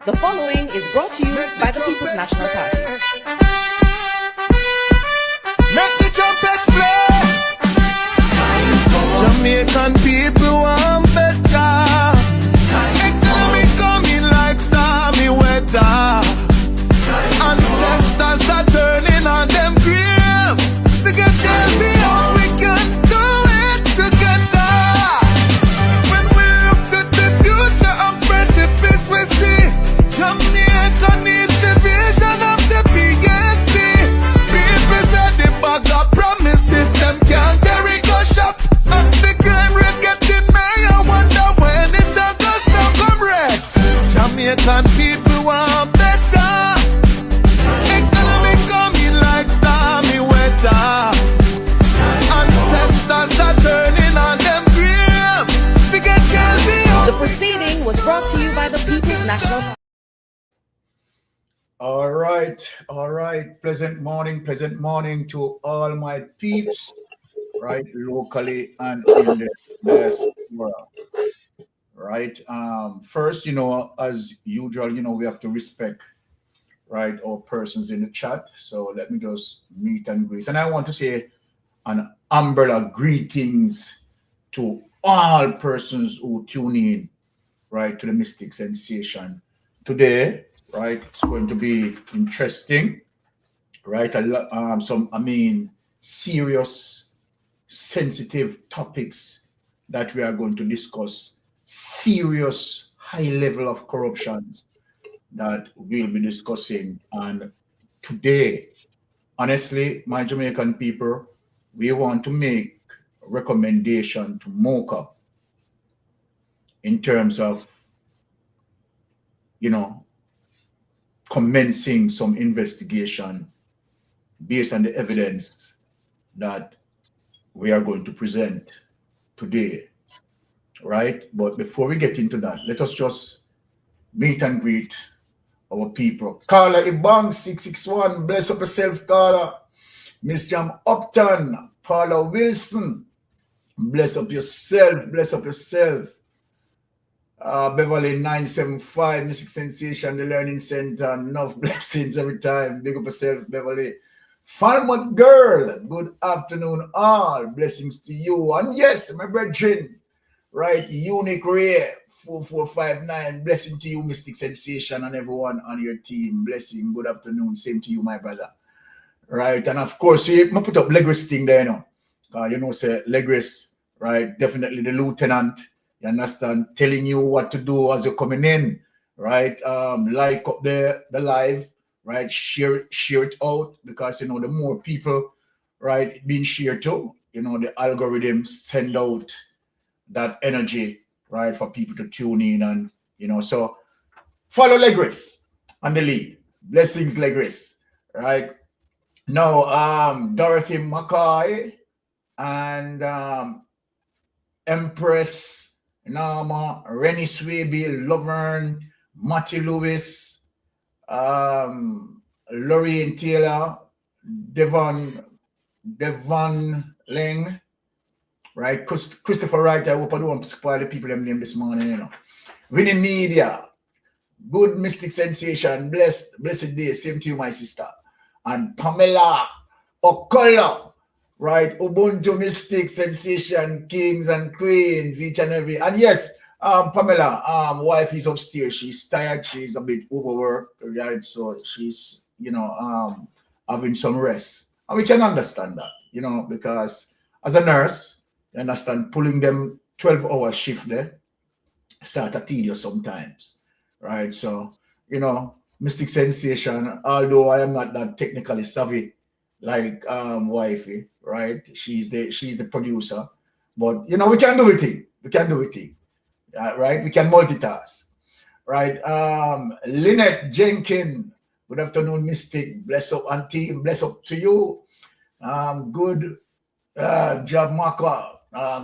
The following is brought to you by the People's National Party. Make the trumpets play. Jamaican people want better. Economy coming like stormy weather. Ancestors are turning on them grave. We can tell me how we can do it together. When we look at the future of precipice, we see Jamaica needs the vision of the PNP. People said the bag of promises, them can't carry go shop. And the crime rate getting higher, wonder when it does now comrades. Jamaican people want better. Economy coming like stormy weather. Ancestors are turning on them grave. We can tell me how. The proceeding was brought to you by the People's National Party. All right. Pleasant morning to all my peeps, right, locally and in the diaspora, right. First, as usual, we have to respect, right, our persons in the chat. So let me just meet and greet, and I want to say an umbrella greetings to all persons who tune in, right, to the Mystic Sensation today. Right, it's going to be interesting, right? Serious, sensitive topics that we are going to discuss. Serious, high level of corruptions that we'll be discussing. And today, honestly, my Jamaican people, we want to make a recommendation to MOCA in terms of, commencing some investigation based on the evidence that we are going to present today, right? But before we get into that, let us just meet and greet our people. Carla Ibang 661, bless up yourself, Carla. Miss Jam Upton, Paula Wilson, bless up yourself. Beverly 975, Mystic Sensation, the Learning Center, enough blessings every time. Big up yourself, Beverly. Falmouth Girl, good afternoon, all. Blessings to you. And yes, my brethren, right, Unique Ray 4459, blessing to you, Mystic Sensation, and everyone on your team. Blessing, good afternoon. Same to you, my brother. Right, and of course, I put up Legris thing there, say Legris, right, definitely the lieutenant. You understand? Telling you what to do as you're coming in, right? Like up the live, right? Share it out, because the more people, right, being shared to, the algorithm send out that energy, right, for people to tune in, and so follow Legris on the lead. Blessings, Legris, right? Now, Dorothy McCoy and Empress Nama, Rennie Swaby, Lovern, Matty Lewis, Lorraine Taylor, Devon Ling, right? Christopher Wright. I hope I don't want to spoil the people them name this morning, Winnie Media, good Mystic Sensation, blessed day, same to you, my sister. And Pamela Okola, right, Ubuntu Mystic Sensation, kings and queens, each and every. And yes, Pamela, wife is upstairs. She's tired. She's a bit overworked, right? So she's, having some rest. And we can understand that, because as a nurse, you understand, pulling them 12-hour shift there, sort of tedious sometimes, right? So, Mystic Sensation, although I am not that technically savvy like wifey, right? She's the producer, but we can do it. Right? We can multitask, right? Lynette Jenkins, good afternoon, Mystic. Bless up and team, bless up to you. Good job, Marco.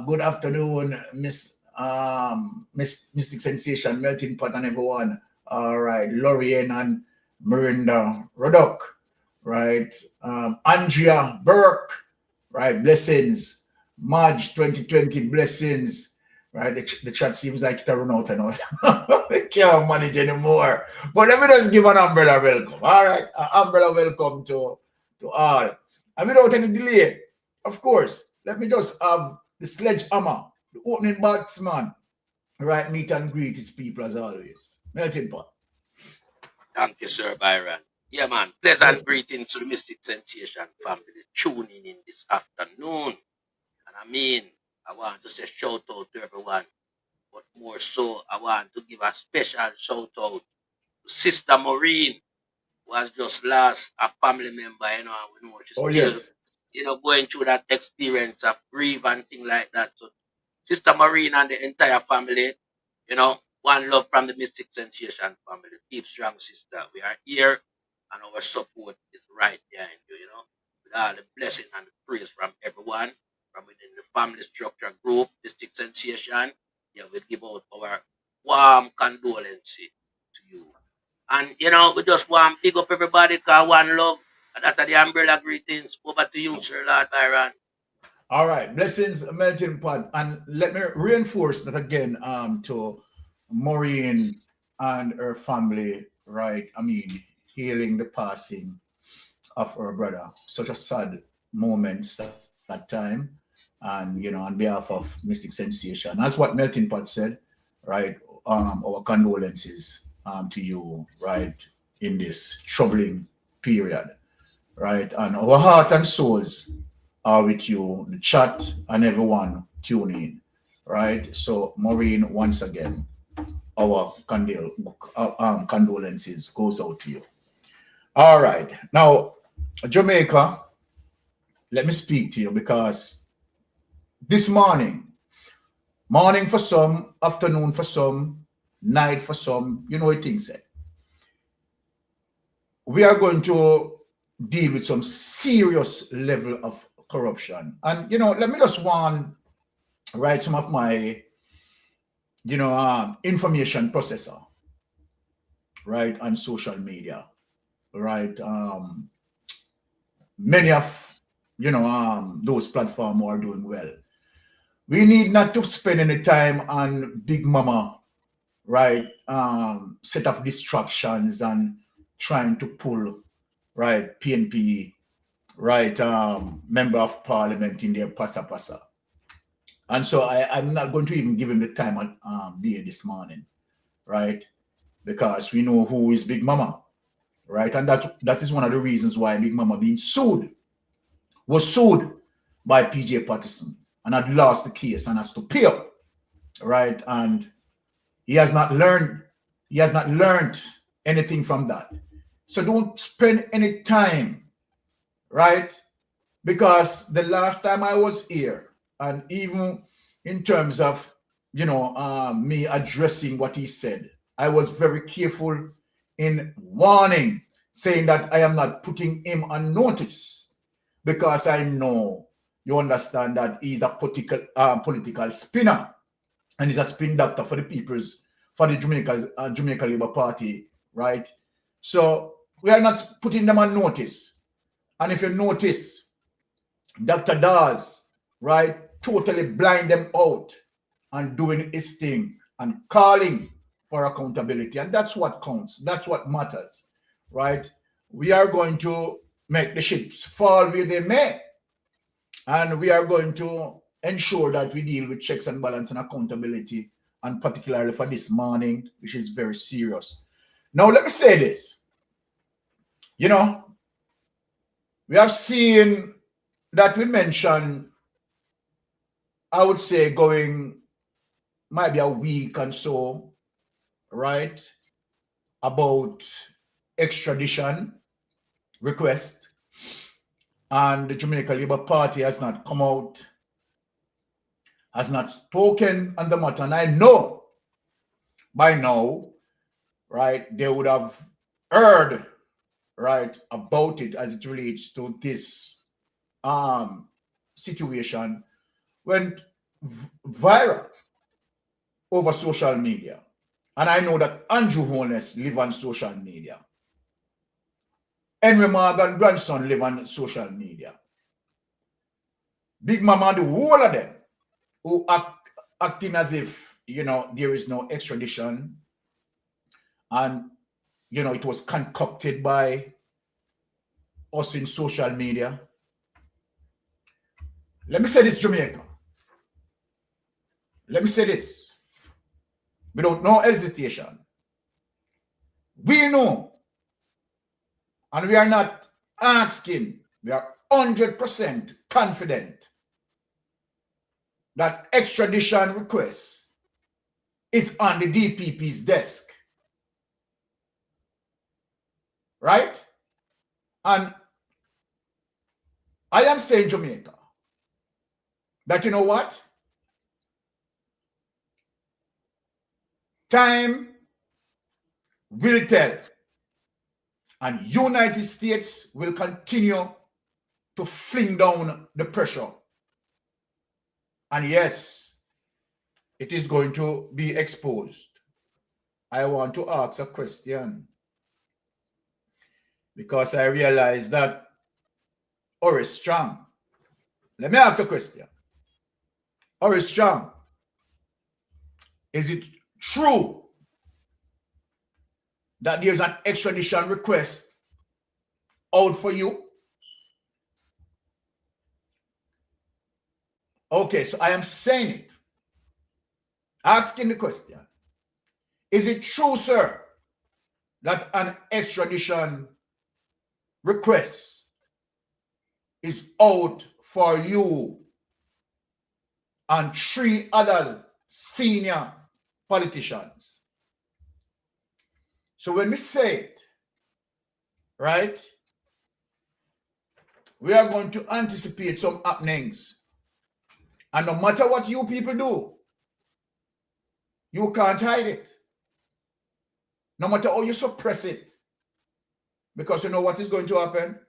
Good afternoon, Mystic Sensation, Melting Pot, and everyone. All right, Lorian and Miranda Rodok, right? Andrea Burke, right? Blessings. March 2020, blessings. right? The chat seems like it run out and out. They can't manage anymore. But let me just give an umbrella welcome. All right, an umbrella welcome to all. And without any delay, of course, let me just have the sledgehammer, the opening batsman, right? Meet and greet his people as always. Melting pot. Thank you, Sir Byron. Yeah, man. Pleasant greetings to the Mystic Sensation family tuning in this afternoon. And I mean, I want to say shout out to everyone, but more so, I want to give a special shout out to Sister Maureen, who has just lost a family member, you know, and we know she's still, Yes. you know, going through that experience of grief and things like that. So, Sister Maureen and the entire family, you know, one love from the Mystic Sensation family. Keep strong, sister. We are here and our support is right behind you, you know, with all the blessing and the praise from everyone from within the family structure group, Mystic Sensation. Yeah, we give out our warm condolences to you. And, you know, we just want to big up everybody because one love. And that's the umbrella greetings. Over to you, Sir Lord Byron. All right, blessings, melting pot, and let me reinforce that again to Maureen and her family, right? I mean, healing the passing of her brother. Such a sad moment that time, and you know, on behalf of Mystic Sensation, as what Melting Pot said, right? Our condolences to you, right, in this troubling period, right, and our heart and souls are with you, the chat, and everyone tuning in, right? So, Maureen, once again, our condolences goes out to you. All right. Now, Jamaica, let me speak to you because this morning for some, afternoon for some, night for some, you know what things say. We are going to deal with some serious level of corruption. And, you know, let me just write some of my, you know, information processor, right, on social media, right? Many of, you know, those platforms are doing well. We need not to spend any time on Big Mama, right, set of distractions and trying to pull, right, PNP, right, member of parliament in their pasa. And so I'm not going to even give him the time on day this morning, right? Because we know who is Big Mama, right? And that is one of the reasons why Big Mama was sued by PJ Patterson and had lost the case and has to pay up, right? And he has not learned anything from that. So don't spend any time, right? Because the last time I was here, and even in terms of, you know, me addressing what he said, I was very careful in warning, saying that I am not putting him on notice because I know you understand that he's a political spinner and he's a spin doctor for the Jamaica Labour Party, right? So we are not putting them on notice. And if you notice, Dr. Dawes, right, totally blind them out and doing his thing and calling for accountability. And that's what counts. That's what matters, right? We are going to make the ships fall where they may. And we are going to ensure that we deal with checks and balance and accountability, and particularly for this morning, which is very serious. Now, let me say this. You know, we have seen that we mentioned, I would say, going maybe a week and so, right, about extradition request. And the Jamaica Labour Party has not come out, has not spoken on the matter. And I know by now, right, they would have heard, right, about it as it relates to this situation went viral over social media. And I know that Andrew Holness live on social media. Henry Morgan grandson live on social media. Big Mama, the whole of them who acting as if, you know, there is no extradition. And, you know, it was concocted by us in social media. Let me say this, Jamaica. Let me say this. Without no hesitation. We know, and we are not asking, we are 100% confident that extradition request is on the DPP's desk. Right? And I am saying, Jamaica, that you know what? Time will tell. And United States will continue to fling down the pressure. And yes, it is going to be exposed. I want to ask a question. Because I realize that is strong. Let me ask a question. Is strong. Is it true that there's an extradition request out for you? Okay, so I am saying it. Asking the question. Is it true, sir, that an extradition request is out for you and 3 other senior politicians? So when we say it, right, we are going to anticipate some happenings. And no matter what you people do, you can't hide it. No matter how you suppress it. Because you know what is going to happen?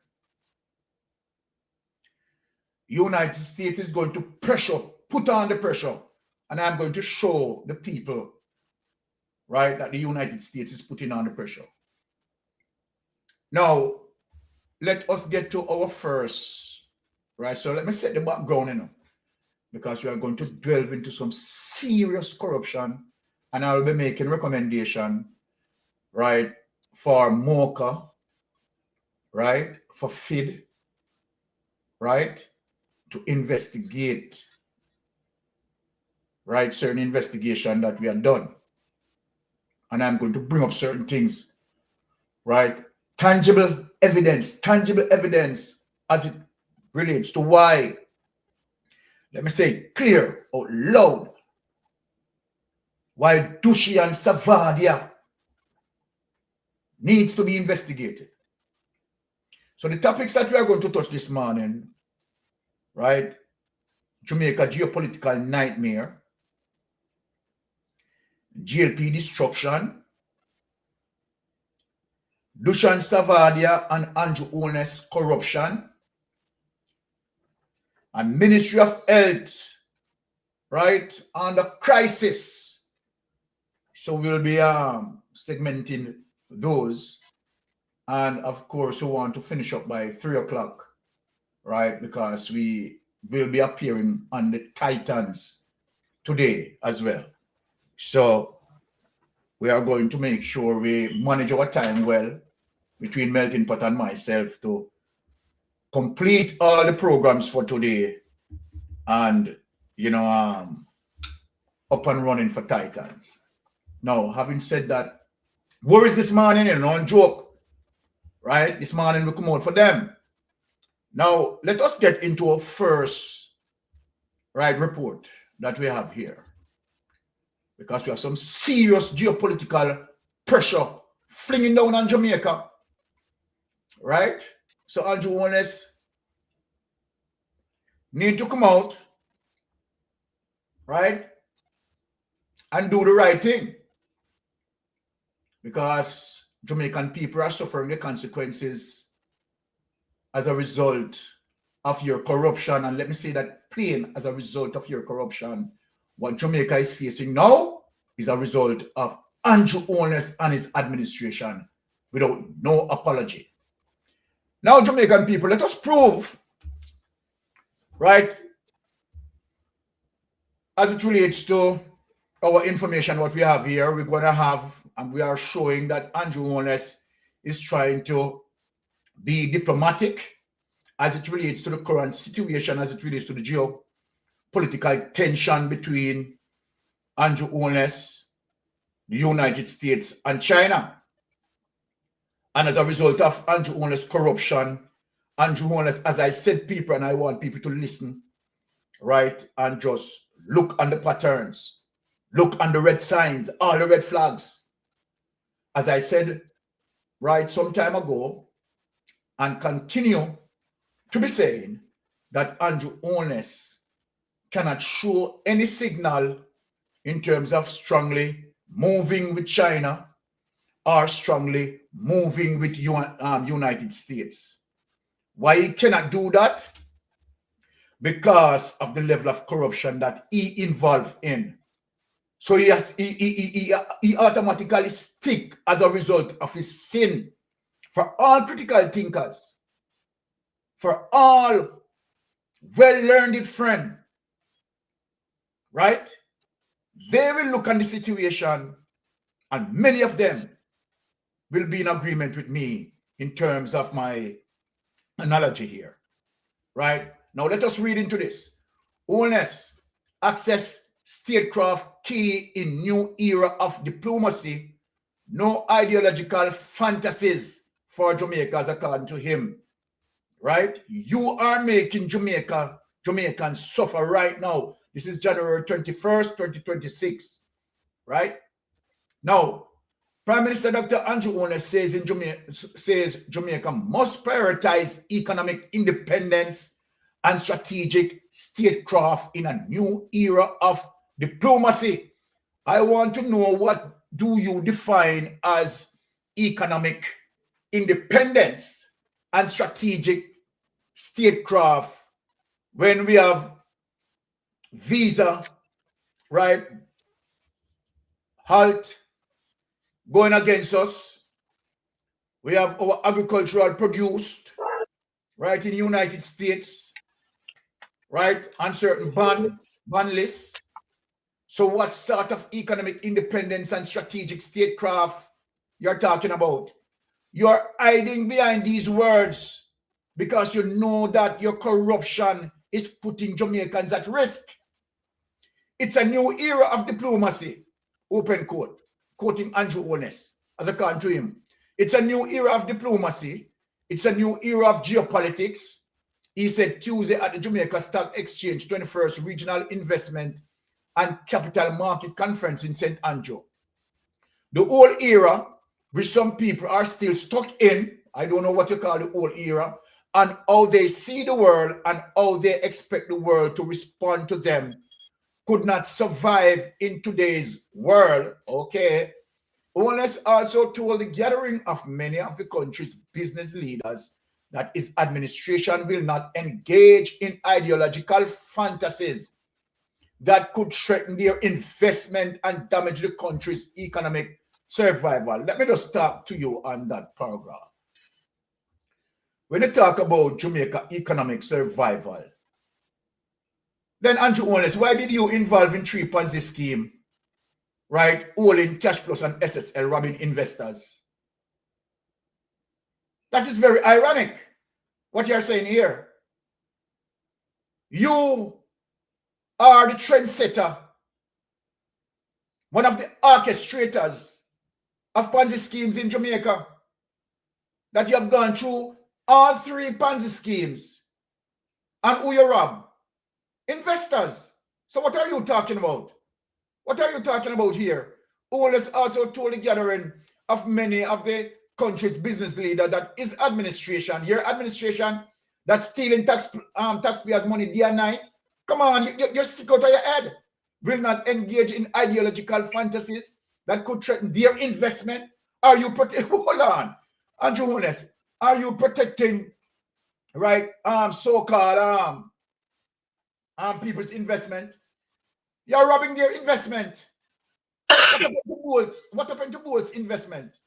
United States is going to put on the pressure. And I'm going to show the people, right, that the United States is putting on the pressure. Now, let us get to our first, right? So let me set the background, you know, because we are going to delve into some serious corruption, and I'll be making recommendation, right, for MOCA, right, for FID, right, to investigate, right, certain investigation that we have done. And I'm going to bring up certain things, right, tangible evidence as it relates to why, let me say it clear out loud, why Dushi and Savadia needs to be investigated. So the topics that we are going to touch this morning, right, Jamaica geopolitical nightmare, GLP destruction, Dushan Savadia and Andrew Holness corruption, and Ministry of Health, right, under crisis. So we'll be segmenting those. And of course, we want to finish up by 3 o'clock, right, because we will be appearing on the Titans today as well. So we are going to make sure we manage our time well between Melting Pot and myself to complete all the programs for today and, you know, up and running for Titans. Now, having said that, worries this morning, you know, joke, right? This morning we come out for them. Now, let us get into our first, right, report that we have here. Because we have some serious geopolitical pressure flinging down on Jamaica. Right? So Andrew Holness need to come out, right, and do the right thing. Because Jamaican people are suffering the consequences as a result of your corruption. And let me say that plain, as a result of your corruption. What Jamaica is facing now is a result of Andrew Holness and his administration without no apology. Now, Jamaican people, let us prove, right, as it relates to our information, what we have here, we're going to have, and we are showing that Andrew Holness is trying to be diplomatic as it relates to the current situation, as it relates to the geopolitical tension between Andrew Holness, the United States, and China. And as a result of Andrew Holness' corruption, Andrew Holness, as I said, people, and I want people to listen, right, and just look on the patterns, look on the red signs, all the red flags. As I said, right, some time ago, and continue to be saying that Andrew Holness cannot show any signal in terms of strongly moving with China or strongly moving with United States. Why he cannot do that? Because of the level of corruption that he involved in. So he automatically stick as a result of his sin. For all critical thinkers, for all well-learned friends, right? They will look on the situation, and many of them will be in agreement with me in terms of my analogy here, right? Now let us read into this. Holness access statecraft key in new era of diplomacy. No ideological fantasies for Jamaica, according to him, right? You are making Jamaicans suffer right now. This is January 21st, 2026, right? Now, Prime Minister Dr. Andrew Holness says Jamaica must prioritize economic independence and strategic statecraft in a new era of diplomacy. I want to know, what do you define as economic independence and strategic statecraft when we have visa, right, halt going against us? We have our agricultural produced, right, in the United States, right, on certain ban lists. So what sort of economic independence and strategic statecraft you're talking about? You're hiding behind these words because you know that your corruption is putting Jamaicans at risk. It's a new era of diplomacy, open quote, quoting Andrew Holness as according to him. It's a new era of diplomacy. It's a new era of geopolitics. He said Tuesday at the Jamaica Stock Exchange 21st Regional Investment and Capital Market Conference in St. Andrew. The old era, which some people are still stuck in, I don't know what you call the old era, and how they see the world and how they expect the world to respond to them, could not survive in today's world, okay? Holness also told the gathering of many of the country's business leaders that his administration will not engage in ideological fantasies that could threaten their investment and damage the country's economic survival. Let me just talk to you on that paragraph. When you talk about Jamaica economic survival, then Andrew Holness, why did you involve in 3 Ponzi scheme, right? All in Cash Plus and SSL robbing investors. That is very ironic, what you're saying here. You are the trendsetter, one of the orchestrators of Ponzi schemes in Jamaica, that you have gone through all 3 Ponzi schemes. And who you rob? Investors. So what are you talking about? What are you talking about here? Holness also told the gathering of many of the country's business leaders that his administration, your administration, that's stealing taxpayers' money day and night. Come on, you're sick out of your head. Will not engage in ideological fantasies that could threaten their investment. Are you protecting? Hold on, Andrew Holness. Are you protecting, right? So-called people's investment? You're robbing their investment. What happened to Bolt's? What happened to Bolt's investment?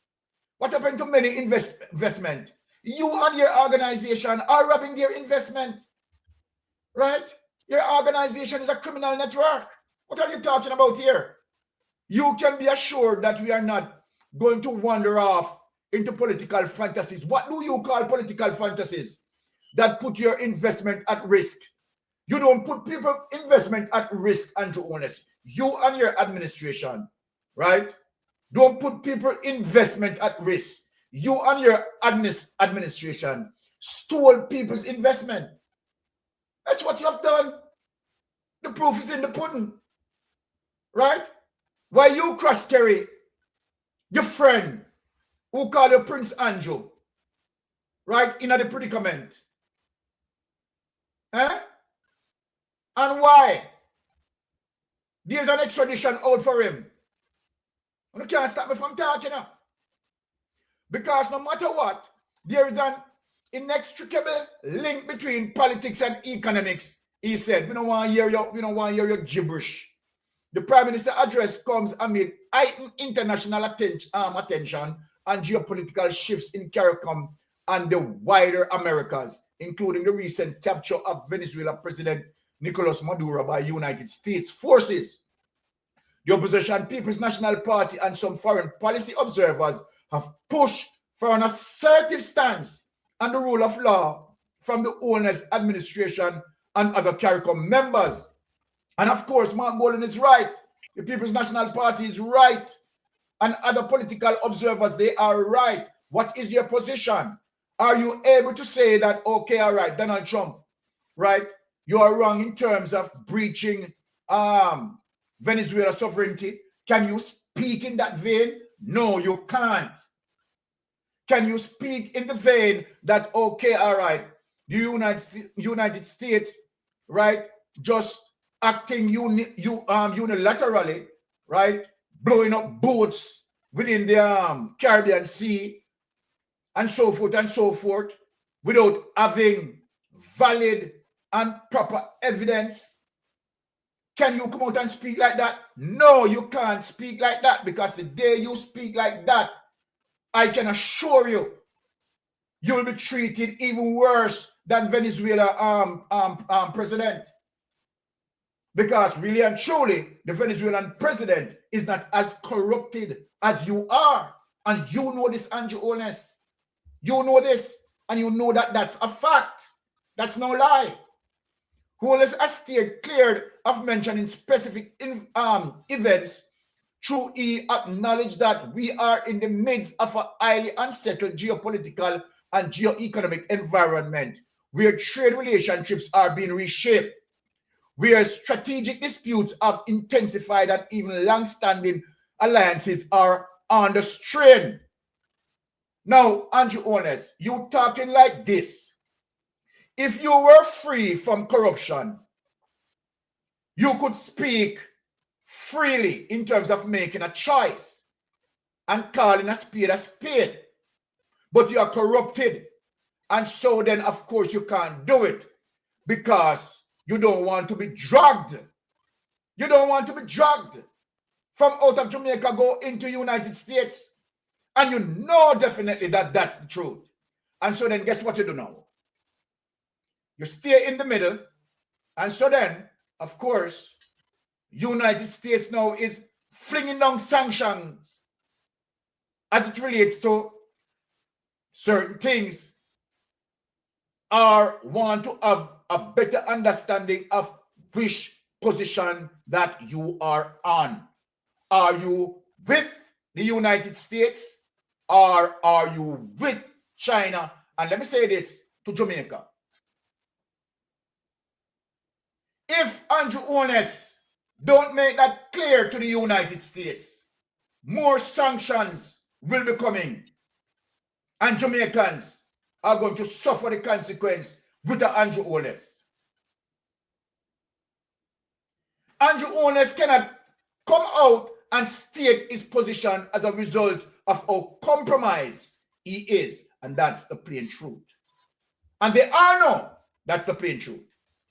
What happened to many investment? You and your organization are robbing their investment, right? Your organization is a criminal network. What are you talking about here? You can be assured that we are not going to wander off into political fantasies. What do you call political fantasies that put your investment at risk? You don't put people investment at risk, Andrew Honest. You and your administration, right? Don't put people investment at risk. You and your administration stole people's investment. That's what you have done. The proof is in the pudding, right? Why you cross carry your friend who called you Prince Andrew, right, in the predicament? Eh? And why? There's an extradition out for him. You can't stop me from talking now. Because no matter what, there is an inextricable link between politics and economics. He said, we don't want to hear your gibberish. The Prime Minister address comes amid heightened international attention and geopolitical shifts in CARICOM and the wider Americas, including the recent capture of Venezuela President Nicolas Maduro by United States forces. The opposition People's National Party and some foreign policy observers have pushed for an assertive stance on the rule of law from the owner's administration and other CARICOM members. And of course, Mark Bolin is right. The People's National Party is right. And other political observers, they are right. What is your position? Are you able to say that, okay, all right, Donald Trump, right, you are wrong in terms of breaching Venezuela sovereignty? Can you speak in that vein? No, you can't. Can you speak in the vein that, okay, all right, the United States, right, just acting unilaterally, right, blowing up boats within the Caribbean Sea and so forth, without having valid and proper evidence? Can you come out and speak like that? No, you can't speak like that, because the day you speak like that, I can assure you, you will be treated even worse than Venezuela president. Because really and truly, the Venezuelan president is not as corrupted as you are. And you know this, Andrew Honest. You know this, and you know that that's a fact. That's no lie. Holness has stayed cleared of mentioning specific events through he acknowledged that we are in the midst of a highly unsettled geopolitical and geoeconomic environment where trade relationships are being reshaped, where strategic disputes have intensified and even long-standing alliances are under strain. Now, Andrew Honest, you talking like this. If you were free from corruption, you could speak freely in terms of making a choice and calling a spade. But you are corrupted. And so then, of course, you can't do it because you don't want to be drugged. You don't want to be drugged from out of Jamaica, go into United States. And you know definitely that that's the truth. And so then, guess what you do now? You stay in the middle. And so then, of course, United States now is flinging down sanctions as it relates to certain things, or want to have a better understanding of which position that you are on. Are you with the United States or are you with China? And let me say this to Jamaica. If Andrew Honest don't make that clear to the United States, more sanctions will be coming. And Jamaicans are going to suffer the consequence with Andrew Honest. Andrew Honest cannot come out and state his position as a result of how compromised he is. And that's the plain truth. And they all know that's the plain truth.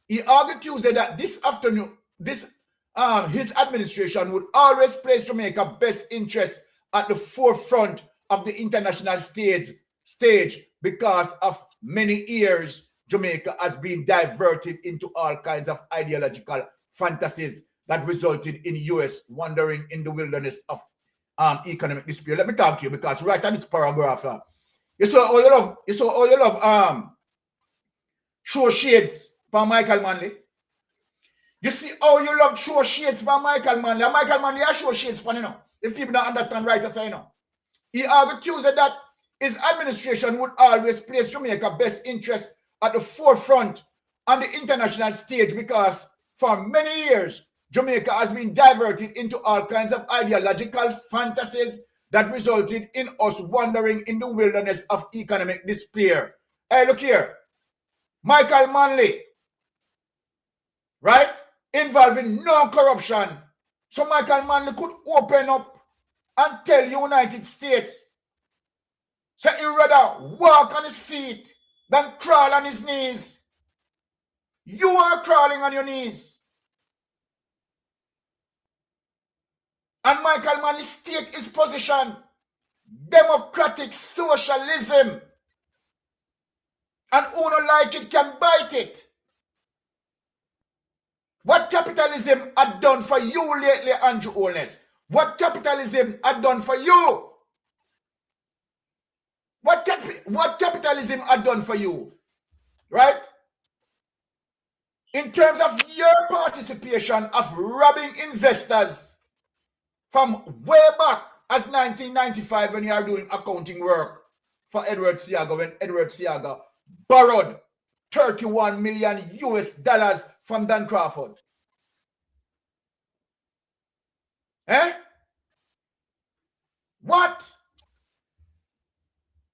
He argued Tuesday that this afternoon, his administration would always place Jamaica's best interest at the forefront of the international stage because of many years Jamaica has been diverted into all kinds of ideological fantasies that resulted in US wandering in the wilderness of economic despair. Let me talk to you, because right on this paragraph, you saw all you love show shades by Michael Manley. You see how you love show shades by Michael Manley. And Michael Manley has show shades for you know. If people don't understand right, I say you know. He argued Tuesday that his administration would always place Jamaica's best interest at the forefront on the international stage, because for many years, Jamaica has been diverted into all kinds of ideological fantasies that resulted in us wandering in the wilderness of economic despair. Hey, look here. Michael Manley, right? Involving no corruption. So Michael Manley could open up and tell United States, so he'd rather walk on his feet than crawl on his knees. You are crawling on your knees. And Michael Manley state his position. Democratic socialism. And who don't like it can bite it. What capitalism had done for you lately, Andrew Holness? What capitalism had done for you? What capitalism had done for you? Right? In terms of your participation of robbing investors from way back as 1995 when you are doing accounting work for Edward Seaga, when Edward Seaga borrowed 31 million US dollars from Dan Crawford. Eh? What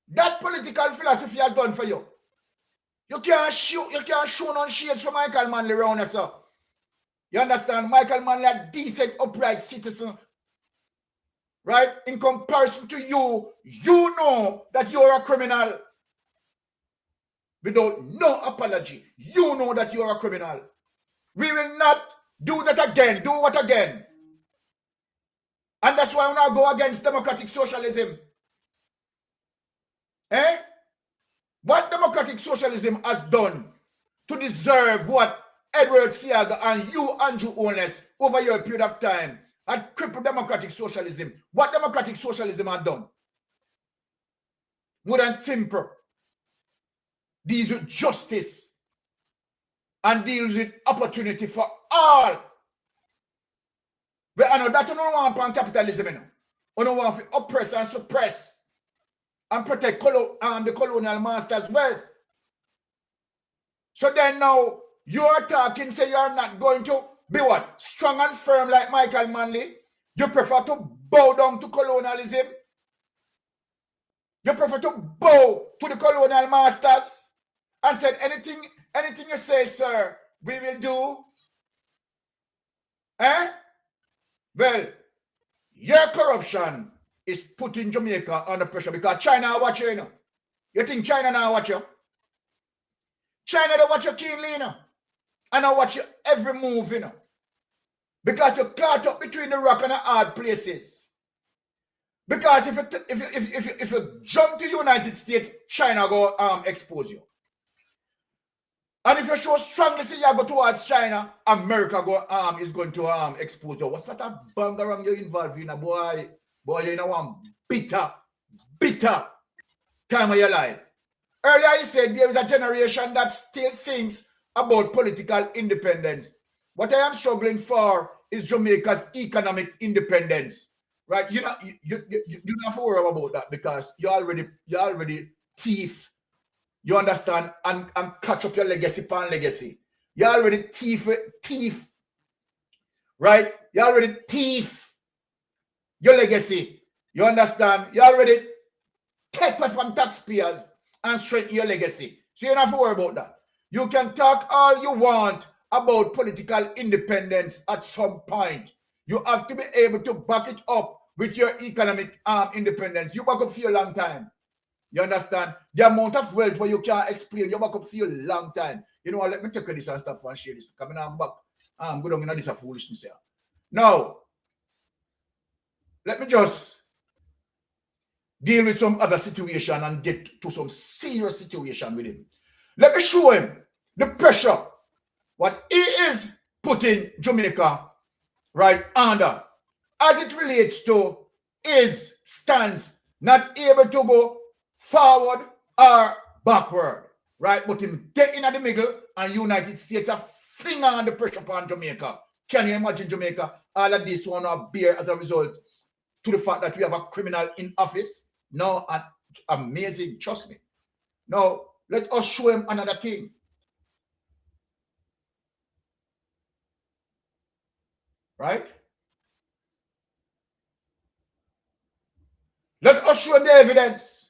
that political philosophy has done for you? You can't show on shades from Michael Manley around us, sir. You understand? Michael Manley, a decent, upright citizen. Right? In comparison to you, you know that you're a criminal. Without no apology. You know that you're a criminal. We will not do that again. Do what again? And that's why we now go against democratic socialism. Eh? What democratic socialism has done to deserve what Edward Seaga and you, Andrew Holness, over your period of time had crippled democratic socialism? What democratic socialism had done? More than simple. Deals with justice and deals with opportunity for all. But I know that you don't want pan capitalism, you know. You don't want to oppress and suppress and protect the colonial masters' wealth. So then now you're talking, say you're not going to be what? Strong and firm like Michael Manley. You prefer to bow down to colonialism. You prefer to bow to the colonial masters and said anything you say, sir, we will do. Eh? Well, your corruption is putting Jamaica under pressure because China watch you, you know. You think China now watch you? China don't watch you keenly, you know. And I watch you every move, you know. Because you're caught up between the rock and the hard places. Because if you jump to the United States, China go expose you. And if you show strongly say you go towards China, America is going to expose you. What sort of bangarang you involved in, boy? Boy, you know one bitter time of your life. Earlier I said there is a generation that still thinks about political independence. What I am struggling for is Jamaica's economic independence. Right? You don't have to worry about that because you already thief. You understand? And catch up your legacy pan legacy. You already thief. Right? You already thief your legacy. You understand? You already take away from taxpayers and straighten your legacy. So you don't have to worry about that. You can talk all you want about political independence at some point. You have to be able to back it up with your economic independence. You back up for a long time. You understand? The amount of wealth where you can't explain, you back up for a long time. You know what? Let me take this and stuff and share this. Coming on back. I'm good on this foolishness here. Now, let me just deal with some other situation and get to some serious situation with him. Let me show him the pressure what he is putting Jamaica right, under, as it relates to his stance, not able to go forward or backward, right? But him get in at the middle and United States are fling on the pressure upon Jamaica. Can you imagine Jamaica? All of this one are bear as a result to the fact that we have a criminal in office. No, amazing, trust me. Now, let us show him another thing. Right? Let us show him the evidence.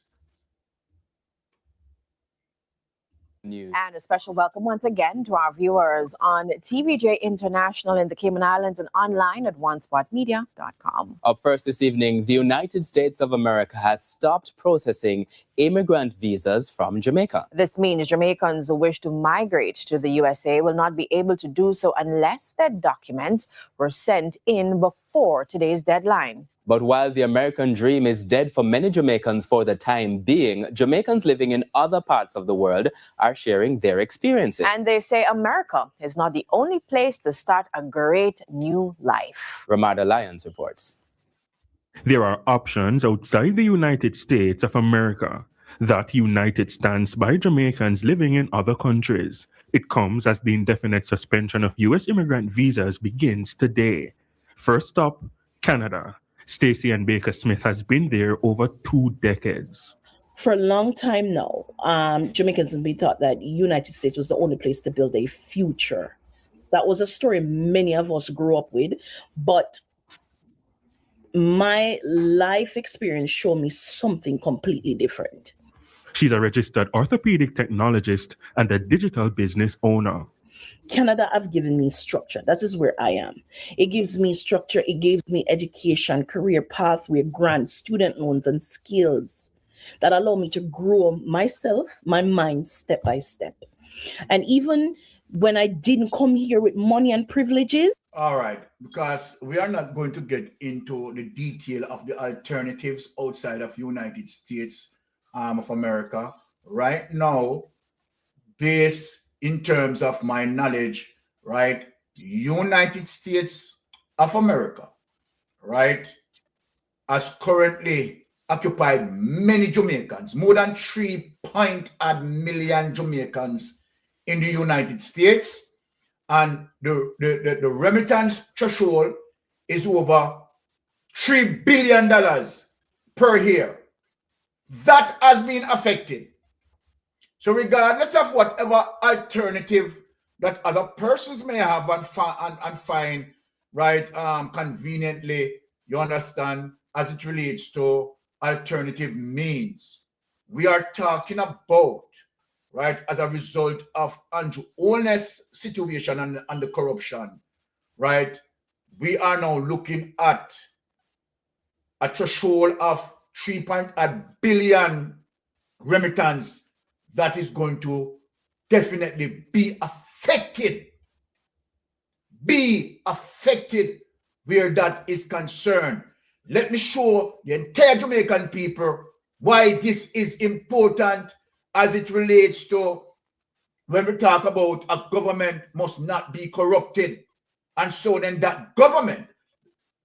News. And a special welcome once again to our viewers on TVJ International in the Cayman Islands and online at onespotmedia.com. Up first this evening, the United States of America has stopped processing immigrant visas from Jamaica. This means Jamaicans who wish to migrate to the USA will not be able to do so unless their documents were sent in before today's deadline. But while the American dream is dead for many Jamaicans for the time being, Jamaicans living in other parts of the world are sharing their experiences. And they say America is not the only place to start a great new life. Ramada Lyons reports. There are options outside the United States of America. That united stands by Jamaicans living in other countries. It comes as the indefinite suspension of U.S. immigrant visas begins today. First up, Canada. Stacey and Baker Smith has been there over 2 decades. For a long time now, Jamaicans have been taught that United States was the only place to build a future. That was a story many of us grew up with, but my life experience showed me something completely different. She's a registered orthopedic technologist and a digital business owner. Canada have given me structure. That is where I am. It gives me structure. It gives me education, career pathway, grants, student loans, and skills that allow me to grow myself, my mind, step by step. And even when I didn't come here with money and privileges. All right, because we are not going to get into the detail of the alternatives outside of United States of America right now, based in terms of my knowledge, right? United States of America, right, has currently occupied many Jamaicans, more than 3.8 million Jamaicans in the United States, and the remittance threshold is over $3 billion per year. That has been affected. So regardless of whatever alternative that other persons may have and find right conveniently, you understand, as it relates to alternative means, we are talking about, right, as a result of Andrew Holness' situation and the corruption, right, we are now looking at a threshold of 3.8 billion remittance that is going to definitely be affected where that is concerned. Let me show the entire Jamaican people why this is important as it relates to when we talk about a government must not be corrupted. And so then that government,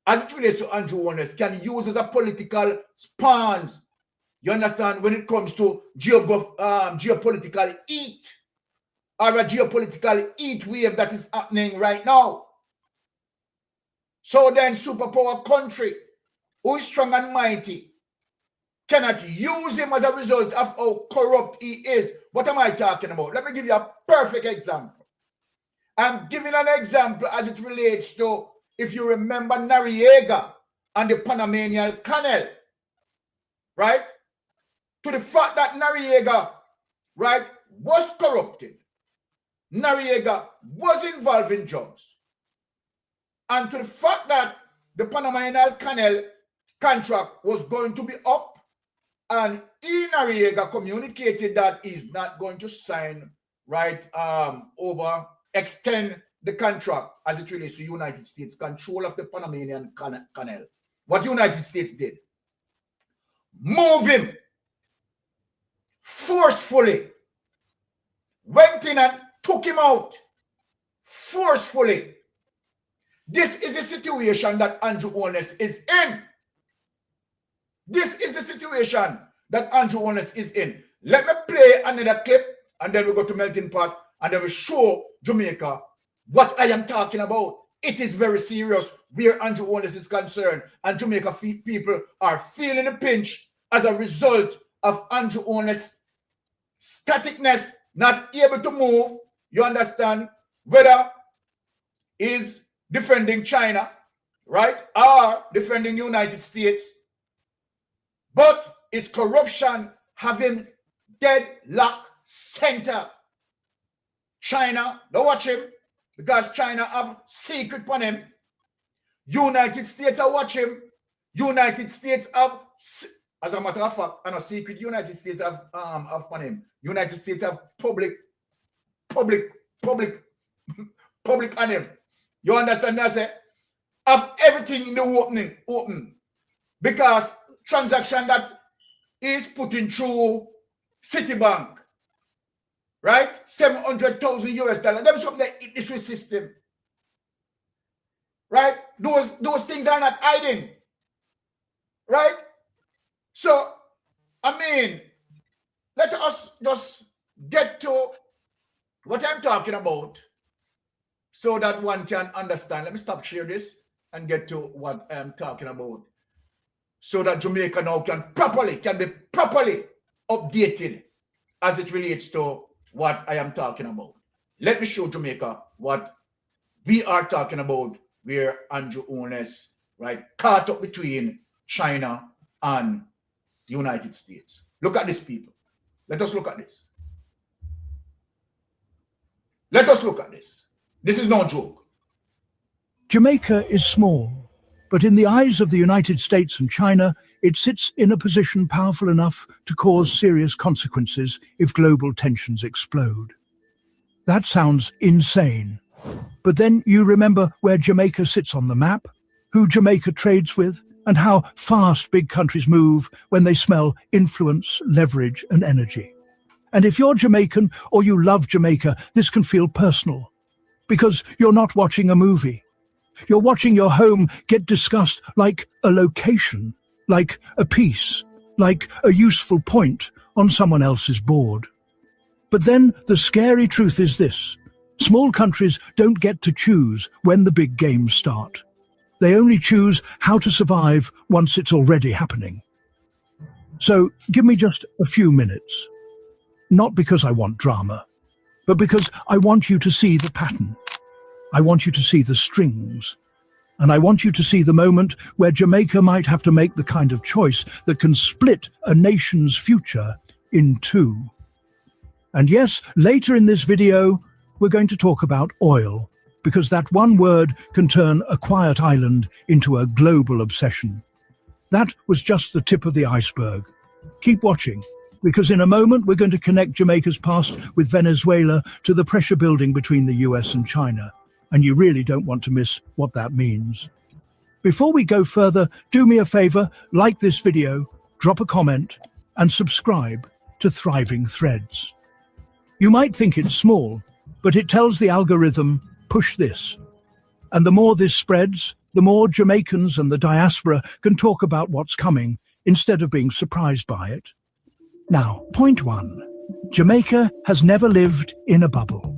as it relates to Andrew Holness, can use as a political spawns, you understand, when it comes to geopolitical heat or a geopolitical heat wave that is happening right now. So then superpower country who is strong and mighty cannot use him as a result of how corrupt he is. What am I talking about? Let me give you a perfect example. I'm giving an example as it relates to, if you remember, Noriega and the Panamanian Canal, right? To the fact that Noriega, right, was corrupted. Noriega was involved in drugs. And to the fact that the Panamanian Canal contract was going to be up, and Noriega communicated that he's not going to sign, right, extend the contract as it relates to United States control of the Panamanian Canal. What United States did, move him forcefully, went in and took him out forcefully. This is the situation that Andrew Holness is in. This is the situation that Andrew Holness is in. Let me play another clip, and then we go to Melting Pot, and then we show Jamaica what I am talking about. It is very serious where Andrew Holness is concerned, and Jamaica people are feeling a pinch as a result of Andrew Holness' staticness, not able to move. You understand? Whether is defending China, right, or defending United States, but is corruption having deadlock center. China, don't watch him, because China have secret on him. United States are watching him. United States have, as a matter of fact, and a secret United States have on him. United States have public on him. You understand that? Say, have everything in the open, because transaction that is putting through Citibank, right? $700,000 US. That's something that hit the Swiss system, right? Those things are not hiding, right? So, I mean, let us just get to what I'm talking about so that one can understand. Let me stop share this and get to what I'm talking about, so that Jamaica now can be properly updated as it relates to what I am talking about. Let me show Jamaica what we are talking about, where Andrew Holness, right, caught up between China and the United States. Look at this, people. Let us look at this. Let us look at this. This is no joke. Jamaica is small, but in the eyes of the United States and China, it sits in a position powerful enough to cause serious consequences if global tensions explode. That sounds insane. But then you remember where Jamaica sits on the map, who Jamaica trades with, and how fast big countries move when they smell influence, leverage, and energy. And if you're Jamaican or you love Jamaica, this can feel personal, because you're not watching a movie. You're watching your home get discussed like a location, like a piece, like a useful point on someone else's board. But then the scary truth is this: small countries don't get to choose when the big games start. They only choose how to survive once it's already happening. So give me just a few minutes. Not because I want drama, but because I want you to see the pattern. I want you to see the strings. And I want you to see the moment where Jamaica might have to make the kind of choice that can split a nation's future in two. And yes, later in this video, we're going to talk about oil, because that one word can turn a quiet island into a global obsession. That was just the tip of the iceberg. Keep watching, because in a moment we're going to connect Jamaica's past with Venezuela to the pressure building between the US and China. And you really don't want to miss what that means. Before we go further, do me a favor, like this video, drop a comment, and subscribe to Thriving Threads. You might think it's small, but it tells the algorithm, push this. And the more this spreads, the more Jamaicans and the diaspora can talk about what's coming instead of being surprised by it. Now, point one. Jamaica has never lived in a bubble.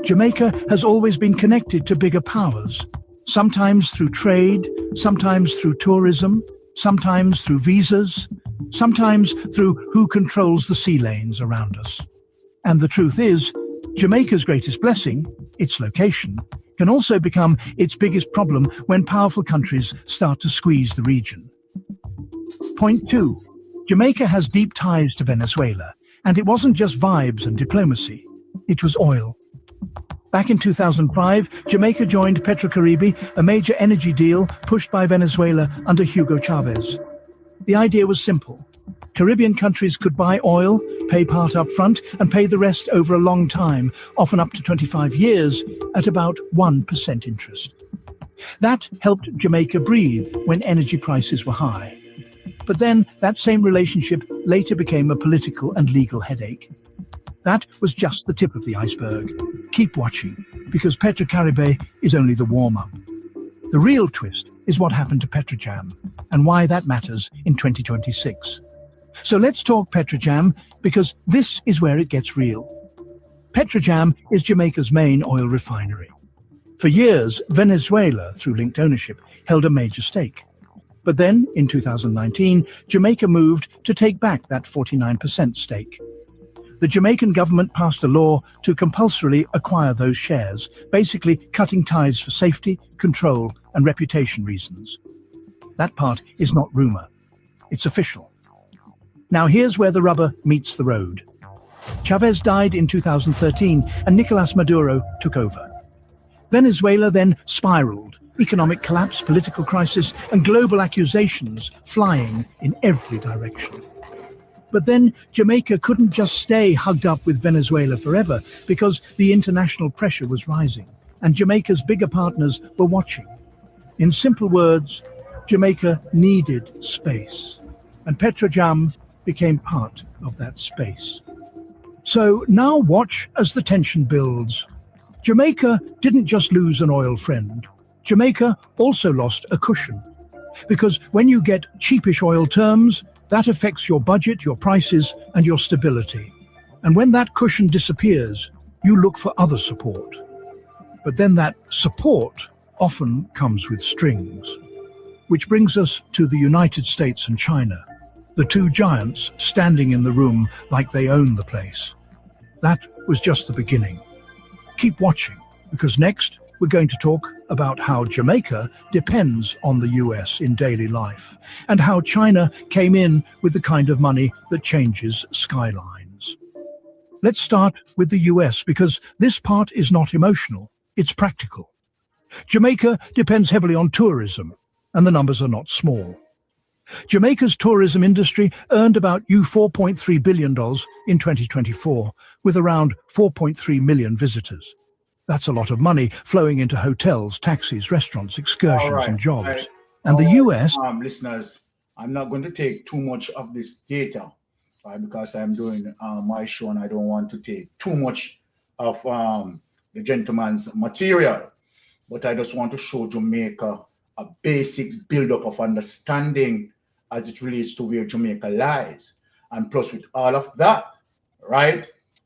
Jamaica has always been connected to bigger powers, sometimes through trade, sometimes through tourism, sometimes through visas, sometimes through who controls the sea lanes around us. And the truth is, Jamaica's greatest blessing, its location, can also become its biggest problem when powerful countries start to squeeze the region. Point two, Jamaica has deep ties to Venezuela, and it wasn't just vibes and diplomacy, it was oil. Back in 2005, Jamaica joined Petrocaribe, a major energy deal pushed by Venezuela under Hugo Chavez. The idea was simple. Caribbean countries could buy oil, pay part up front, and pay the rest over a long time, often up to 25 years, at about 1% interest. That helped Jamaica breathe when energy prices were high. But then that same relationship later became a political and legal headache. That was just the tip of the iceberg. Keep watching, because Petrocaribe is only the warm-up. The real twist is what happened to Petrojam and why that matters in 2026. So let's talk Petrojam, because this is where it gets real. Petrojam is Jamaica's main oil refinery. For years, Venezuela, through linked ownership, held a major stake. But then, in 2019, Jamaica moved to take back that 49% stake. The Jamaican government passed a law to compulsorily acquire those shares, basically cutting ties for safety, control, and reputation reasons. That part is not rumor. It's official. Now here's where the rubber meets the road. Chavez died in 2013 and Nicolás Maduro took over. Venezuela then spiraled. Economic collapse, political crisis, and global accusations flying in every direction. But then Jamaica couldn't just stay hugged up with Venezuela forever, because the international pressure was rising, and Jamaica's bigger partners were watching. In simple words, Jamaica needed space, and Petrojam became part of that space. So now watch as the tension builds. Jamaica didn't just lose an oil friend. Jamaica also lost a cushion. Because when you get cheapish oil terms, that affects your budget, your prices, and your stability. And when that cushion disappears, you look for other support. But then that support often comes with strings. Which brings us to the United States and China, the two giants standing in the room like they own the place. That was just the beginning. Keep watching, because next we're going to talk about how Jamaica depends on the US in daily life, and how China came in with the kind of money that changes skylines. Let's start with the US, because this part is not emotional, it's practical. Jamaica depends heavily on tourism, and the numbers are not small. Jamaica's tourism industry earned about $4.3 billion in 2024, with around 4.3 million visitors. That's a lot of money flowing into hotels, taxis, restaurants, excursions, and jobs. And the US... Listeners, I'm not going to take too much of this data, right, because I'm doing my show and I don't want to take too much of the gentleman's material. But I just want to show Jamaica a basic build-up of understanding as it relates to where Jamaica lies. And plus with all of that, right,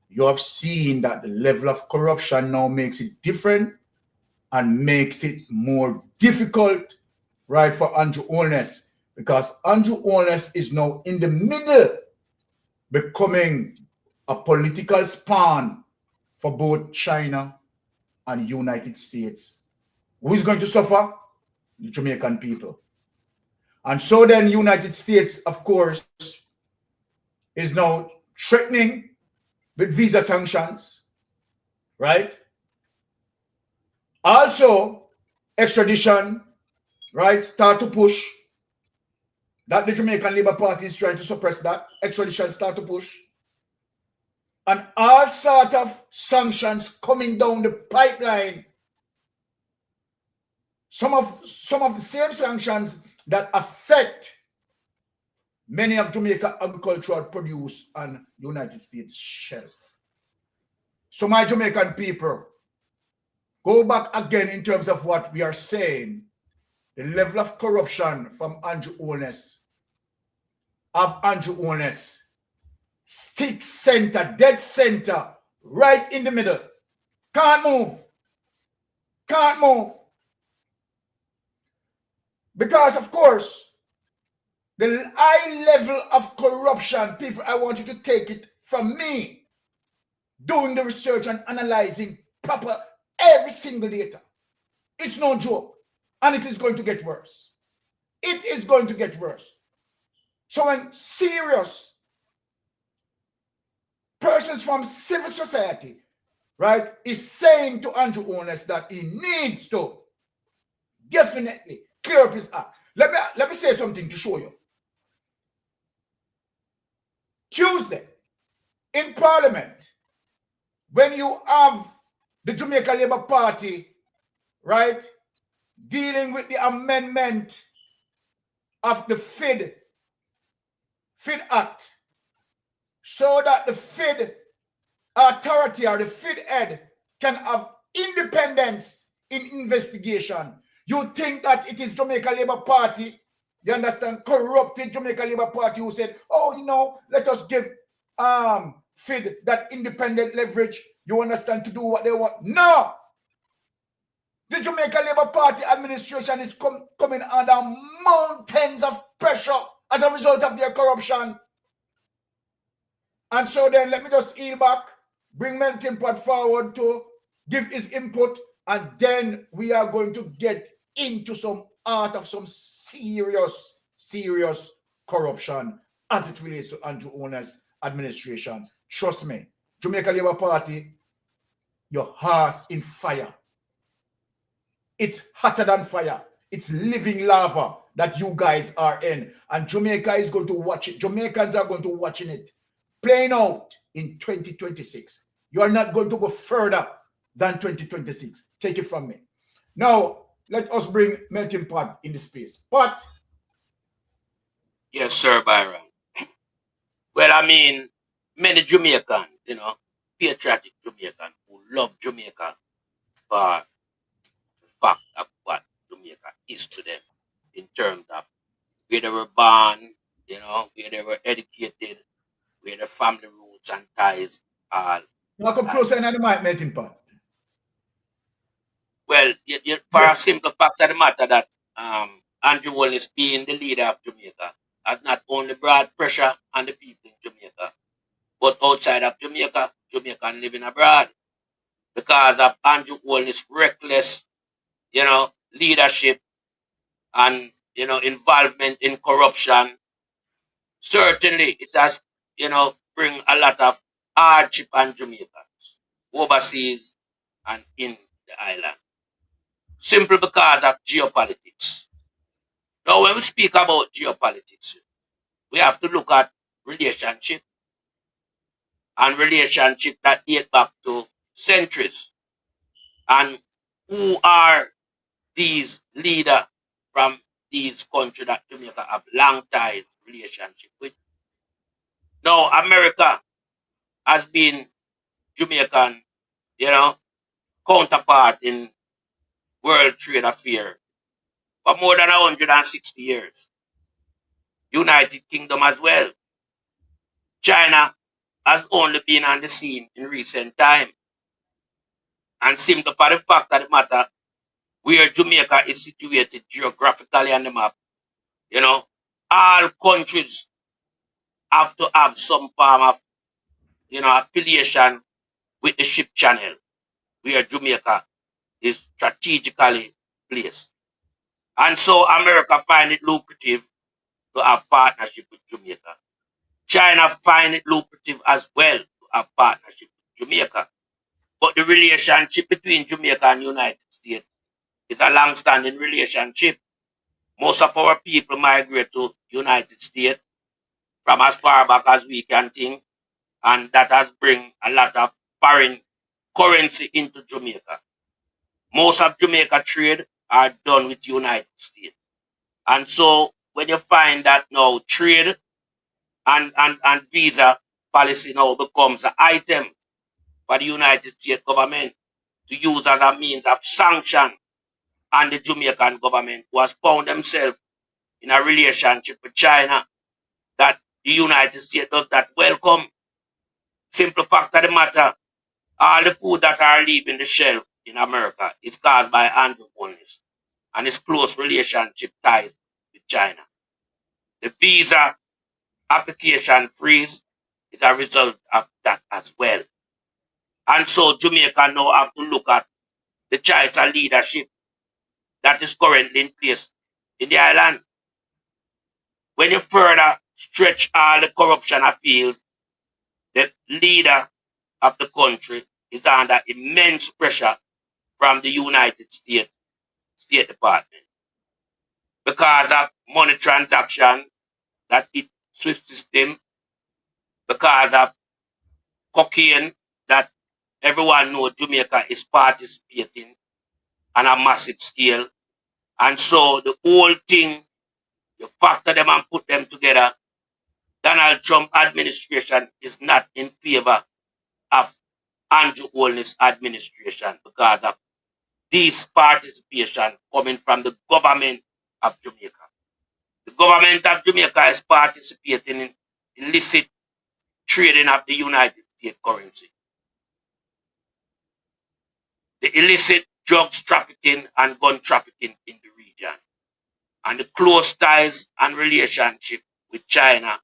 you have seen that the level of corruption now makes it different and makes it more difficult, right, for Andrew Holness, because Andrew Holness is now in the middle, becoming a political spawn for both China and the United States. Who is going to suffer? The Jamaican people. And so then the United States, of course, is now threatening with visa sanctions, right? Also, extradition, right, start to push. That the Jamaican Labour Party is trying to suppress that. Extradition start to push. And all sort of sanctions coming down the pipeline. Some of the same sanctions that affect many of Jamaica agricultural produce on the United States shelf. So my Jamaican people, go back again in terms of what we are saying. The level of corruption from Andrew Holness, stick center, dead center, right in the middle. Can't move. Can't move. Because, of course, the high level of corruption, people, I want you to take it from me, doing the research and analyzing proper every single data. It's no joke. And it is going to get worse. It is going to get worse. So when serious persons from civil society, right, is saying to Andrew Holness that he needs to definitely clear up his act. Let me say something to show you. Tuesday, in Parliament, when you have the Jamaica Labour Party, right, dealing with the amendment of the FID Act, so that the FID authority or the FID head can have independence in investigation. You think that it is Jamaica Labour Party, you understand, corrupted Jamaica Labour Party who said, oh, you know, let us give FID that independent leverage, you understand, to do what they want. No! The Jamaica Labour Party administration is coming under mountains of pressure as a result of their corruption. And so then let me just heel back, bring Melting Pot forward to give his input, and then we are going to get into some art of some serious corruption as it relates to Andrew Owner's administration. Trust me, Jamaica Labour Party, your heart's in fire. It's hotter than fire. It's living lava that you guys are in. And Jamaica is going to watch it. Jamaicans are going to watching it playing out in 2026. You are not going to go further than 2026. Take it from me. Now, let us bring Melting Pot in the space. But yes, sir, Byron. Well, I mean, many Jamaicans, you know, patriotic Jamaicans who love Jamaica for the fact of what Jamaica is to them in terms of where they were born, you know, where they were educated, where the family roots and ties are. now come closer and the mic, Melting Pot. Well, for a simple fact of the matter that Andrew Wallace being the leader of Jamaica has not only brought pressure on the people in Jamaica, but outside of Jamaica, Jamaican living abroad, because of Andrew Wallace's reckless, you know, leadership and, you know, involvement in corruption. Certainly, it has, you know, bring a lot of hardship on Jamaicans overseas and in the island. Simply because of geopolitics. Now, when we speak about geopolitics, we have to look at relationship, and relationship that date back to centuries. And who are these leaders from these countries that Jamaica have long ties relationship with? Now, America has been Jamaican, you know, counterpart in World Trade Affairs for more than 160 years. United Kingdom as well. China has only been on the scene in recent time. And simply for the fact of the matter, where Jamaica is situated geographically on the map, you know, all countries have to have some form of, you know, affiliation with the ship channel where Jamaica is strategically placed. And so America find it lucrative to have partnership with Jamaica. China find it lucrative as well to have partnership with Jamaica. But the relationship between Jamaica and United States is a long-standing relationship. Most of our people migrate to United States from as far back as we can think, and that has bring a lot of foreign currency into Jamaica. Most of Jamaica trade are done with United States. And so when you find that now trade and visa policy now becomes an item for the United States government to use as a means of sanction on the Jamaican government, who has found themselves in a relationship with China that the United States does not welcome. Simple fact of the matter, all the food that are leaving the shelf in America is caused by Andrew Holness and his close relationship ties with China. The visa application freeze is a result of that as well. And so Jamaica now have to look at the choice of leadership that is currently in place in the island. When you further stretch all the corruption appeals, the leader of the country is under immense pressure from the United States State Department because of money transaction that it SWIFT system, because of cocaine that everyone knows Jamaica is participating on a massive scale. And so the whole thing, you factor them and put them together, Donald Trump administration is not in favor of Andrew Holness administration because of this participation coming from the government of Jamaica. The government of Jamaica is participating in illicit trading of the United States currency, the illicit drugs trafficking and gun trafficking in the region, and the close ties and relationship with China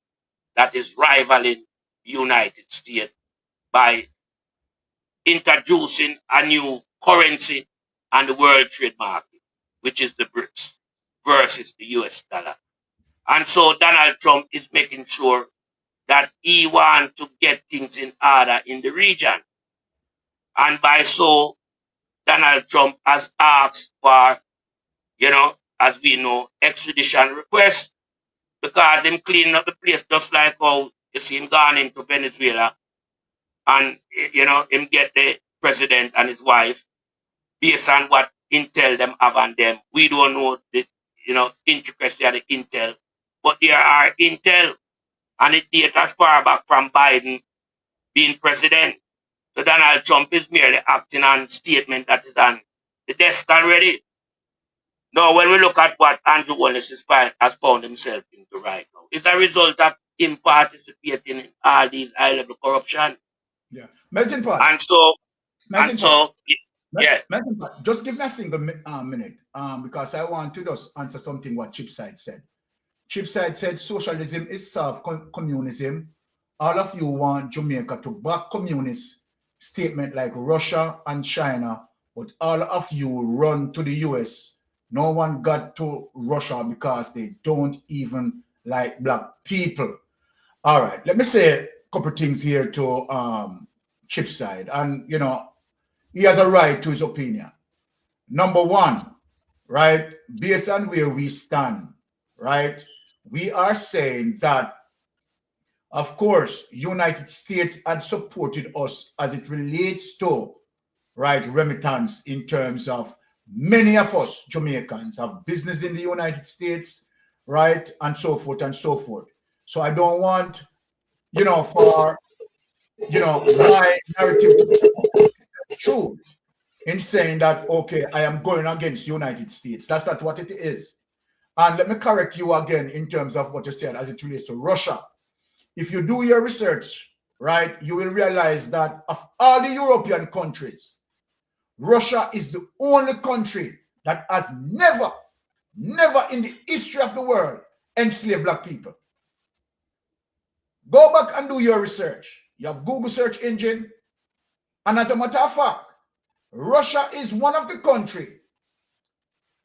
that is rivaling the United States by introducing a new currency on the world trade market, which is the BRICS versus the US dollar. And so Donald Trump is making sure that he wants to get things in order in the region. And by so, Donald Trump has asked for, as we know, extradition request, because him cleaning up the place just like how you see him gone into Venezuela and, him get the president and his wife based on what intel them have on them. We don't know the, intricacy of the intel, but there are intel, and it dates as far back from Biden being president. So Donald Trump is merely acting on statement that is on the desk already. Now, when we look at what Andrew Wallace has found himself into right now, it's a result of him participating in all these high-level corruption. Yeah. Melting pot. And so, Melting pot. Just give me a single minute, because I want to just answer something what Chipside said. Chipside said socialism is soft communism. All of you want Jamaica to back communist statement like Russia and China, but all of you run to the US. No one got to Russia because they don't even like black people. All right, let me say a couple things here to Chipside, and he has a right to his opinion. Number one, right, based on where we stand, right, we are saying that, of course, United States had supported us as it relates to, right, remittance, in terms of many of us Jamaicans have business in the United States, right, and so forth and so forth. So I don't want, for, my narrative to be true in saying that, okay, I am going against the United States. That's not what it is. And let me correct you again in terms of what you said as it relates to Russia. If you do your research, right, you will realize that of all the European countries, Russia is the only country that has never in the history of the world enslaved black people. Go back and do your research. You have Google search engine. And as a matter of fact, Russia is one of the countries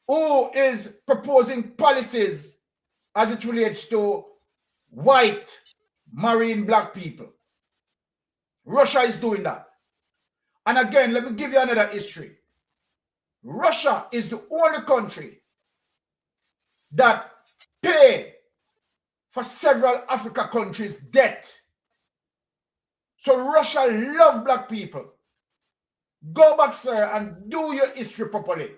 who is proposing policies as it relates to white marrying black people. Russia is doing that. And again, let me give you another history. Russia is the only country that pay for several African countries' debt. So Russia loves black people. Go back, sir, and do your history properly.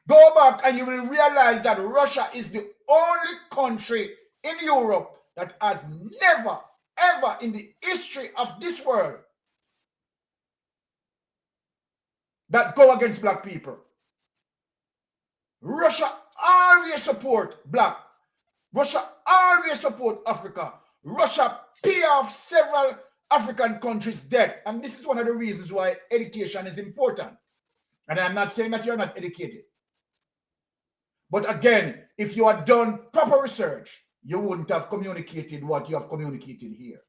Go back and you will realize that Russia is the only country in Europe that has never, ever in the history of this world that go against black people. Russia always support black. Russia always support Africa. Russia pay off several African countries' debt. And this is one of the reasons why education is important. And I'm not saying that you're not educated. But again, if you had done proper research, you wouldn't have communicated what you have communicated here.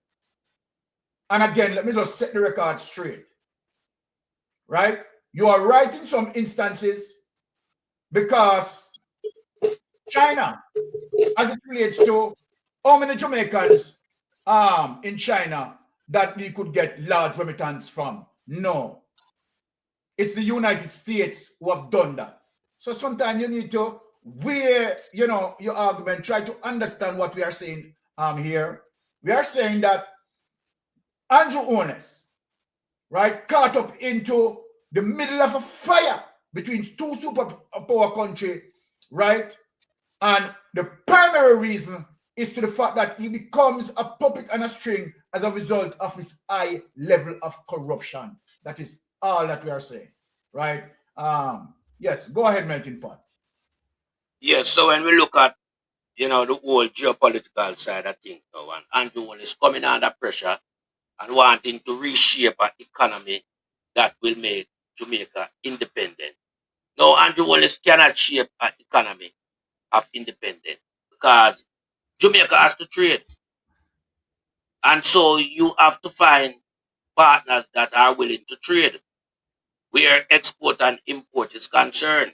And again, let me just set the record straight. Right? You are right in some instances because China, as it relates to how many Jamaicans in China that we could get large remittance from. No. It's the United States who have done that. So sometimes you need to weigh, your argument, try to understand what we are saying here. We are saying that Andrew Ones, right, caught up into the middle of a fire between two superpower countries, right? And the primary reason is to the fact that he becomes a puppet and a string as a result of his high level of corruption. That is all that we are saying, right? Yes, go ahead, Melting Pot. Yes, so when we look at, the whole geopolitical side of things now, and Andrew Wall is coming under pressure and wanting to reshape an economy that will make Jamaica independent. Now, Andrew Wallace cannot shape an economy of independence because Jamaica has to trade. And so you have to find partners that are willing to trade where export and import is concerned.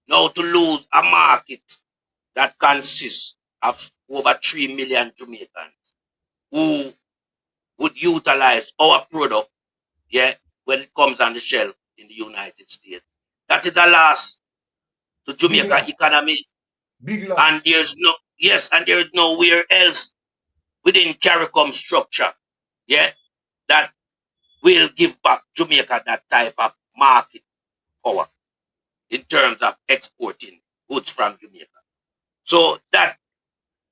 Now, to lose a market that consists of over 3 million Jamaicans who would utilize our product, when it comes on the shelf in the United States. That is a loss to Jamaica economy. Big loss. And there is nowhere else within CARICOM structure, that will give back Jamaica that type of market power in terms of exporting goods from Jamaica. So that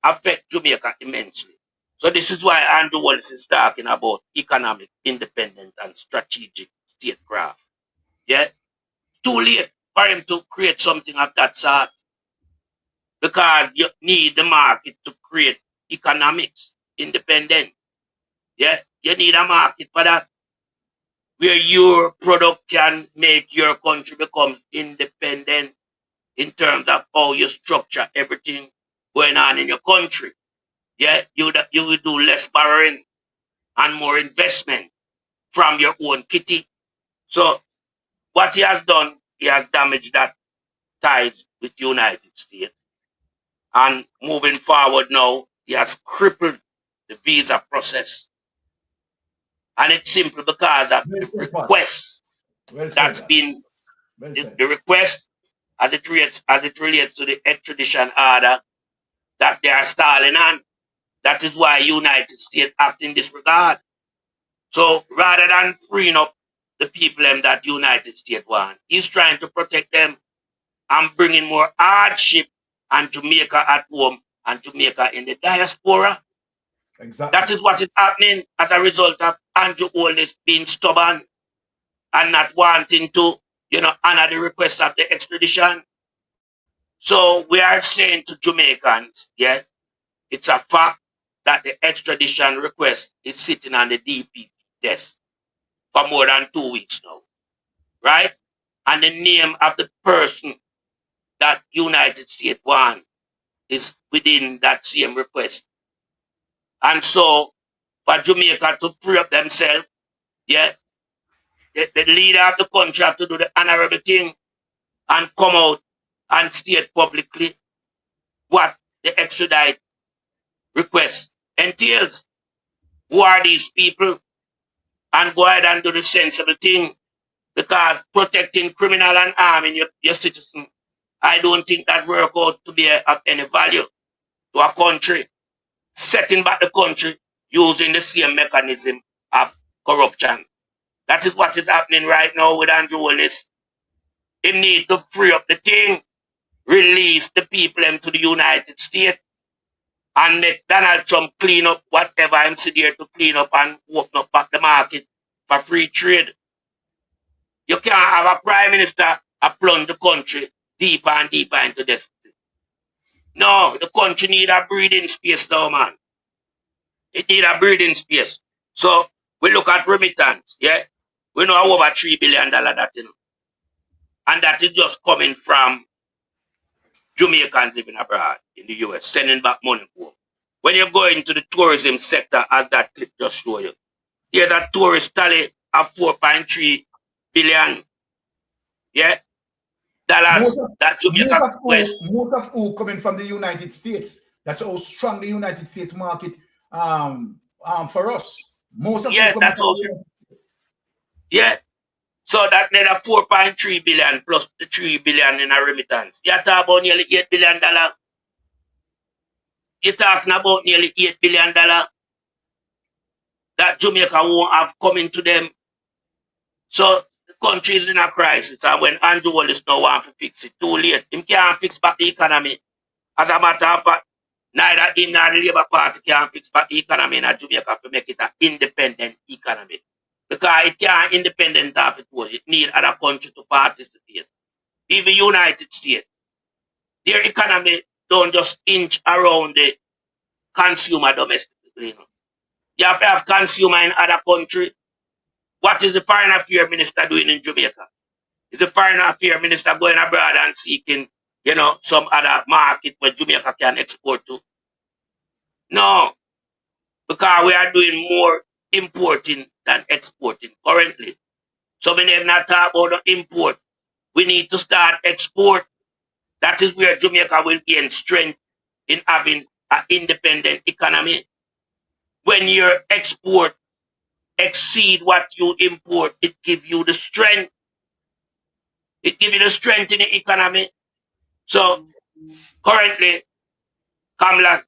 affects Jamaica immensely. So this is why Andrew Wallace is talking about economic independence and strategic statecraft. Too late for him to create something of that sort, because you need the market to create economics independent. You need a market for that, where your product can make your country become independent in terms of how you structure everything going on in your country. You will do less borrowing and more investment from your own kitty. So what he has done, he has damaged that ties with the United States. And moving forward now, he has crippled the visa process. And it's simply because of the request that's been, the request as it relates to the extradition order that they are stalling on. That is why United States act in this regard. So rather than freeing up the people that United States want, he's trying to protect them and bringing more hardship and Jamaica at home and Jamaica in the diaspora. Exactly. That is what is happening as a result of Andrew Holness being stubborn and not wanting to, honor the request of the extradition. So we are saying to Jamaicans, it's a fact that the extradition request is sitting on the DP desk for more than 2 weeks now, right? And the name of the person that United States want is within that same request. And so for Jamaica to free up themselves, the leader of the country have to do the honorable thing and come out and state publicly what the extradite request entails. Who are these people? And go ahead and do the sensible thing, because protecting criminal and harming your citizen, I don't think that work out to be of any value to a country. Setting back the country using the same mechanism of corruption. That is what is happening right now with Andrew Holness. He needs to free up the thing, release the people to the United States, and make Donald Trump clean up whatever I'm there to clean up and open up back the market for free trade. You can't have a prime minister plunge the country deeper and deeper into deficit. No, the country need a breathing space now, man. It need a breathing space. So we look at remittance, we know over $3 billion that, and that is just coming from Jamaicans living abroad in the US, sending back money home. When you go into the tourism sector, as that clip just show you, there's a tourist tally of 4.3 billion, dollars that Jamaica West. Most of who coming from the United States. That's how strong the United States market for us. Most of that's also. So that need a 4.3 billion plus the 3 billion in a remittance. You're talking about nearly $8 billion. You're talking about nearly $8 billion that Jamaica won't have coming to them. So the country is in a crisis, and when Andrew Wallace now want to fix it, too late. He can't fix back the economy. As a matter of fact, neither him nor the Labour Party can fix back the economy in Jamaica to make it an independent economy. because it can't independent of it was. It need other country to participate. Even United States, their economy don't just inch around the consumer domestically. You have to have consumer in other country. What is the foreign affairs minister doing in Jamaica? Is the foreign affairs minister going abroad and seeking, some other market where Jamaica can export to? No, because we are doing more importing than exporting currently. So we need not talk about the import. We need to start export. That is where Jamaica will gain strength in having an independent economy. When your export exceed what you import, it gives you the strength. It gives you the strength in the economy. So currently, Kamala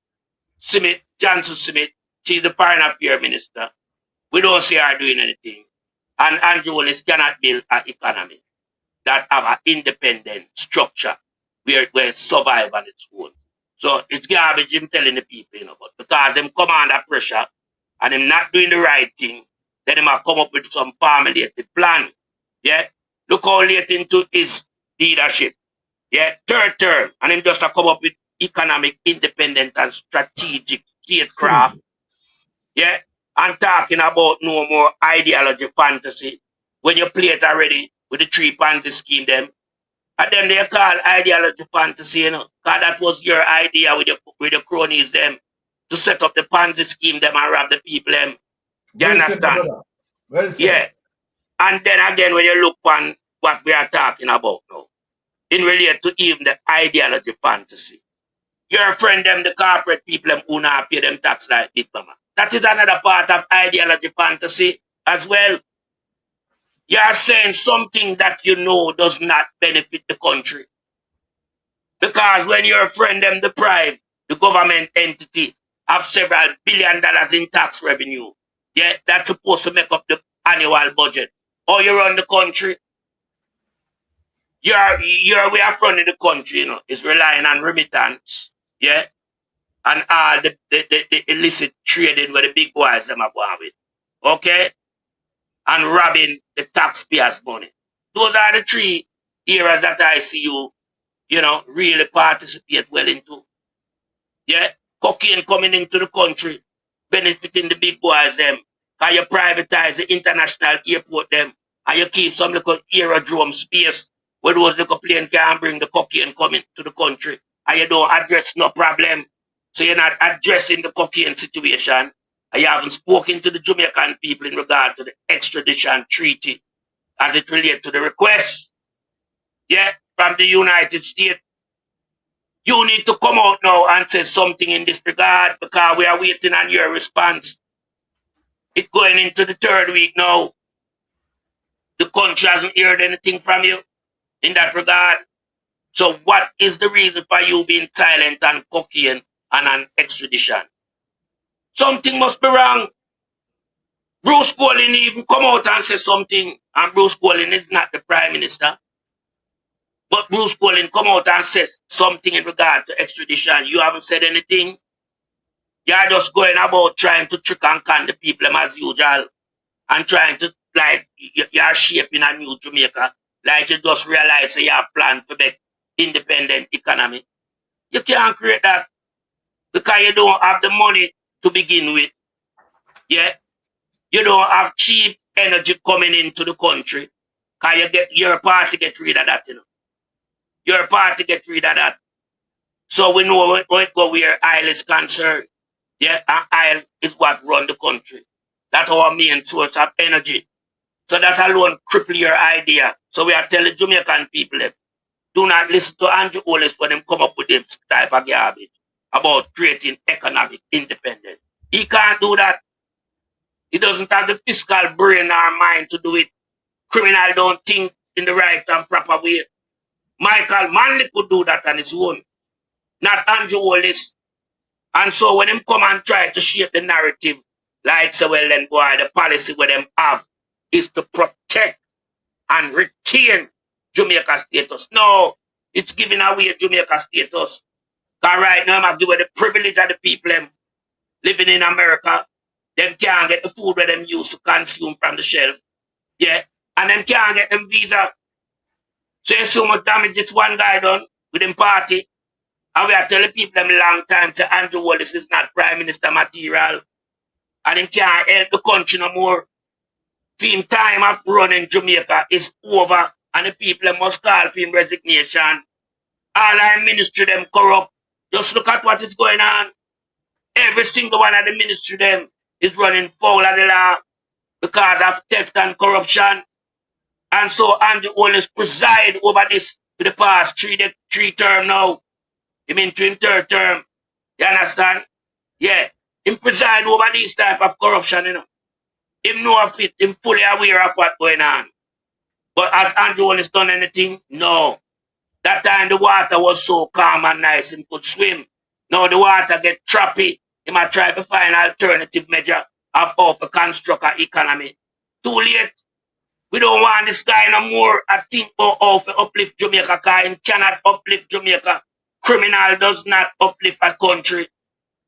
Johnson Smith, she's the foreign affairs minister. We don't see her doing anything. And Andrew Willis cannot build an economy that have an independent structure where it survive on its own. So it's garbage him telling the people, but because them come under pressure and them not doing the right thing, then they might come up with some formulated plan. Yeah. Look how late into his leadership. Yeah, third term. And him just come up with economic independence and strategic statecraft. Yeah. And talking about no more ideology fantasy. When you play it already with the 3 Ponzi scheme them. And them they call ideology fantasy, Because that was your idea with the cronies them to set up the Ponzi scheme them and rob the people them. You understand? Well said. Yeah. And then again, when you look on what we are talking about now, in relation to even the ideology fantasy, your friend them, the corporate people them who not pay them tax like Big Mama. That is another part of ideology fantasy as well. You are saying something that you know does not benefit the country. Because when your friend them deprive the government entity of several $billion in tax revenue, yeah, that's supposed to make up the annual budget. Or you run the country. Your way of running the country, is relying on remittance, yeah, and all the illicit trading where the big boys them are going with, okay, and robbing the taxpayers' money. Those are the 3 areas that I see you, really participate well into. Yeah, cocaine coming into the country, benefiting the big boys them. Can you privatize the international airport them, and you keep some little aerodrome space where those little plane can bring the cocaine coming to the country, and you don't address no problem. So you're not addressing the cocaine situation, and you haven't spoken to the Jamaican people in regard to the extradition treaty as it relates to the request, yeah, from the United States. You need to come out now and say something in this regard, because we are waiting on your response. It's going into the 3rd week now. The country hasn't heard anything from you in that regard. So what is the reason for you being silent on cocaine and on extradition? Something must be wrong. Bruce Colin even come out and say something, and Bruce Colin is not the Prime Minister. But Bruce Colin come out and say something in regard to extradition. You haven't said anything. You're just going about trying to trick and con the people as usual, and trying to, like, you're shaping a new Jamaica, like you just realize you have planned for the independent economy. You can't create that because you don't have the money to begin with. Yeah, you don't have cheap energy coming into the country because your party get rid of that, Your party get rid of that. So we know when it go where oil is concerned. Yeah, and oil is what run the country. That's our main source of energy. So that alone cripple your idea. So we are telling Jamaican people, do not listen to Andrew Willis when they come up with this type of garbage about creating economic independence. He can't do that. He doesn't have the fiscal brain or mind to do it. Criminal don't think in the right and proper way. Michael Manley could do that on his own, not Andrew Willis. And so when him come and try to shape the narrative, like say, well then boy, the policy where them have is to protect and retain Jamaica status. No, it's giving away Jamaica status. Because right now I'm giving the privilege of the people living in America. them can't get the food where them used to consume from the shelf. Yeah. And them can't get them visa. So you see how much damage this one guy done with them party. And we are telling people them long time to Andrew Wallace is not prime minister material. And him can't help the country no more. For him time of running Jamaica is over. And the people must call for him resignation. All our ministry them corrupt. Just look at what is going on. Every single one of the ministry them is running foul of the law because of theft and corruption. And so Andrew Wallace preside over this for the past three term now. He mean to him third term. You understand? Yeah. Him preside over this type of corruption, you know. Him know of it, him fully aware of what's going on. But has Andrew Wallace done anything? No. That time the water was so calm and nice and could swim. Now the water get choppy. He might try to find an alternative measure of how to construct an economy. Too late. We don't want this guy no more. I think about how to uplift Jamaica because he cannot uplift Jamaica. Criminal does not uplift a country.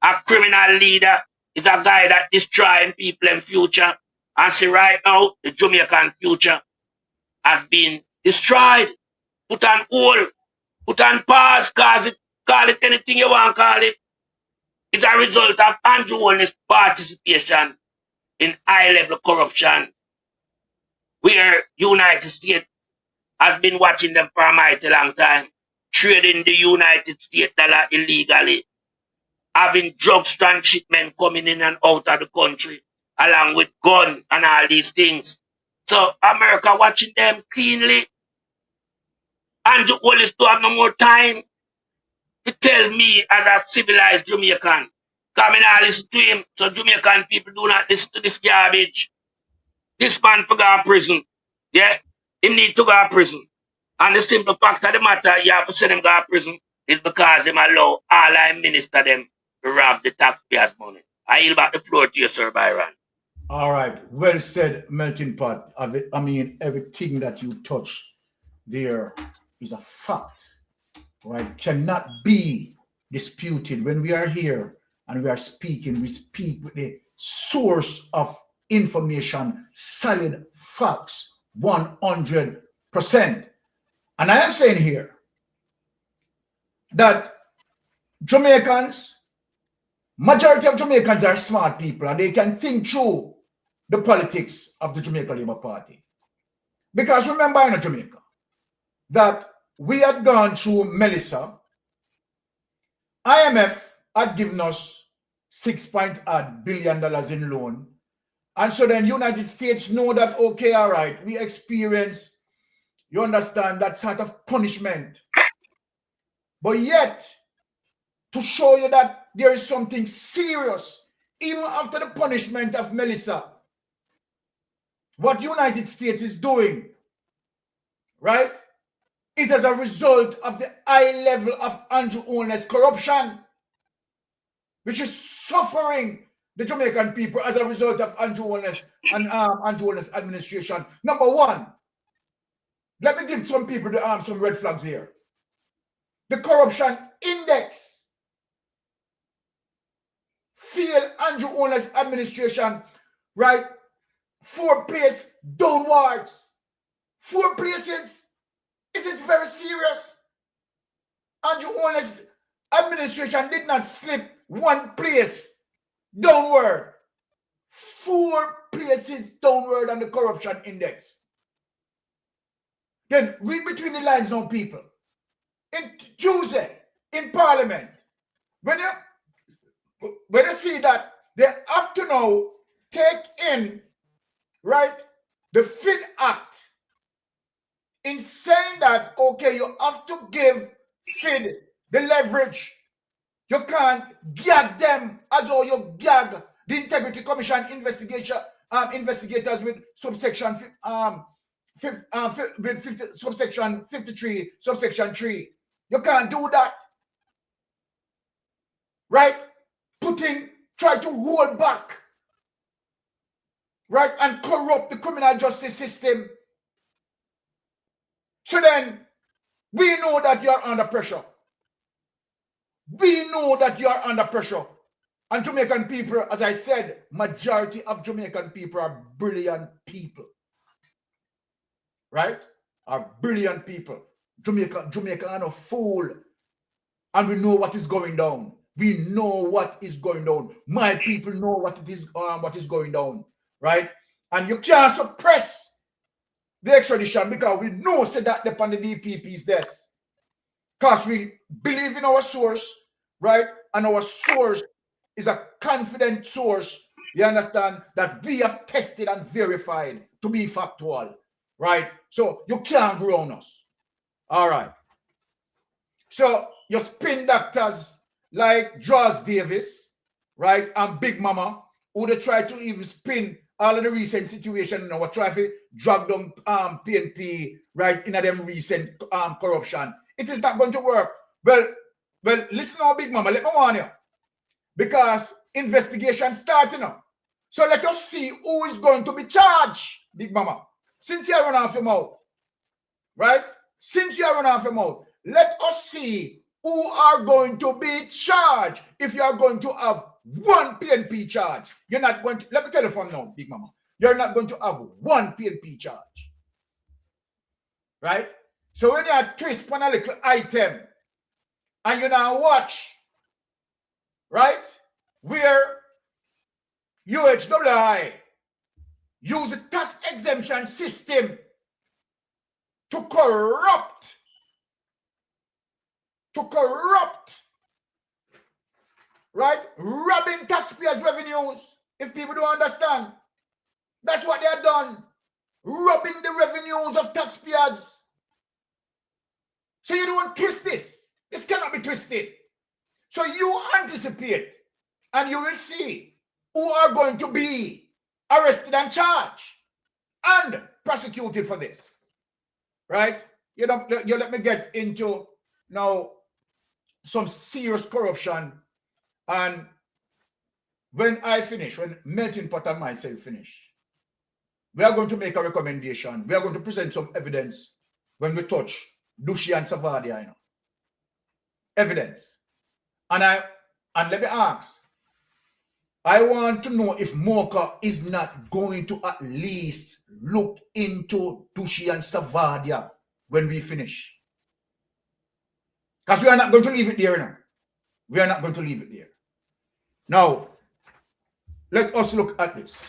A criminal leader is a guy that destroying people in future. And see right now, the Jamaican future has been destroyed. Put on hold. Put on pause. Call it anything you want to call it. It's a result of Andrew Wallace's participation in high-level corruption, where United States has been watching them for a mighty long time, trading the United States dollar illegally, having drugs transshipment coming in and out of the country, along with gun and all these things. So America watching them cleanly. Andrew Wallace don't have no more time to tell me as a civilized Jamaican. Come and I listen to him, so Jamaican people do not listen to this garbage. This man for go to prison. Yeah, he need to go to prison. And the simple fact of the matter, you have to send him go to prison is because him allow all our minister them to rob the taxpayers' money. I yield back the floor to you, Sir Byron. All right, well said, Melting Pot. I mean, everything that you touch there is a fact, right? Cannot be disputed. When we are here and we are speaking, we speak with the source of information, solid facts, 100%. And I am saying here that Jamaicans, majority of Jamaicans are smart people and they can think through the politics of the Jamaica Labour Party. Because remember in Jamaica that we had gone through Melissa. IMF had given us $6 billion in loan. And so then United States know that, okay, all right, we experience, you understand, that sort of punishment. But yet, to show you that there is something serious, even after the punishment of Melissa, what United States is doing, right, is as a result of the high level of Andrew Wallace's corruption, which is suffering the Jamaican people as a result of Andrew Wallace and Andrew Wallace administration. Number one, let me give some people some red flags here. The corruption index failed Andrew Wallace administration, right? 4 places downwards. 4 places. It is very serious. Andrew Wallace administration did not slip 1 place downward. 4 places downward on the corruption index. Then read between the lines now, people. In Tuesday, in Parliament, when you see that they have to now take in, right, the FID Act, in saying that, okay, you have to give FID the leverage. You can't gag them as though you gag the Integrity Commission investigators with subsection subsection 53, subsection 3. You can't do that. Right? Try to hold back, right, and corrupt the criminal justice system. So then, we know that you are under pressure. We know that you are under pressure. And Jamaican people, as I said, majority of Jamaican people are brilliant people. Right? Are brilliant people. Jamaica are no fool. And we know what is going down. We know what is going down. My people know what is going down. Right? And you can't suppress the extradition because we know say that upon the DPP's desk. Because we believe in our source, right? And our source is a confident source, you understand, that we have tested and verified to be factual, right? So you can't ground us. All right. So you spin doctors like Jaws Davis, right, and Big Mama, who they try to even spin all of the recent situation, you know, try to drag down PNP, right, in them recent corruption. It is not going to work. Well, listen now, Big Mama, let me warn you. Because investigation starting now. So let us see who is going to be charged, Big Mama. Since you run off your mouth, right? Since you run off your mouth, let us see who are going to be charged if you are going to have one PNP charge. You're not going to, let me tell you from now, Big Mama, you're not going to have one PNP charge. Right? So when you are twist on a little item and you now watch, right, where UHWI use a tax exemption system to corrupt, right, robbing taxpayers' revenues. If people don't understand, that's what they have done, robbing the revenues of taxpayers. So you don't twist this. This cannot be twisted. So you anticipate and you will see who are going to be arrested and charged and prosecuted for this. Right? You let me get into now some serious corruption. And when I finish, when Melting Pot and myself finish, we are going to make a recommendation. We are going to present some evidence when we touch Dushi and Savadia, you know. Evidence. And let me ask, I want to know if Mocha is not going to at least look into Dushi and Savadia when we finish. Because we are not going to leave it there now. We are not going to leave it there. Now, let us look at this.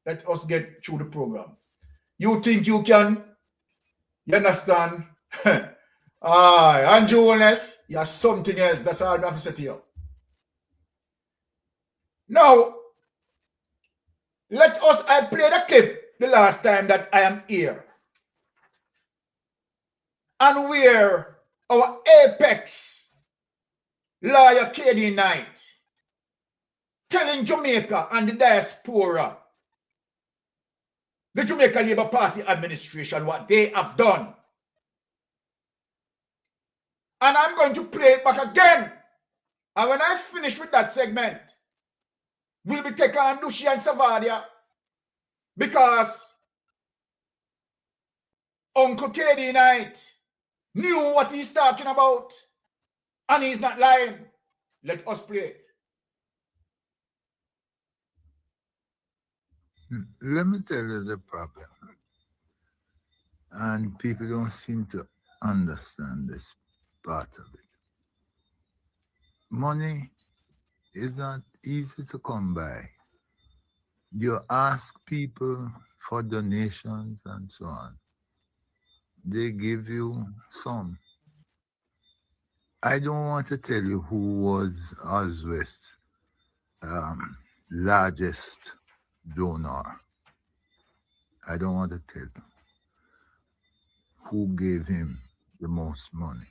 Let us get through the program. You think you can? You understand? Andrew Wellness, you're something else. That's all I have to say to you. Now, I played a clip the last time that I am here. And where our apex lawyer KD Knight telling Jamaica and the diaspora, the Jamaica Labour Party administration, what they have done. And I'm going to play it back again. And when I finish with that segment, we'll be taking on Dushi and Savadia because Uncle KD Knight knew what he's talking about and he's not lying. Let us play it. Let me tell you the problem. And people don't seem to understand this part of it. Money is not easy to come by. You ask people for donations and so on. They give you some. I don't want to tell you who was Oswest's largest donor. I don't want to tell you who gave him the most money.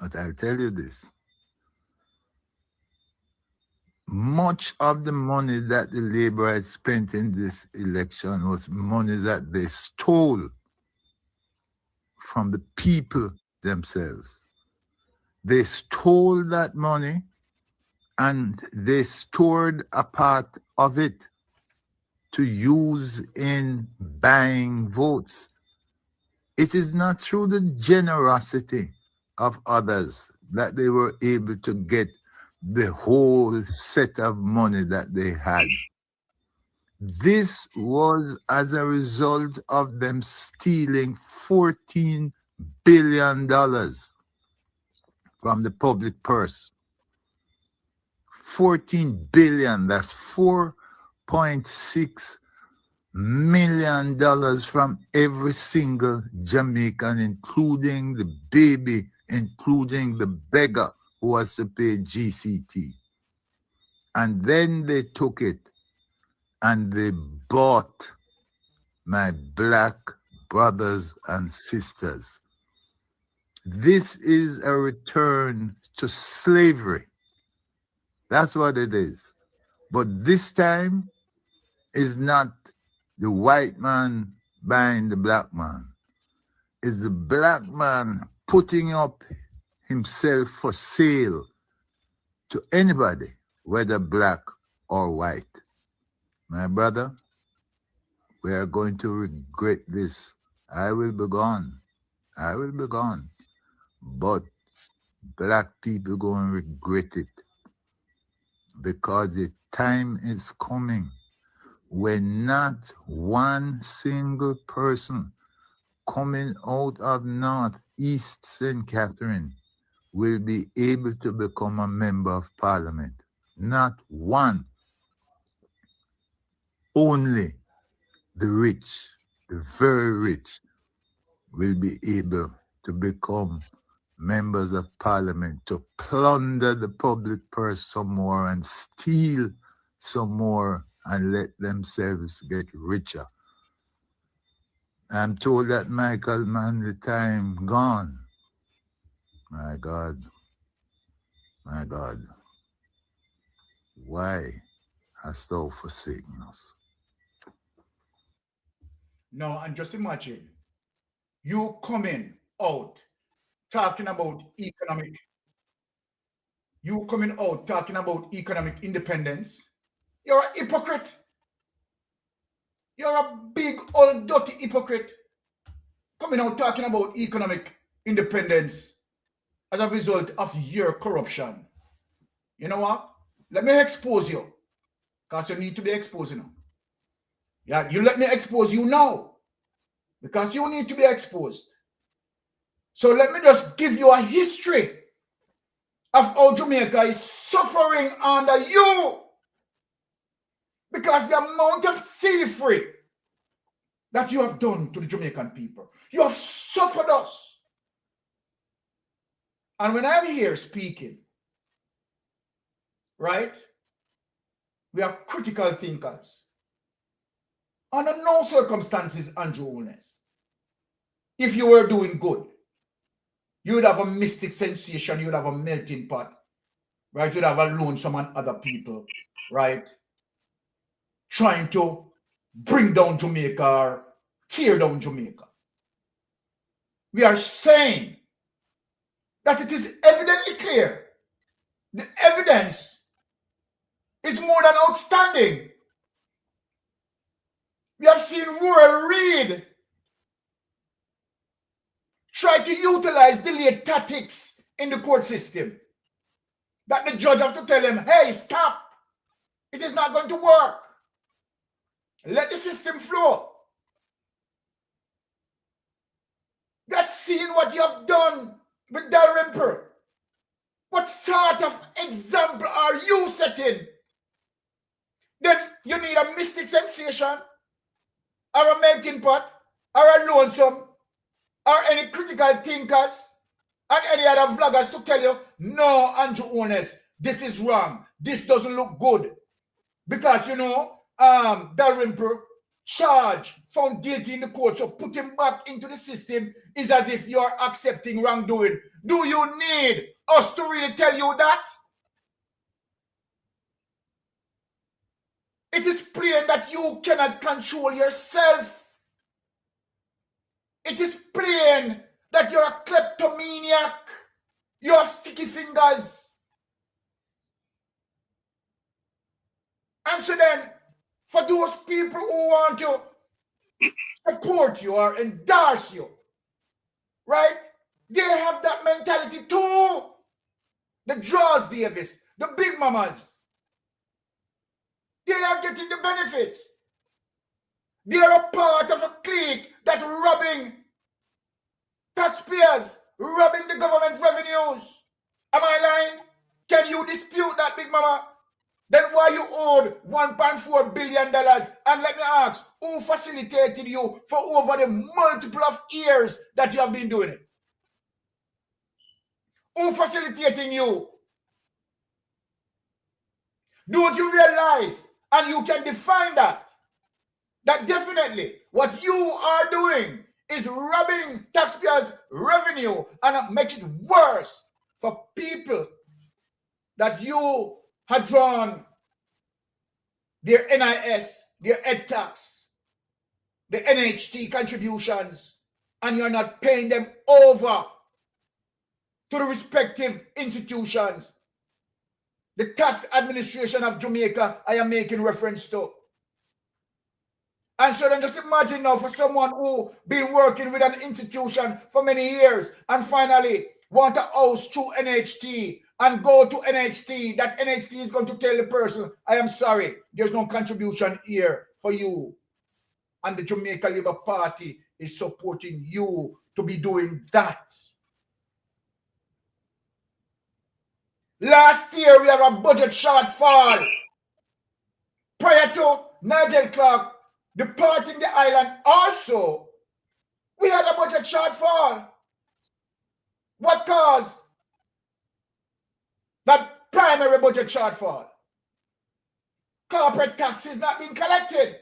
But I'll tell you this. Much of the money that the Labour had spent in this election was money that they stole from the people themselves. They stole that money and they stored a part of it to use in buying votes. It is not through the generosity of others that they were able to get the whole set of money that they had. This was as a result of them stealing $14 billion from the public purse. 14 billion, that's $4.6 million from every single Jamaican, including the baby, including the beggar who has to pay GCT. And then they took it and they bought my black brothers and sisters. This is a return to slavery. That's what it is. But this time is not the white man buying the black man. It's the black man putting up himself for sale to anybody, whether black or white. My brother, we are going to regret this. I will be gone. I will be gone. But black people going to regret it, because the time is coming when not one single person coming out of North East St. Catherine will be able to become a member of parliament. Not one. Only the rich, the very rich, will be able to become members of parliament, to plunder the public purse some more and steal some more and let themselves get richer. I'm told that Michael Manley time gone. My God, my God, why hast thou forsaken us? No, and just imagine you coming out talking about economic, you coming out talking about economic independence. You're a hypocrite. You're a big old dirty hypocrite coming out talking about economic independence as a result of your corruption. You know what? Let me expose you, because you need to be exposed now. Yeah, you let me expose you now, because you need to be exposed. So let me just give you a history of how Jamaica is suffering under you, because the amount of thievery that you have done to the Jamaican people, you have suffered us. And when I'm here speaking, right, we are critical thinkers. Under no circumstances, Andrew Holness, if you were doing good, you would have a mystic sensation, you would have a melting pot, right? You'd have a lonesome and other people, right, trying to bring down Jamaica or tear down Jamaica. We are saying that it is evidently clear. The evidence is more than outstanding. We have seen Rural Reid try to utilize delayed tactics in the court system. That the judge have to tell him, hey, stop. It is not going to work. Let the system flow. We have seen what you have done with Dalrymple. What sort of example are you setting? Then you need a mystic sensation, or a melting pot, or a lonesome, or any critical thinkers, and any other vloggers to tell you, no, Andrew Holness, this is wrong. This doesn't look good. Because, you know, Dalrymple charged, found guilty in the court, so put him back into the system is as if you're accepting wrongdoing. Do you need us to really tell you that? It is plain that you cannot control yourself. It is plain that you're a kleptomaniac. You have sticky fingers. And so then, for those people who want to support you or endorse you, right? They have that mentality too. The Draws Davis, the big mamas. They are getting the benefits. They are a part of a clique that's robbing taxpayers, robbing the government revenues. Am I lying? Can you dispute that, big mama? Then why you owed $1.4 billion? And let me ask, who facilitated you for over the multiple of years that you have been doing it? Who facilitating you? Don't you realize, and you can define that definitely what you are doing is robbing taxpayers' revenue and make it worse for people that you had drawn their NIS, their ed tax, the NHT contributions, and you're not paying them over to the respective institutions. The tax administration of Jamaica, I am making reference to. And so then just imagine now for someone who been working with an institution for many years and finally want a house through NHT and go to NHT, that NHT is going to tell the person, I am sorry, there's no contribution here for you. And the Jamaica Labour Party is supporting you to be doing that. Last year, we had a budget shortfall. Prior to Nigel Clark departing the island, also, we had a budget shortfall. What caused that primary budget shortfall? Corporate taxes not being collected.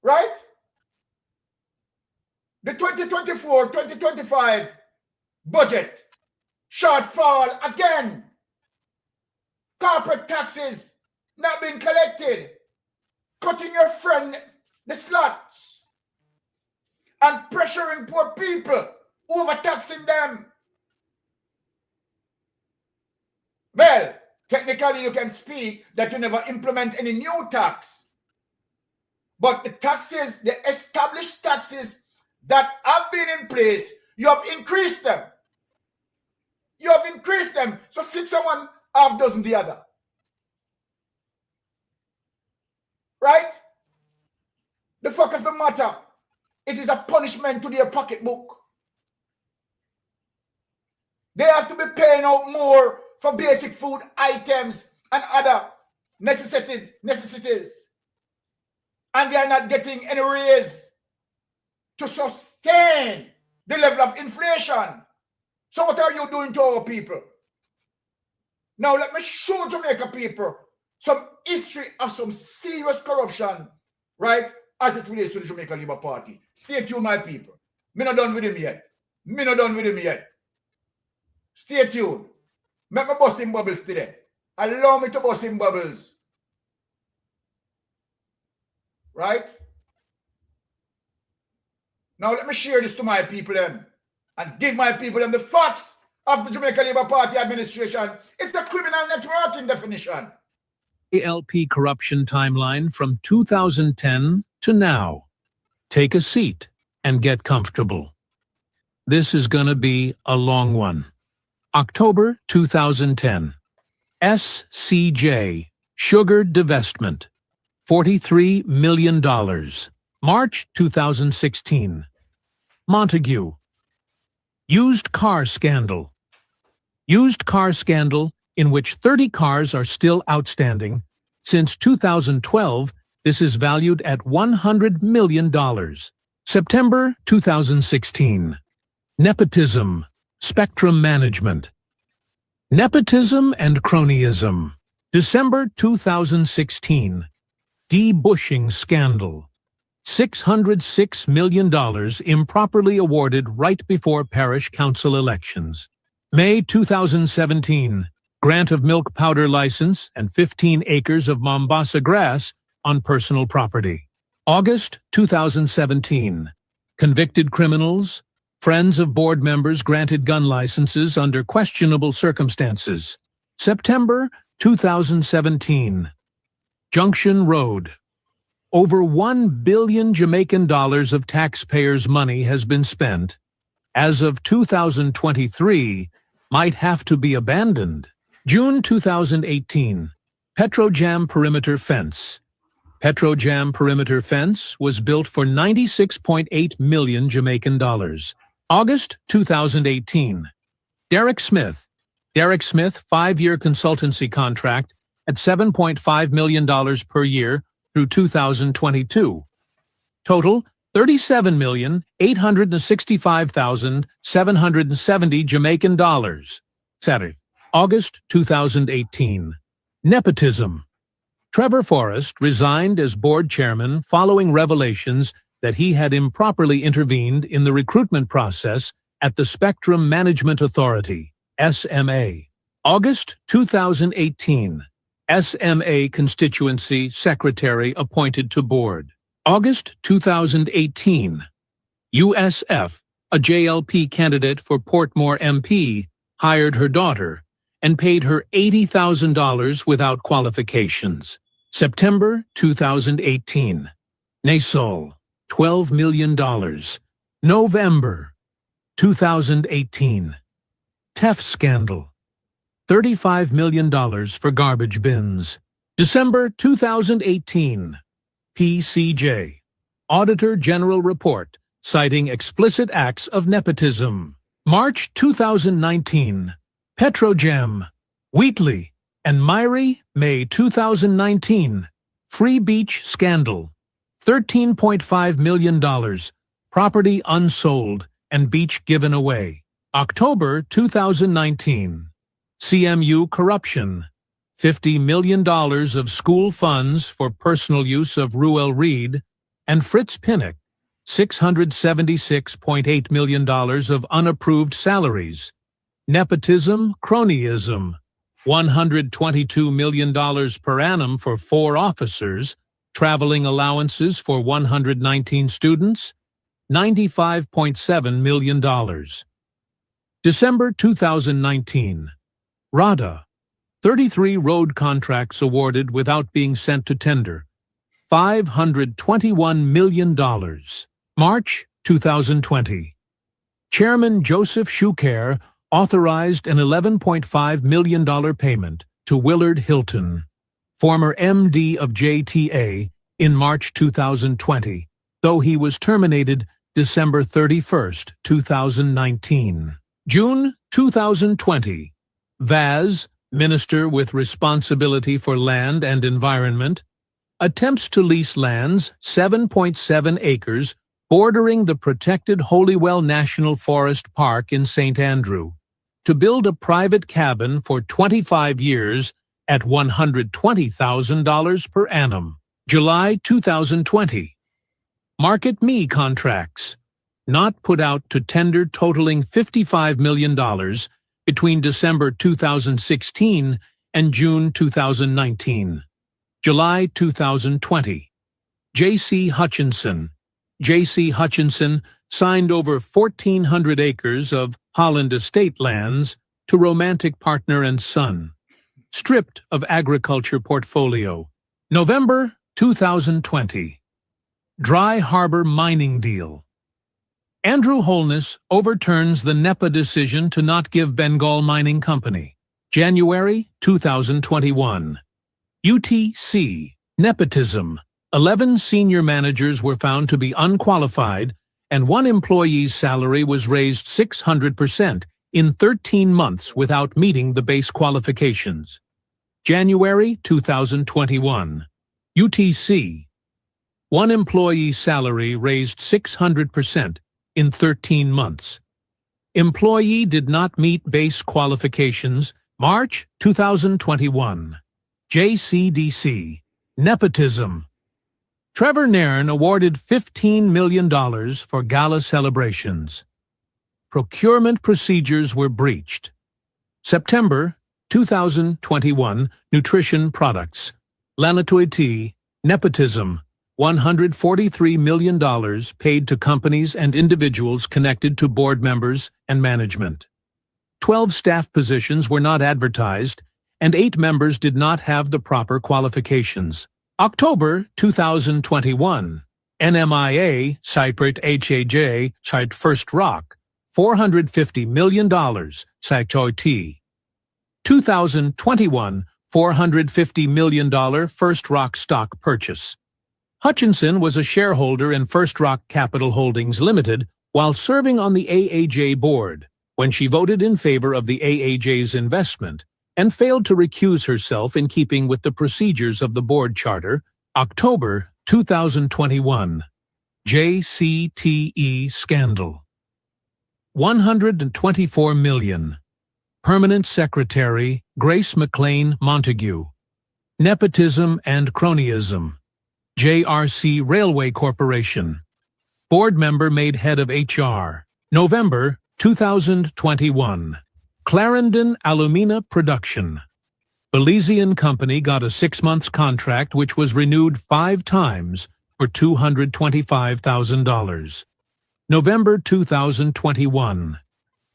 Right? The 2024-2025 budget shortfall again. Corporate taxes not being collected. Cutting your friend the slots. And pressuring poor people. Overtaxing them. Well, technically you can speak that you never implement any new tax. But the taxes, the established taxes that have been in place, you have increased them. You have increased them. So 6 and 1, half dozen the other. Right? The fact of the matter, it is a punishment to their pocketbook. They have to be paying out more for basic food items and other necessities. And they are not getting any raise to sustain the level of inflation. So what are you doing to our people? Now let me show Jamaica people some history of some serious corruption, right, as it relates to the Jamaica Labour Party. Stay tuned, my people. Me not done with him yet. Me not done with him yet. Stay tuned. Make me bust him bubbles today. Allow me to bust him bubbles. Right? Now let me share this to my people then. And give my people them the facts of the Jamaica Labour Party administration. It's a criminal networking definition. ALP corruption timeline from 2010 to now. Take a seat and get comfortable. This is going to be a long one. October 2010. SCJ, sugar divestment, $43 million. March 2016. Montague. Used car scandal. Used car scandal in which 30 cars are still outstanding. Since 2012, this is valued at $100 million. September 2016. Nepotism, spectrum management. Nepotism and cronyism. December 2016. Debushing scandal. $606 million improperly awarded right before parish council elections. May 2017. Grant of milk powder license and 15 acres of Mombasa grass on personal property. August 2017. Convicted criminals, friends of board members granted gun licenses under questionable circumstances. September 2017. Junction Road. Over $1 billion Jamaican dollars of taxpayers' money has been spent. As of 2023, might have to be abandoned. June 2018. Petrojam Perimeter Fence. Petrojam Perimeter Fence was built for 96.8 million Jamaican dollars. August 2018. Derek Smith. Derek Smith 5-year consultancy contract at $7.5 million per year through 2022. Total $37,865,770 Jamaican dollars. Saturday, August 2018. Nepotism. Trevor Forrest resigned as board chairman following revelations that he had improperly intervened in the recruitment process at the Spectrum Management Authority, SMA. August 2018. SMA Constituency Secretary appointed to board. August 2018. USF, a JLP candidate for Portmore MP, hired her daughter and paid her $80,000 without qualifications. September 2018. Nasol, $12 million. November 2018. TEF scandal, $35 million for garbage bins. December 2018. PCJ, Auditor General Report, citing explicit acts of nepotism. March 2019. Petrojam, Wheatley, and Myrie, May 2019. Free Beach Scandal, $13.5 million, property unsold, and beach given away. October 2019. CMU Corruption, $50 million of school funds for personal use of Ruel Reed, and Fritz Pinnock, $676.8 million of unapproved salaries. Nepotism, Cronyism, $122 million per annum for 4 officers, traveling allowances for 119 students, $95.7 million. December 2019. RADA, 33 road contracts awarded without being sent to tender, $521 million. March 2020. Chairman Joseph Shuker authorized an $11.5 million payment to Willard Hilton, former MD of JTA, in March 2020, though he was terminated December 31, 2019. June 2020. Vaz, Minister with responsibility for land and environment, attempts to lease lands 7.7 acres bordering the protected Holywell National Forest Park in St. Andrew to build a private cabin for 25 years at $120,000 per annum. July 2020. Market Me contracts, not put out to tender totaling $55 million between December 2016 and June 2019. July 2020. J.C. Hutchinson. J.C. Hutchinson signed over 1,400 acres of Holland estate lands to romantic partner and son, stripped of agriculture portfolio. November 2020. Dry Harbor mining deal. Andrew Holness overturns the NEPA decision to not give Bengal Mining Company. January 2021. UTC. Nepotism. 11 senior managers were found to be unqualified, and 1 employee's salary was raised 600% in 13 months without meeting the base qualifications. January 2021. UTC. 1 employee's salary raised 600% in 13 months. Employee did not meet base qualifications. March 2021. JCDC. Nepotism. Trevor Nairn awarded $15 million for gala celebrations. Procurement procedures were breached. September 2021. Nutrition products. Lanatoity. Nepotism. $143 million paid to companies and individuals connected to board members and management. 12 staff positions were not advertised, and 8 members did not have the proper qualifications. October 2021. NMIA, Cypriot HAJ, Site First Rock, $450 million, Saktoi T. 2021, $450 million First Rock stock purchase. Hutchinson was a shareholder in First Rock Capital Holdings Limited while serving on the AAJ board when she voted in favor of the AAJ's investment and failed to recuse herself in keeping with the procedures of the board charter. October 2021. JCTE scandal. $124 million. Permanent Secretary Grace McLean Montague. Nepotism and Cronyism. JRC Railway Corporation. Board member made head of HR. November 2021. Clarendon Alumina Production. Belizean company got a 6-month contract which was renewed 5 times for $225,000. November 2021.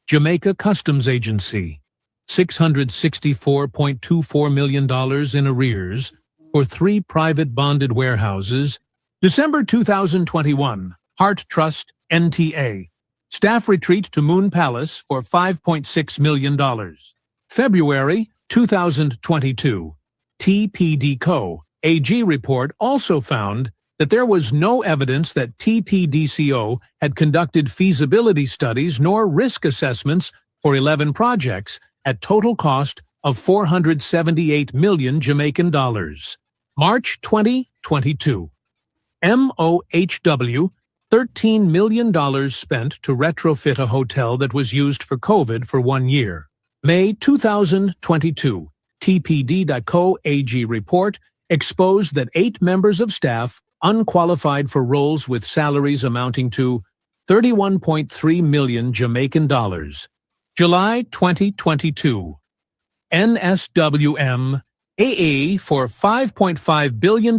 Jamaica Customs Agency. $664.24 million in arrears for 3 private bonded warehouses. December 2021. Hart Trust, NTA. Staff retreat to Moon Palace for $5.6 million. February 2022. TPD Co. AG report also found that there was no evidence that TPDCO had conducted feasibility studies nor risk assessments for 11 projects at total cost of 478 million Jamaican dollars. March 2022. MOHW, $13 million spent to retrofit a hotel that was used for COVID for 1 year. May 2022. TPD.co AG report exposed that 8 members of staff unqualified for roles with salaries amounting to 31.3 million Jamaican dollars. July 2022. NSWM AA for $5.5 billion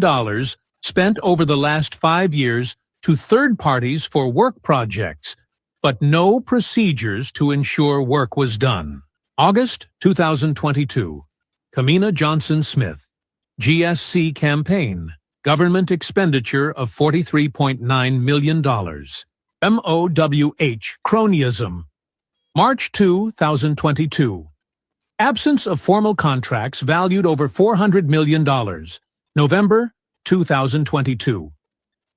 spent over the last 5 years to third parties for work projects, but no procedures to ensure work was done. August 2022. Kamina Johnson Smith. GSC campaign. Government expenditure of $43.9 million. MOWH Cronyism. March 2022. Absence of formal contracts valued over $400 million. November 2022.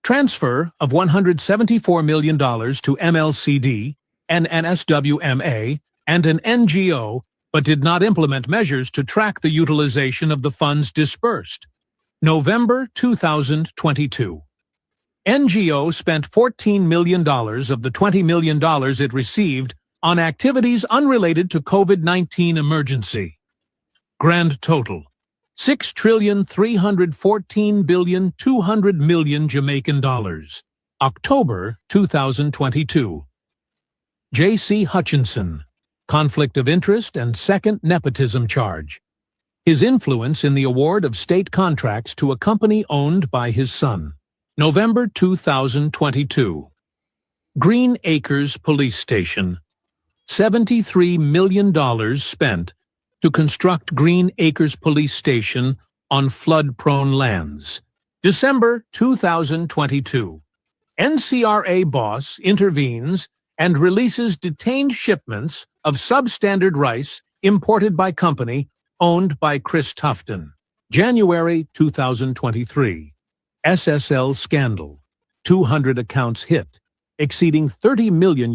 Transfer of $174 million to MLCD, an NSWMA, and an NGO, but did not implement measures to track the utilization of the funds disbursed. November 2022. NGO spent $14 million of the $20 million it received on activities unrelated to COVID-19 emergency. Grand total: $6,314,200,000,000 Jamaican dollars. October 2022. J.C. Hutchinson. Conflict of interest and second nepotism charge. His influence in the award of state contracts to a company owned by his son. November 2022. Green Acres Police Station. $73 million spent to construct Green Acres Police Station on flood-prone lands. December 2022. NCRA boss intervenes and releases detained shipments of substandard rice imported by company owned by Chris Tufton. January 2023. SSL scandal. 200 accounts hit, exceeding $30 million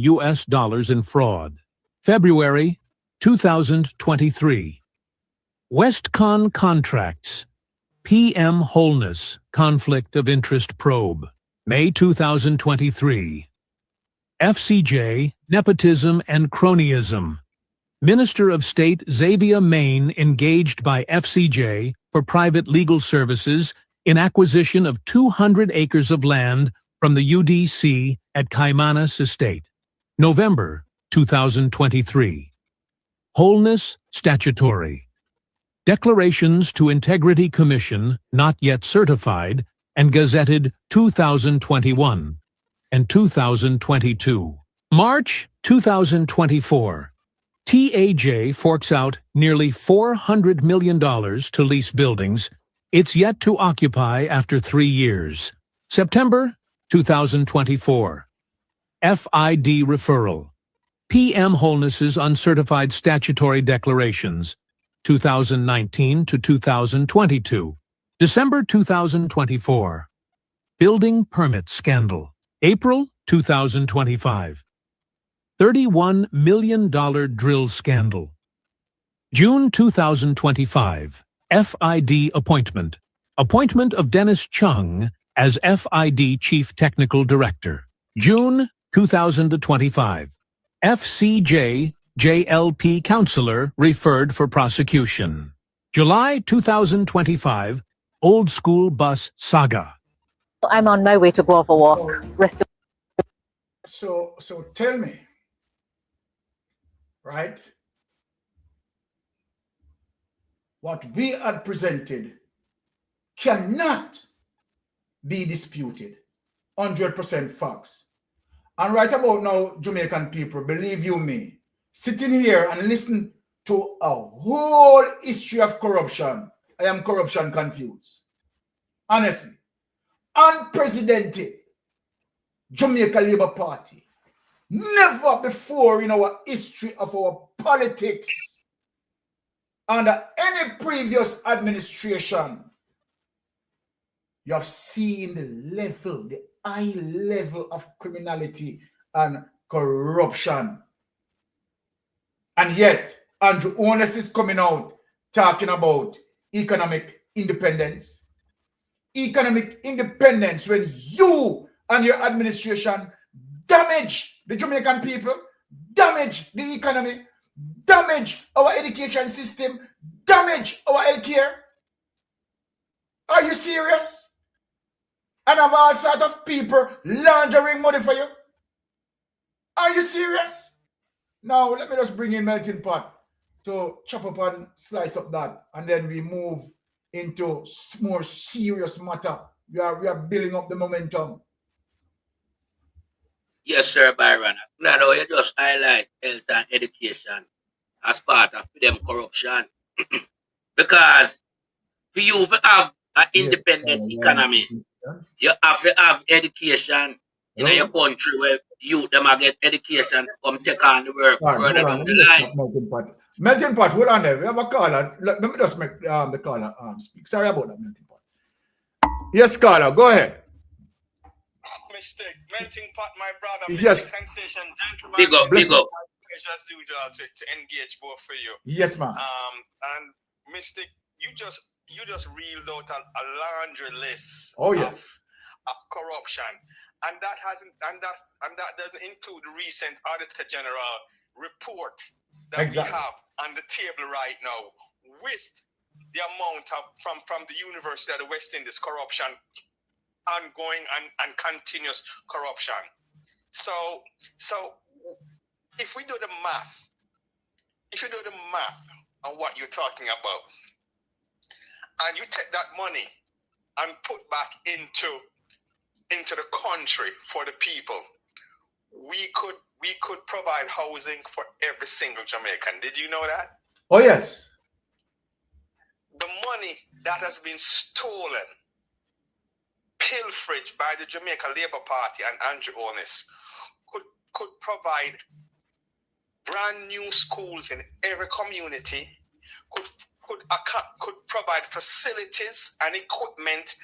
in fraud. February 2023. Westcon contracts. PM Wholeness conflict of interest probe. May 2023. FCJ Nepotism and Cronyism. Minister of State Xavier Main engaged by FCJ for private legal services in acquisition of 200 acres of land from the UDC at Caymanas Estate. November 2023. Wholeness statutory. Declarations to Integrity Commission not yet certified and gazetted 2021 and 2022. March 2024. TAJ forks out nearly $400 million to lease buildings it's yet to occupy after 3 years. September 2024. FID referral. PM Holness's Uncertified Statutory Declarations, 2019 to 2022. December 2024. Building Permit Scandal, April 2025. $31 million drill scandal. June 2025. FID appointment. Appointment of Dennis Chung as FID Chief Technical Director. June 2025. FCJ JLP Counselor referred for prosecution. July 2025. Old School Bus Saga. I'm on my way to go for a walk. So tell me, right? What we had presented cannot be disputed. 100% facts. And right about now, Jamaican people, believe you me, sitting here and listen to a whole history of corruption, I am corruption confused. Honestly, unprecedented Jamaica Labour Party. Never before in our history of our politics, under any previous administration, you have seen the level, the high level of criminality and corruption. And yet, Andrew Holness is coming out talking about economic independence. Economic independence when you and your administration damage the Jamaican people, damage the economy, damage our education system, damage our healthcare. Are you serious? And have all sorts of people laundering money for you? Are you serious? Now, let me just bring in Melting Pot to chop up and slice up that, and then we move into more serious matter. We are building up the momentum. Yes, sir, Byron. I'm glad how you just highlight health and education as part of them corruption. Because for you to have an independent economy, you have to have education in your country where you them are get education to come take on the work further down the line. Melting Pot, hold on there. We have a caller. Let me just make the caller speak. Sorry about that, Melting Pot. Yes, caller, go ahead. Mistake. Melting Pot, my brother. Yes. Sensation, gentlemen. Big up. Pleasure as usual to engage both for you. Yes, ma'am. And Mystic, you just reeled out a laundry list of corruption, and that doesn't include the recent Auditor General report that we have on the table right now, with the amount of from the University of the West Indies corruption, ongoing and continuous corruption. So if we do the math, on what you're talking about, and you take that money and put back into the country for the people, we could provide housing for every single Jamaican. Did you know that? Oh yes. The money that has been stolen, pilfered by the Jamaica Labour Party and Andrew Holness could provide brand new schools in every community, could provide facilities and equipment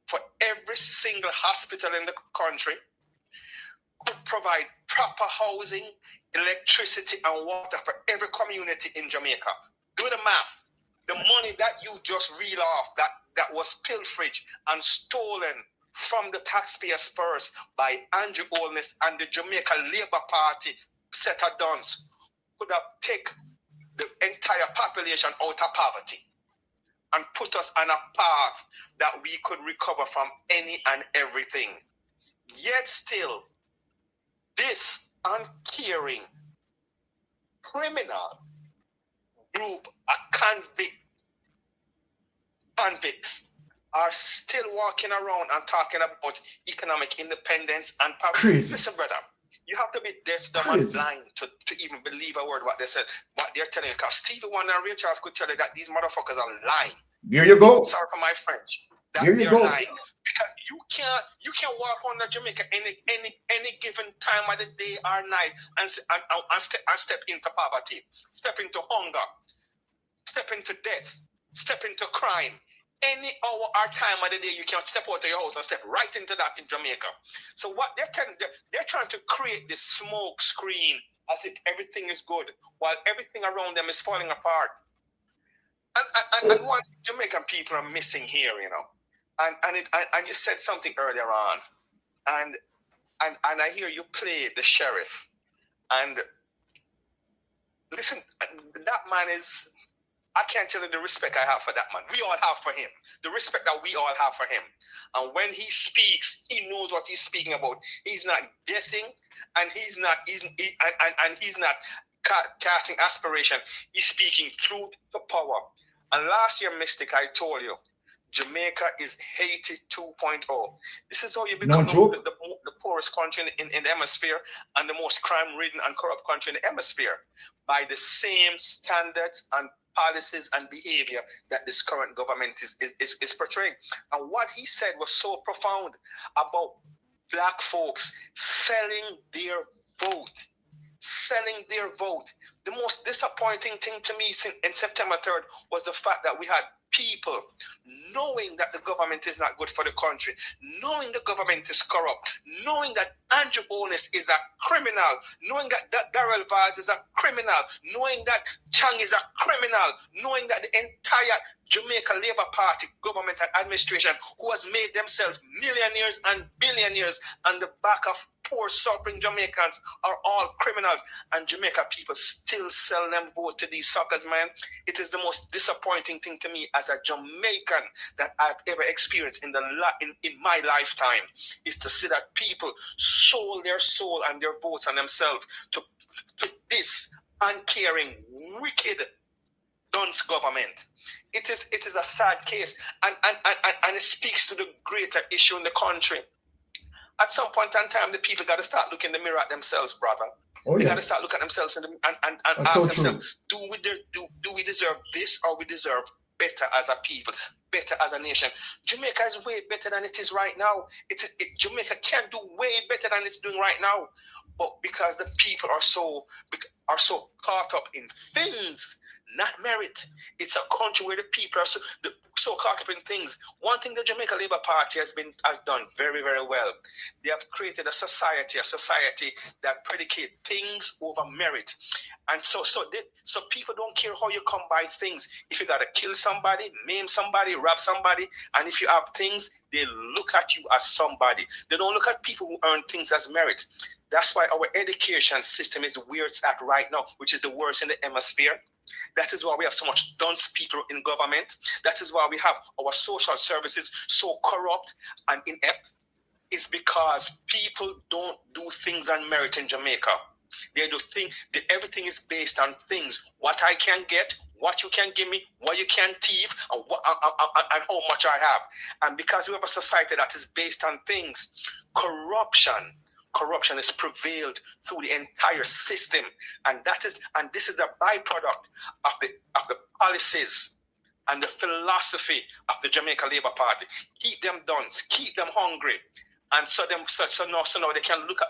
for every single hospital in the country, could provide proper housing, electricity and water for every community in Jamaica. Do the math. The money that you just reeled off that was pilfered and stolen from the taxpayers' purse by Andrew Holness and the Jamaica Labour Party set of dons could have taken the entire population out of poverty and put us on a path that we could recover from any and everything. Yet still, this uncaring criminal group of convicts are still walking around and talking about economic independence and power. Crazy. Listen, brother, you have to be deaf, dumb, and blind to even believe a word what they said, what they're telling you. Because Stevie Wonder and Ray Charles could tell you that these motherfuckers are lying. There you go. Sorry for my French. There you go. Lying. Because You can't walk on Jamaica any given time of the day or night and step into poverty, step into hunger, step into death, step into crime. Any hour or time of the day, you can step out of your house and step right into that in Jamaica. So what they're trying to create this smoke screen as if everything is good, while everything around them is falling apart. And what Jamaican people are missing here, you know, and you said something earlier on, and I hear you play the sheriff, and listen, that man is. I can't tell you the respect I have for that man. We all have for him. The respect that we all have for him. And when he speaks, he knows what he's speaking about. He's not guessing, and he's not casting aspiration. He's speaking truth to power. And last year, Mystic, I told you, Jamaica is Haiti 2.0. This is how you become the poorest country in the hemisphere and the most crime-ridden and corrupt country in the hemisphere, by the same standards and policies and behavior that this current government is portraying. And what he said was so profound about black folks selling their vote. Selling their vote. The most disappointing thing to me in September 3rd was the fact that we had people knowing that the government is not good for the country, knowing the government is corrupt, knowing that Andrew Onis is a criminal, knowing that Darrell Valls is a criminal, knowing that Chang is a criminal, knowing that the entire Jamaica Labour Party government and administration, who has made themselves millionaires and billionaires on the back of poor suffering Jamaicans, are all criminals, and Jamaica people still sell them vote to these suckers, man. It is the most disappointing thing to me as a Jamaican that I've ever experienced in my lifetime, is to see that people sold their soul and their votes on themselves to this uncaring, wicked, dunce government. It is a sad case, and it speaks to the greater issue in the country. At some point in time, the people got to start looking in the mirror at themselves, brother. They got to start looking at themselves and ask themselves, do we deserve this, or we deserve better as a people, better as a nation? Jamaica is way better than it is right now. Jamaica can do way better than it's doing right now, but because the people are so caught up in things, not merit. It's a country where the people are so caught up in things. One thing the Jamaica Labour Party has done very, very well. They have created a society that predicate things over merit. And so people don't care how you come by things. If you gotta kill somebody, maim somebody, rob somebody, and if you have things, they look at you as somebody. They don't look at people who earn things as merit. That's why our education system is where it's at right now, which is the worst in the hemisphere. That is why we have so much dunce people in government. That is why we have our social services so corrupt and inept. It's because people don't do things on merit in Jamaica. They do things. Everything is based on things. What I can get, what you can give me, what you can thief, and how much I have. And because we have a society that is based on things, corruption is prevailed through the entire system, and this is a byproduct of the policies and the philosophy of the Jamaica Labour Party. Keep them dunce, keep them hungry, and so now they can look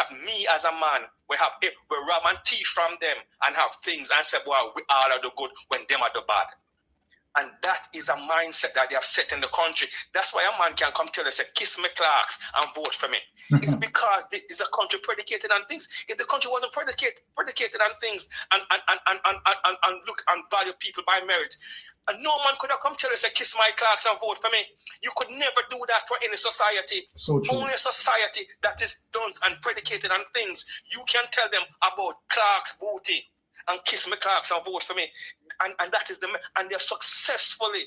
at me as a man. We rob and thief from them and have things and say, well, we all are the good when them are the bad. And that is a mindset that they have set in the country. That's why a man can come tell us, say, kiss me clerks and vote for me. It's because this is a country predicated on things. If the country wasn't predicated on things and look and value people by merit, and no man could have come tell us, say, kiss my clerks and vote for me. You could never do that for any society. So true. Only a society that is done and predicated on things, you can tell them about clerks booty and kiss me clerks and vote for me. And that is and they have successfully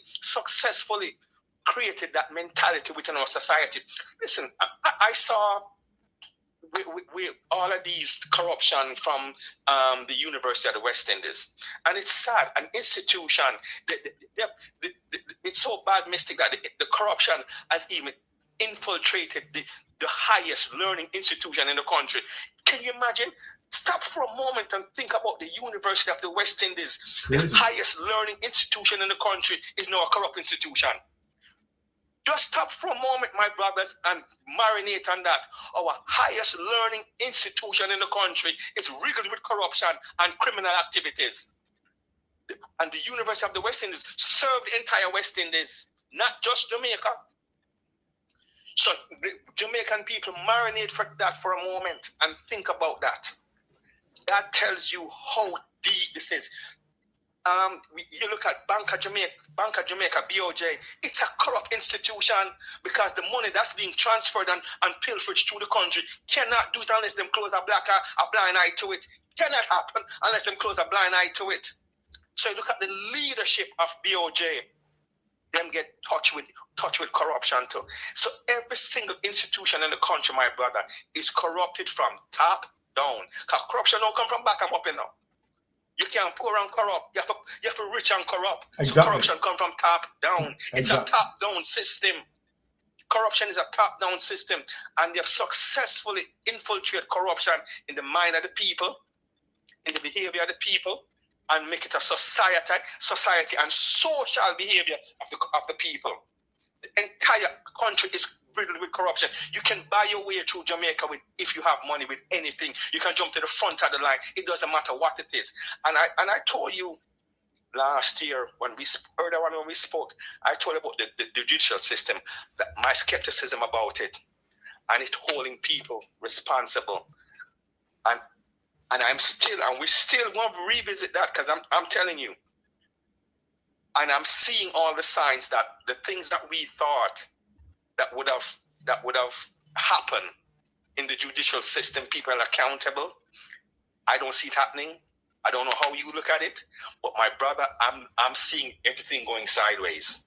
created that mentality within our society. Listen, I saw we all of these corruption from the University of the West Indies, and it's sad. An institution, it's so bad, Mystic, that the corruption has even infiltrated the highest learning institution in the country. Can you imagine? Stop for a moment and think about the University of the West Indies. The highest learning institution in the country is now a corrupt institution. Just stop for a moment, my brothers, and marinate on that. Our highest learning institution in the country is riddled with corruption and criminal activities. And the University of the West Indies served the entire West Indies, not just Jamaica. So the Jamaican people marinate for that for a moment and think about that. That tells you how deep this is. You look at Bank of Jamaica, BOJ, it's a corrupt institution because the money that's being transferred and pilfered through the country cannot do it unless them close a blind eye to it. Cannot happen unless them close a blind eye to it. So you look at the leadership of BOJ, them get touched with corruption too. So every single institution in the country, my brother, is corrupted from top down. Because corruption don't come from bottom up, you know. You can't poor and corrupt. You have to rich and corrupt. Exactly. So corruption comes from top down. It's a top-down system. Corruption is a top-down system. And they've successfully infiltrated corruption in the mind of the people, in the behavior of the people, and make it a society and social behavior of the people. The entire country is riddled with corruption. You can buy your way through Jamaica if you have money with anything. You can jump to the front of the line. It doesn't matter what it is. And I told you last year when we spoke, I told you about the judicial system, that my skepticism about it, and it holding people responsible. And we still want to revisit that because I'm telling you, and I'm seeing all the signs that the things that we thought that would have happened in the judicial system, people are accountable. I don't see it happening. I don't know how you look at it, but my brother, I'm seeing everything going sideways.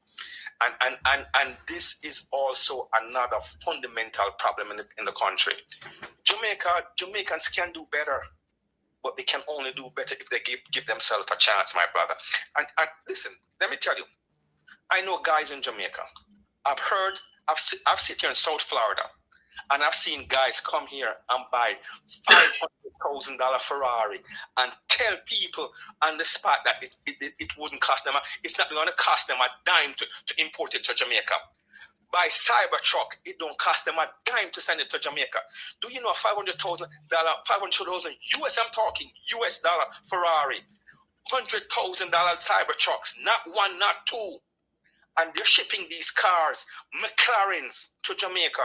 And this is also another fundamental problem in the country. Jamaicans can do better, but they can only do better if they give themselves a chance, my brother. And listen, let me tell you, I know guys in Jamaica. I've sit here in South Florida, and I've seen guys come here and buy $500,000 Ferrari and tell people on the spot that it wouldn't cost them. It's not going to cost them a dime to import it to Jamaica. Buy Cybertruck, it don't cost them a dime to send it to Jamaica. Do you know a $500,000 US, I'm talking US dollar Ferrari, $100,000 Cybertrucks, not one, not two. And they're shipping these cars, McLarens, to Jamaica,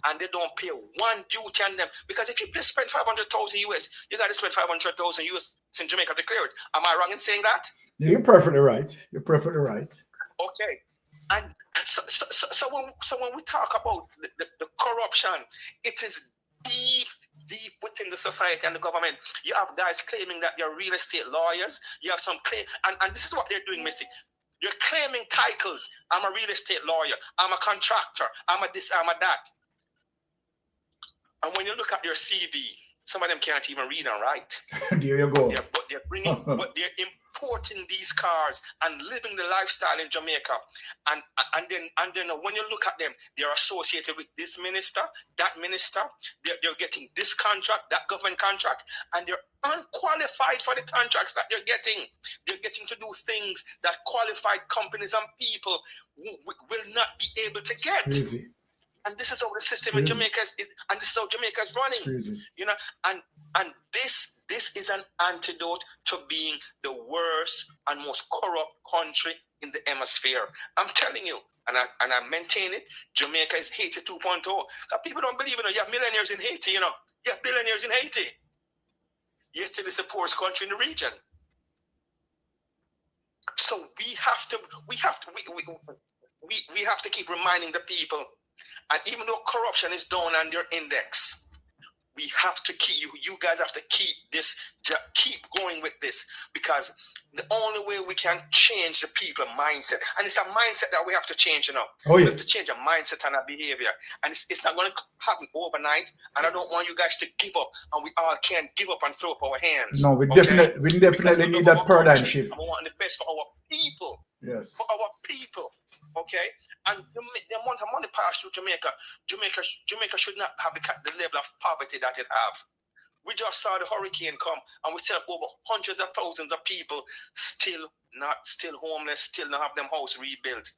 and they don't pay one duty on them. Because if you spend $500,000 US, you got to spend $500,000 US in Jamaica to clear it. Am I wrong in saying that? You're perfectly right. You're perfectly right. Okay. And so when we talk about the corruption, it is deep within the society and the government. You have guys claiming that they're real estate lawyers. You have some claim, and this is what they're doing, Mystic. You're claiming titles. I'm a real estate lawyer. I'm a contractor. I'm a this, I'm a that. And when you look at your CV, some of them can't even read and write. There you go. But they're importing these cars and living the lifestyle in Jamaica. And then when you look at them, they're associated with this minister, that minister. They're getting this contract, that government contract, and they're unqualified for the contracts that they're getting. They're getting to do things that qualified companies and people will not be able to get. Crazy. And this is how the system in Jamaica is, and this is how Jamaica is running. You know, and this is an antidote to being the worst and most corrupt country in the hemisphere. I'm telling you, and I maintain it. Jamaica is Haiti 2.0. People don't believe it. You have millionaires in Haiti. You know, you have billionaires in Haiti. Yet still it's the poorest country in the region. So we have to keep reminding the people. And even though corruption is down on their index, we have to keep you guys have to keep going with this, because the only way we can change the people mindset, and it's a mindset that we have to change, you know. We have to change our mindset and our behavior, and it's not going to happen overnight. And I don't want you guys to give up, and we all can't give up and throw up our hands. No, we definitely need that paradigm shift. I want the best for our people. Yes. For our people. Okay, and the amount of money passed through Jamaica should not have the level of poverty that it have. We just saw the hurricane come, and we still have over hundreds of thousands of people still homeless, still not have them house rebuilt.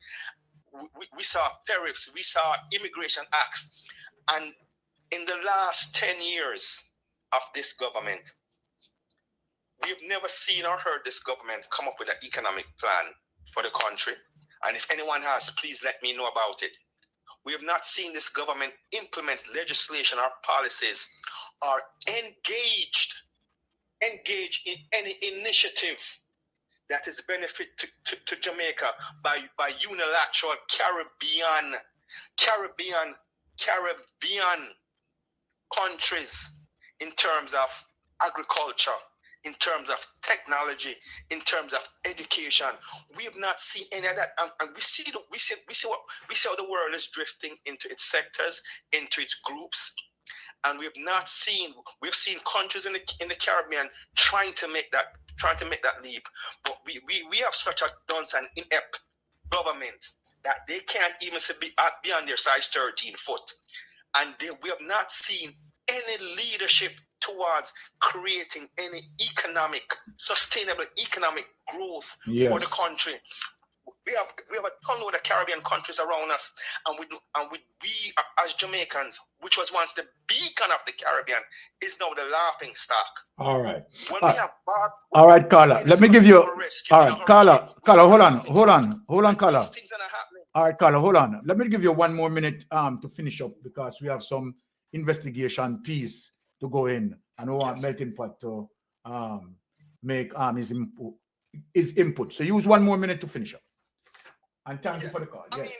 we saw tariffs, we saw immigration acts, and in the last 10 years of this government, we've never seen or heard this government come up with an economic plan for the country. And if anyone has, please let me know about it. We have not seen this government implement legislation or policies or engaged in any initiative that is benefit to Jamaica by unilateral Caribbean countries in terms of agriculture, in terms of technology, in terms of education. We have not seen any of that, and we see how the world is drifting into its sectors, into its groups, and we've seen countries in the Caribbean trying to make that leap, but we have such a dunce and inept government that they can't even be on their size 13 foot, and we have not seen any leadership towards creating any sustainable economic growth for the country. We have a ton of the Caribbean countries around us, and we as Jamaicans, which was once the beacon of the Caribbean, is now the laughing stock. All right. When we have all right, Carla. Let me give you. All right, Carla. Hold on, Carla. Things that are happening. All right, Carla, hold on. Let me give you 1 more minute to finish up, because we have some investigation piece to go in, and we want Melting Pot to make his input. So use 1 more minute to finish up. And thank you for the call. I mean,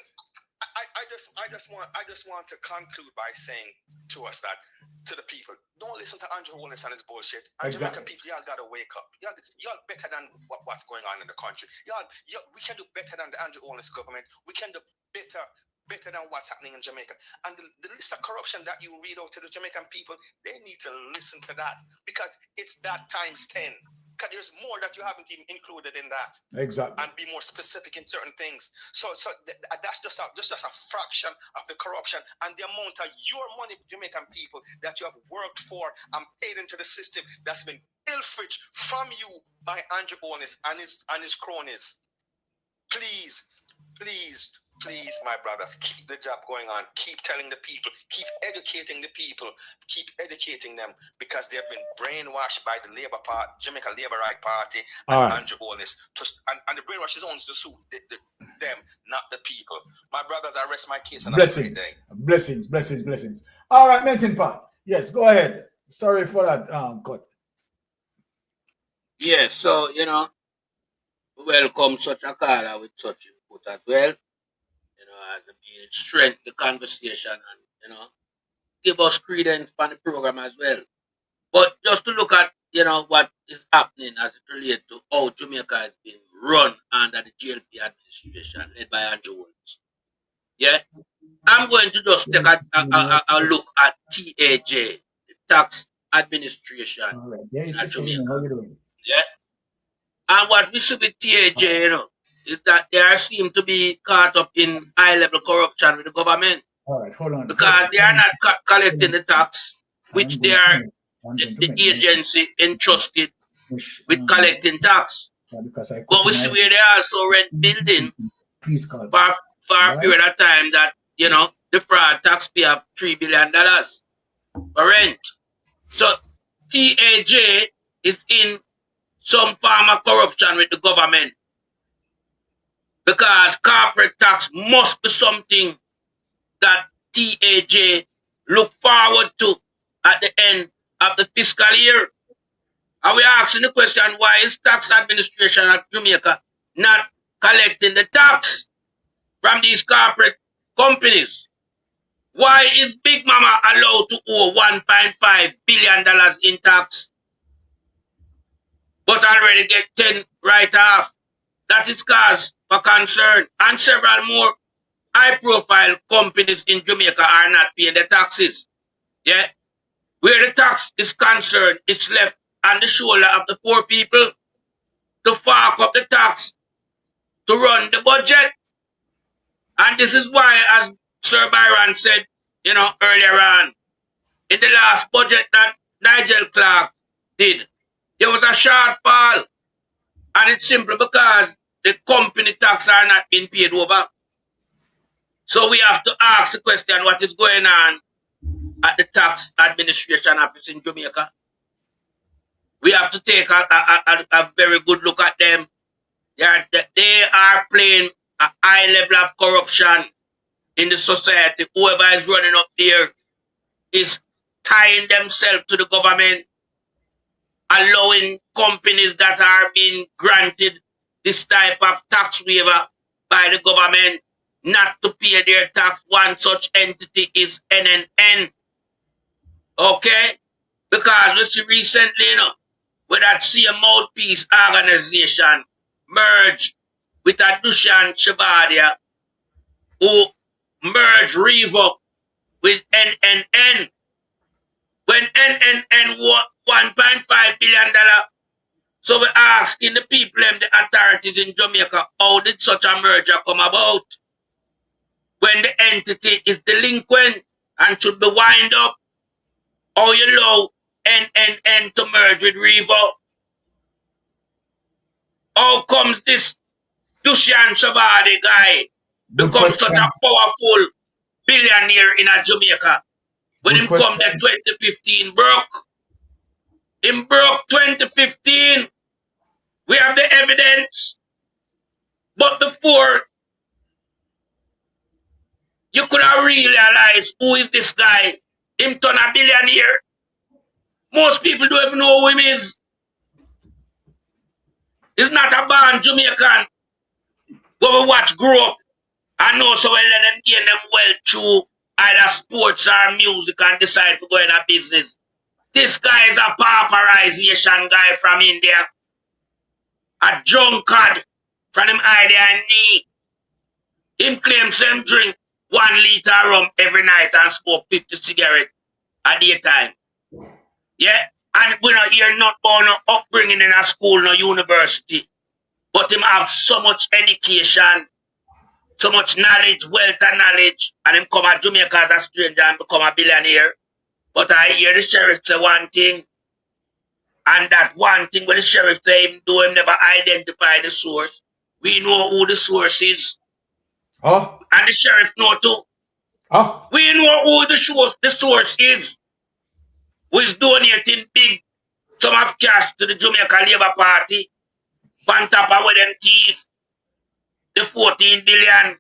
I just want to conclude by saying to us that, to the people, don't listen to Andrew Holness and his bullshit. And Jamaican people, y'all gotta wake up. Y'all better than what's going on in the country. Y'all, we can do better than the Andrew Holness government. We can do better than what's happening in Jamaica. And the list of corruption that you read out to the Jamaican people, they need to listen to that, because it's that times 10. Because there's more that you haven't even included in that. Exactly. And be more specific in certain things. So that's just a fraction of the corruption and the amount of your money, Jamaican people, that you have worked for and paid into the system that's been pilfered from you by Andrew Holness and his cronies. Please, my brothers, keep the job going on. Keep telling the people, keep educating the people, keep educating them, because they've been brainwashed by the Labour Party, Jamaica Labour Right Party, and Andrew Holness. And the brainwash is only to suit them, not the people. My brothers, I rest my case and blessings. Have a great day. Blessings. All right, Melting Pot. Yes, go ahead. Sorry for that cut. Yes, so welcome such a caller with such input as well. As strengthen the conversation and give us credence on the program as well. But just to look at what is happening as it relates to how Jamaica has been run under the GLP administration led by Andrew Holness. Yeah, I'm going to just take a look at TAJ, the Tax Administration at Jamaica. Yeah, and what we see with TAJ, is that they seem to be caught up in high-level corruption with the government. All right, hold on. Because they are not collecting the tax, which they are the agency entrusted with collecting tax. But we see where they also rent building for a period of time that, the fraud taxpayer have $3 billion for rent. So TAJ is in some form of corruption with the government. Because corporate tax must be something that TAJ look forward to at the end of the fiscal year. And we are asking the question, why is tax administration at Jamaica not collecting the tax from these corporate companies? Why is Big Mama allowed to owe $1.5 billion in tax, but already get 10 right off? That is cause for concern. And several more high-profile companies in Jamaica are not paying the taxes. Yeah? Where the tax is concerned, it's left on the shoulder of the poor people to fork up the tax to run the budget. And this is why, as Sir Byron said, earlier on, in the last budget that Nigel Clark did, there was a shortfall. And it's simply because the company tax are not being paid over. So we have to ask the question, what is going on at the tax administration office in Jamaica? We have to take a very good look at them. They are playing a high level of corruption in the society. Whoever is running up there is tying themselves to the government, allowing companies that are being granted this type of tax waiver by the government not to pay their tax. One such entity is NNN. Okay? Because we see recently, where that same mouthpiece organization merged with a Dushan Shabadia who merged Revo with NNN. When NNN won $1.5 billion. So we're asking the people and the authorities in Jamaica, how did such a merger come about? When the entity is delinquent and should be wind up, how you allow NNN to merge with Revo? How comes this Dushan Shabadi guy become such a powerful billionaire in a Jamaica? When him come there 2015 broke. Him broke 2015. We have the evidence. But before you could have realized who is this guy, him turn a billionaire. Most people don't even know who him is. He's not a born Jamaican. But we watch grow up and know so well let them gain them well through either sports or music and decide to go in a business. This guy is a pauperization guy from India. A drunkard from him idea and knee. Him claims him drink 1 liter rum every night and smoke 50 cigarettes a daytime. Yeah? And we don't hear not about no upbringing in a school, no university. But him have so much education, so much knowledge, wealth and knowledge, and him come to Jamaica as a stranger and become a billionaire. But I hear the sheriff say one thing, and that one thing when the sheriff say him do, him never identify the source. We know who the source is. Oh. And the sheriff know too. Oh. We know who the source is. Who is donating big sum of cash to the Jamaica Labour Party. On top of with them thief. The 14 billion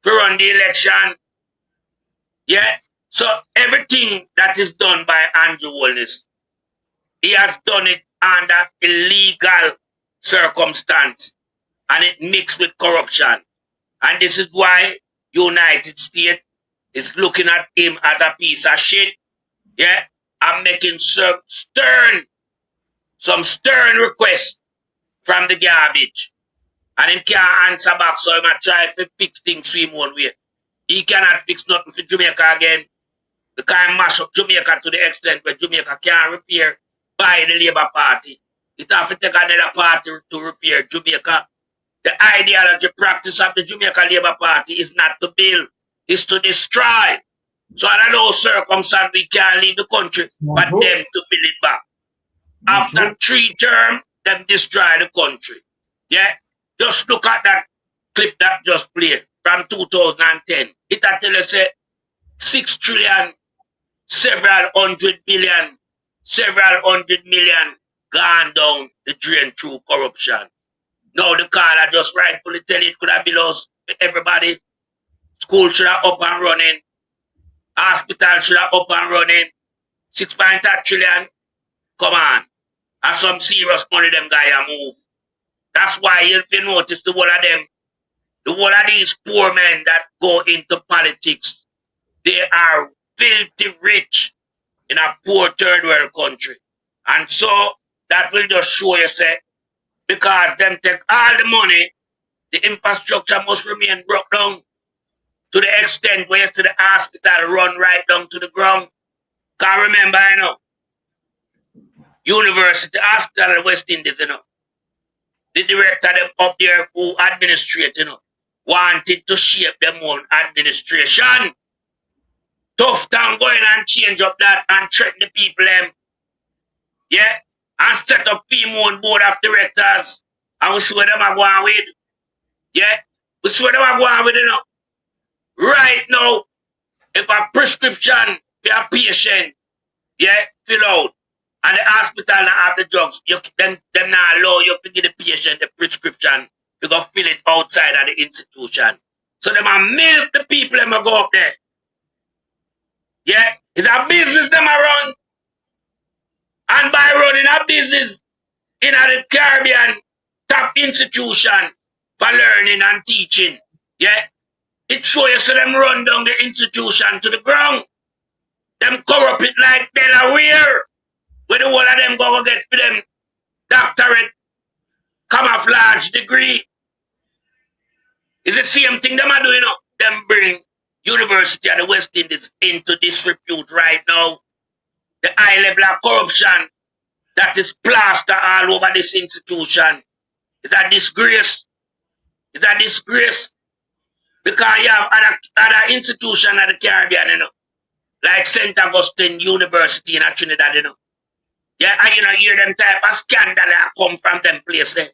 to run the election. Yeah. So everything that is done by Andrew Wallace, he has done it under illegal circumstance. And it mixed with corruption. And this is why United States is looking at him as a piece of shit. Yeah. And making some stern requests from the garbage. And him can't answer back, so he might try to fix things for him one way. He cannot fix nothing for Jamaica again. They can't mash up Jamaica to the extent where Jamaica can't repair by the Labour Party. It have to take another party to repair Jamaica. The ideology practice of the Jamaica Labour Party is not to build, it's to destroy. So under those circumstances, we can't leave the country, but them to build it back. After 3 terms, them destroy the country. Yeah? Just look at that clip that just played from 2010. It tell us 6 trillion, several hundred billion, several hundred million gone down the drain through corruption. Now the caller just rightfully tell it could have been us, everybody. School should have up and running. Hospital should have up and running. 6.3 trillion. Come on. And some serious money them guys are move. That's why if you notice the whole of them, the whole of these poor men that go into politics, they are filthy rich in a poor third world country. And so that will just show you, say, because them take all the money, the infrastructure must remain broke down to the extent where you see the hospital run right down to the ground. Can't remember, University Hospital in West Indies, the director them up there who administrate, wanted to shape them own administration. Tough time going and change up that and threaten the people them. Yeah? And set up people on board of directors. And we see where them are going with. Yeah? We see where them are going with, Right if a prescription for a patient, yeah, fill out, and the hospital not have the drugs, them not allow you to give the patient the prescription to go fill it outside of the institution. So them a milk the people them a go up there. Yeah, it's a business them a run. And by running a business in the Caribbean top institution for learning and teaching, yeah, it show you so them run down the institution to the ground. Them corrupt it like Delaware, where the whole of them go get for them doctorate, camouflage degree. It's the same thing them are doing. Them bring University of the West Indies into disrepute right now. The high level of corruption that is plastered all over this institution. It's a disgrace. It's a disgrace. Because you have other institutions in the Caribbean, you know, like St. Augustine University in Trinidad, you know. Yeah, and you know, hear them type of scandal that come from them places.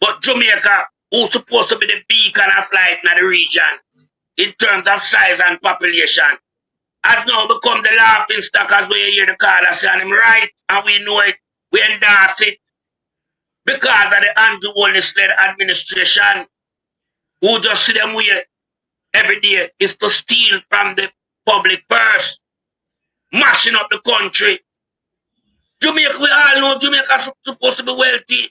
But Jamaica, who's supposed to be the beacon of light in the region, in terms of size and population, has now become the laughing stock as we hear the caller saying him right, and we know it, we endorse it, because of the Andrew Holness-led administration, who just see them way every day is to steal from the public purse, mashing up the country. Jamaica, we all know Jamaica is supposed to be wealthy.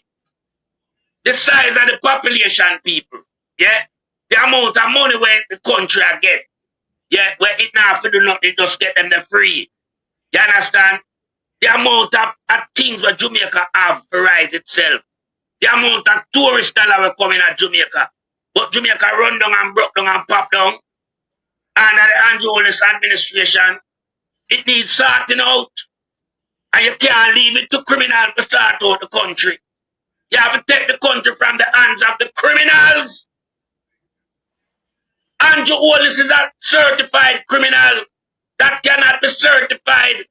The size of the population, people, yeah, the amount of money where the country get, yeah, where it now have to do nothing, just get them the free. You understand? The amount of things where Jamaica have to rise itself. The amount of tourist dollar will come in at Jamaica. But Jamaica run down and broke down and pop down. And the Andrew Holness administration, it needs sorting out. And you can't leave it to criminals to start out the country. You have to take the country from the hands of the criminals. Andrew Holness is a certified criminal that cannot be certified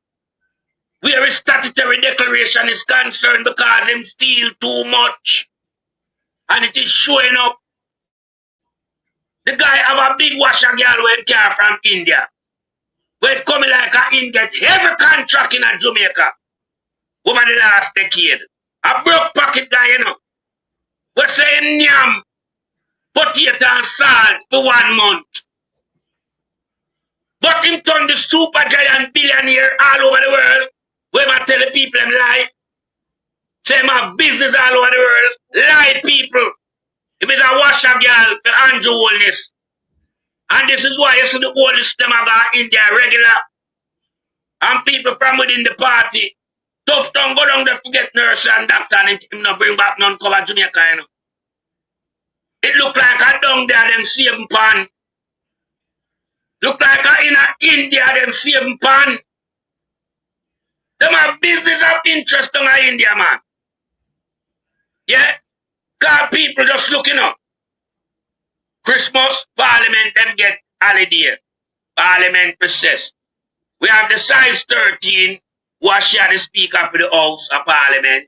where his statutory declaration is concerned because him steal too much. And it is showing up. The guy have a big washer girl when car from India. Where it coming like him get every contract in Jamaica over the last decade. A broke pocket guy, you know. We say him yam, potato and salt for 1 month. But him turn the super giant billionaire all over the world. Where I tell the people him lie. Say him have business all over the world. Lie people. Him is a washer girl for Andrew Holness. And this is why you see the oldest them have got India regular. And people from within the party. Tough tongue go down there forget nurse and doctor and him not bring back none cover Jamaica, you know. It look like a down there them saving pan. Look like a in India them saving pan. Them have business of interest down in India, man. Yeah? Because people just looking up. Christmas, Parliament, them get holiday. Parliament recess. We have the size 13 who are share the speaker for the House of Parliament.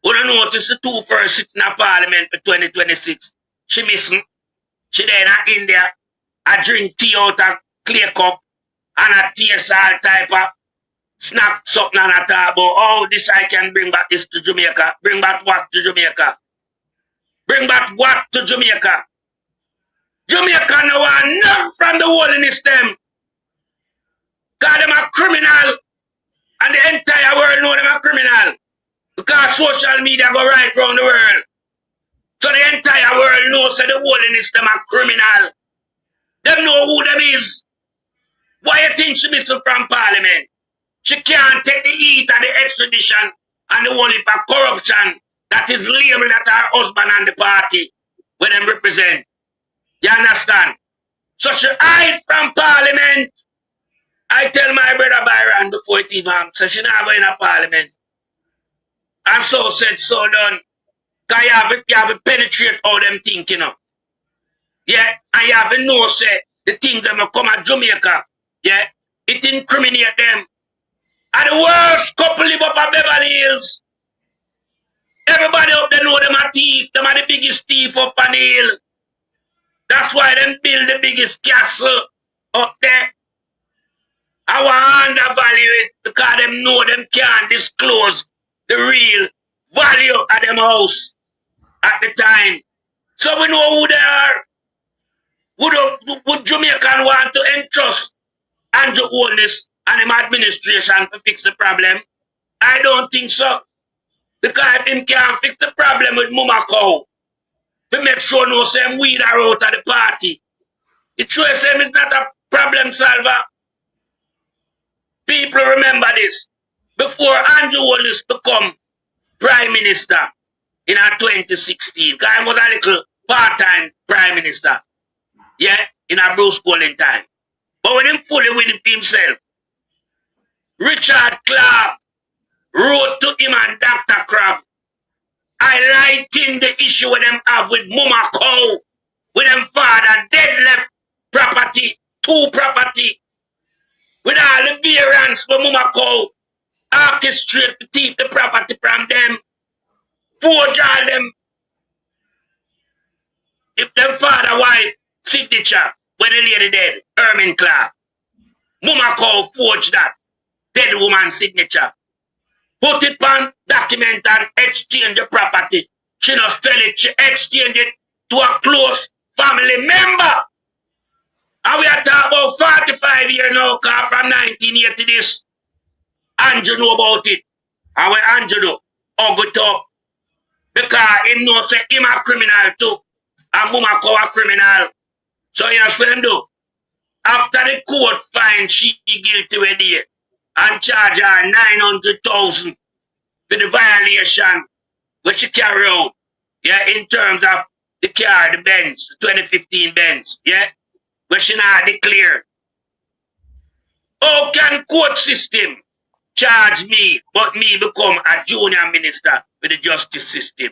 We don't notice the two first sitting in Parliament for 2026. She missing. She there in India. I drink tea out of clear cup and a taste all type of snack something and a talk about, oh, this I can bring back this to Jamaica. Bring back what to Jamaica? Bring back what to Jamaica? Jamaica no want nothing from the holiness them. God them a criminal. And the entire world know them a criminal. Because social media go right around the world. So the entire world knows that the holiness them a criminal. Them know who them is. Why you think she missing from Parliament? She can't take the heat of the extradition and the whole heap of corruption that is labeled at her husband and the party where them represent. You understand? So she hide from Parliament. I tell my brother Byron before it even so she not going to Parliament. And so said, so done. Because you have to penetrate how them think, you know. Yeah, and you have to know, say, the things that will come at Jamaica, yeah, it incriminate them. And the worst couple live up at Beverly Hills. Everybody up there know them are thief. Them are the biggest thief up on the hill. That's why them build the biggest castle up there. I want to undervalue it because them know them can't disclose the real value of them house at the time. So we know who they are. Would Jamaican want to entrust Andrew Holness and him administration to fix the problem? I don't think so. Because him can't fix the problem with Mama Cow, to make sure no same weed are out of the party. It shows him is not a problem solver. People remember this. Before Andrew Holness become Prime Minister in 2016, because I was a little part-time Prime Minister, yeah, in a Bruce Colin time. But when him fully with himself, Richard Clark wrote to him and Dr. Crab, highlighting the issue with them have with Mama Cow, with them father dead left property, 2 property, with all the variants for Mama Cow, orchestrate to keep the property from them, forge all them, if them father wife signature when the lady dead, Ermin Clark, Mama Cow forged that dead woman signature. Put it on document and exchange the property. She not sell it, she exchange it to a close family member. And we are talking about 45 years now, because from 1980 this, Andrew know about it. And when Andrew know, hug it up. Because him know say him a criminal too. And Mama Cow a criminal. So you know what him do? After the court find she guilty with it and charge her 900,000 for the violation which she carry out, yeah, in terms of the car, the Benz, the 2015 Benz, yeah, which she not declare. How can court system charge me, but me become a junior minister with the justice system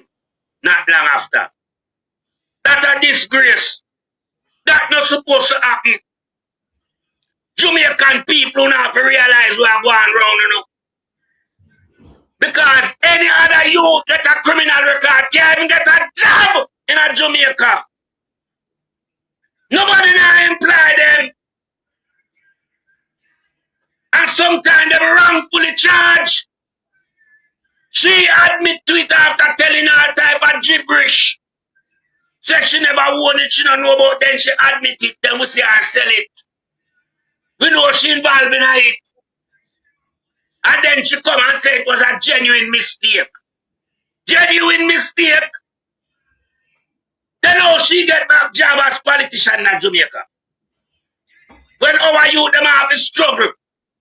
not long after? That's a disgrace. That's not supposed to happen. Jamaican people now have to realize we are going around, you know. Because any other youth get a criminal record can't even get a job in a Jamaica. Nobody now employ them. And sometimes they wrongfully charged. She admit to it after telling her type of gibberish. Said she never won it, she don't know about it, then she admit it, then we see her sell it. We know she involved in it. And then she come and say it was a genuine mistake. Genuine mistake. Then how she get back job as politician in Jamaica? When our youth them have to struggle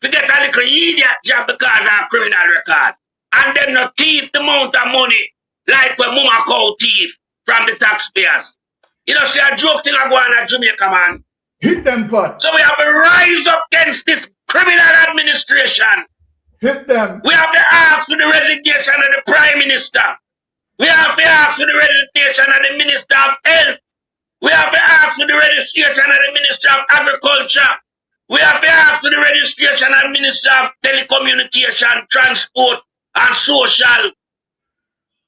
to get a little idiot job because of a criminal record. And them not thief the amount of money like when Mama Cow thief from the taxpayers. You know, see a joke thing I go on at Jamaica, man. Hit them, pot. So we have to rise up against this criminal administration. Hit them. We have to ask for the resignation of the Prime Minister. We have to ask for the resignation of the Minister of Health. We have to ask for the registration of the Minister of Agriculture. We have to ask for the registration of the Minister of Telecommunication, Transport, and Social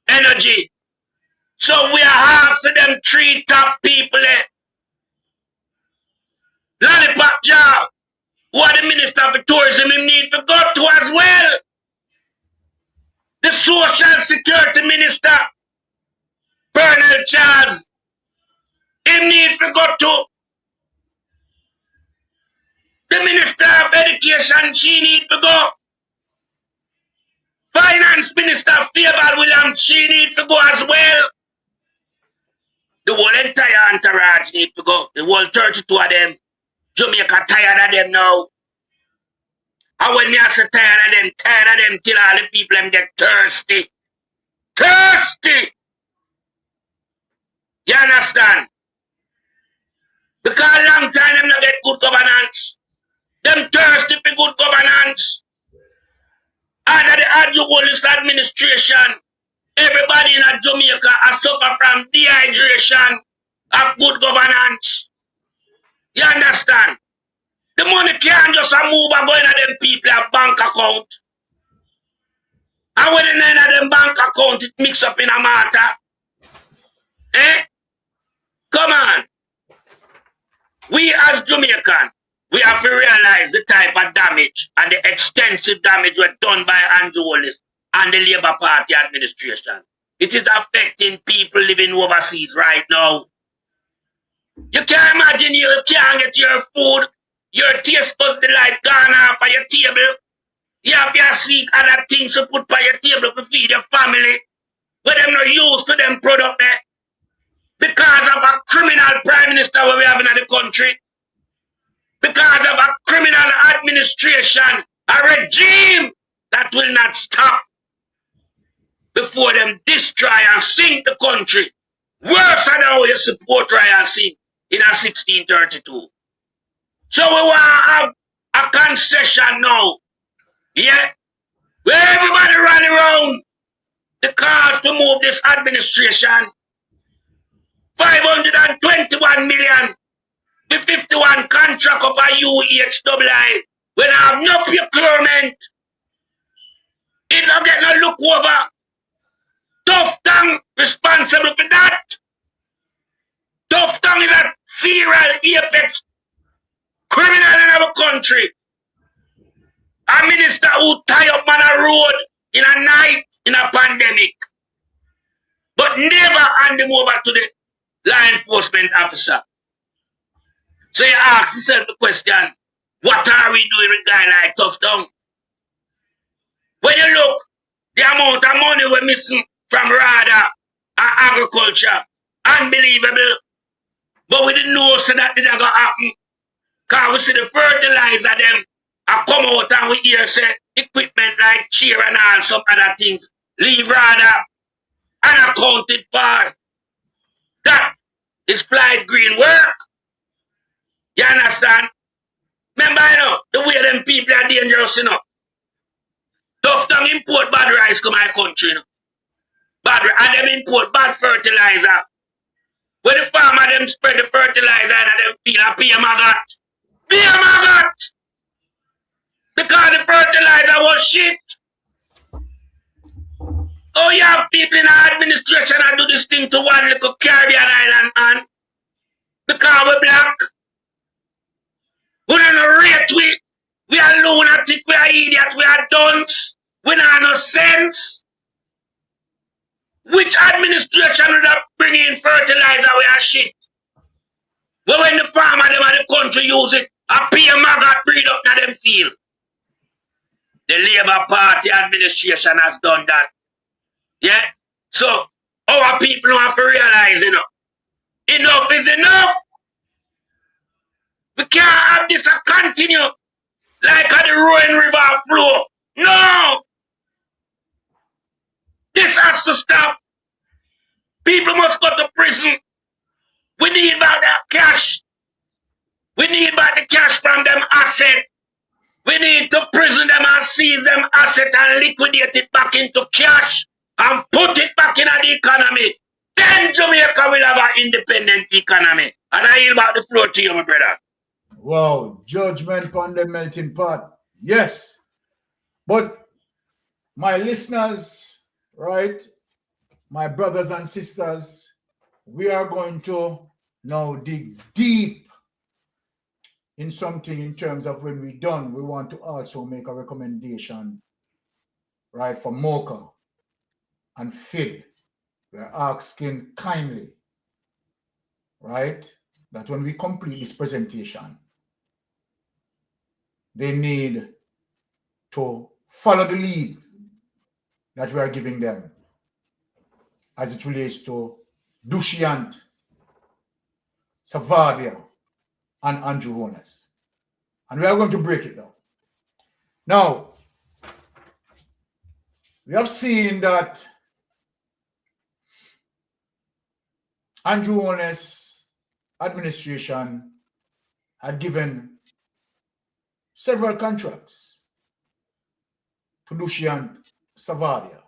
Energy. So we are asking them 3 top people. Lollipop job. Who are the Minister of Tourism him need to go to as well. The Social Security Minister, Bernard Charles, him need to go to. The Minister of Education, she need to go. Finance Minister Favour Williams, she need to go as well. The whole entire entourage need to go. The whole 32 of them. Jamaica tired of them now. And when me I say tired of them till all the people them get thirsty. Thirsty! You understand? Because long time them not get good governance. Them thirsty for good governance. Under the Andrew Holness administration, everybody in Jamaica has suffered from dehydration of good governance. You understand? The money can't just move and go into them people have bank account. And when the nine of them bank account, it mix up in a matter. Eh? Come on. We as Jamaican, we have to realize the type of damage and the extensive damage were done by Andrew Holness and the Labour Party administration. It is affecting people living overseas right now. You can't imagine you can't get your food, your taste bud delight gone off of your table. You have to seek other things to put by your table to feed your family, but them not used to them product there. Because of a criminal prime minister we have in the country. Because of a criminal administration, a regime that will not stop before them destroy and sink the country. Worse than how you support Ryan Singh in a 1632. So we want to have a concession now. Yeah? Where everybody rally around the cause to move this administration. 521 million. The 51 contract of a UHWI. When I have no procurement. It don't get no look over. Tough tongue responsible for that. Tough tongue is a serial apex criminal in our country. A minister who tie up on a road in a night in a pandemic. But never hand him over to the law enforcement officer. So you ask yourself the question, what are we doing with a guy like Tough Tongue? When you look, the amount of money we're missing from RADA and agriculture, unbelievable. But we didn't know so that didn't gonna happen. Because we see the fertilizer them I come out and we hear say equipment like cheer and all some other things leave RADA unaccounted for. That is flight green work. You understand? Remember, you know, the way them people are dangerous, you know. Tough Tongue import bad rice to my country, you know. Bad rice, and them import bad fertilizer. When the farmer them spread the fertilizer and them feel a be a maggot. Be a maggot! Because the fertilizer was shit. Oh, you have people in our administration that do this thing to one little Caribbean island, man. Because we're black. We don't rate we are lunatic, we are idiots, we are dunce, we don't have no sense. Which administration would have bring in fertilizer we are shit? But when the farmer them and the country use it, a pay maggot breed up in them field. The Labour Party administration has done that. Yeah? So our people don't have to realize, you know, enough is enough. We can't have this continue like the Rhine River flow. No! This has to stop. People must go to prison. We need back that cash. We need back the cash from them asset. We need to prison them and seize them asset and liquidate it back into cash and put it back in the economy. Then Jamaica will have an independent economy. And I yield back the floor to you, my brother. Wow, judgment on the melting pot. Yes. But my listeners, right, my brothers and sisters, we are going to now dig deep in something in terms of when we're done. We want to also make a recommendation, right, for Mocha and Phil. We're asking kindly, right, that when we complete this presentation, they need to follow the lead that we are giving them as it relates to Dushyant, Savadia, and Andrew Holness. And we are going to break it down. Now, we have seen that Andrew Holness administration had given several contracts to Dushyant Savadia.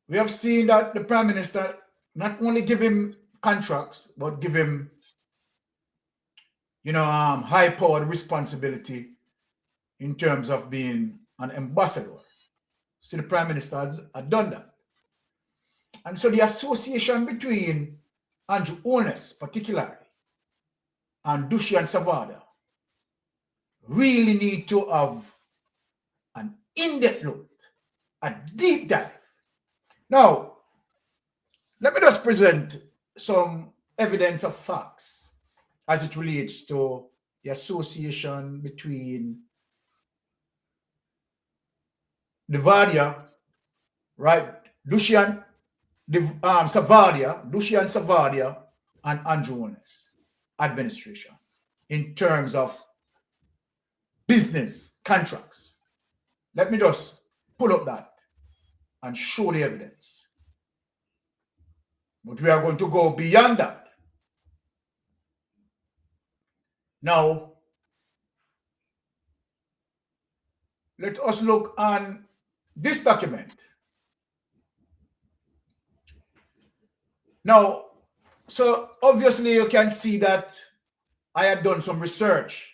We have seen that the Prime Minister not only give him contracts, but give him, high-powered responsibility in terms of being an ambassador. So the Prime Minister had done that. And so the association between Andrew Ones particularly, and Dushian Savada really need to have an in-depth look, a deep dive. Now, let me just present some evidence of facts as it relates to the association between Nevadia, right? Dushian Savadia, and Andrew Ones administration in terms of business contracts. Let me just pull up that and show the evidence. But we are going to go beyond that. Now, let us look on this document. Now, so obviously you can see that I have done some research.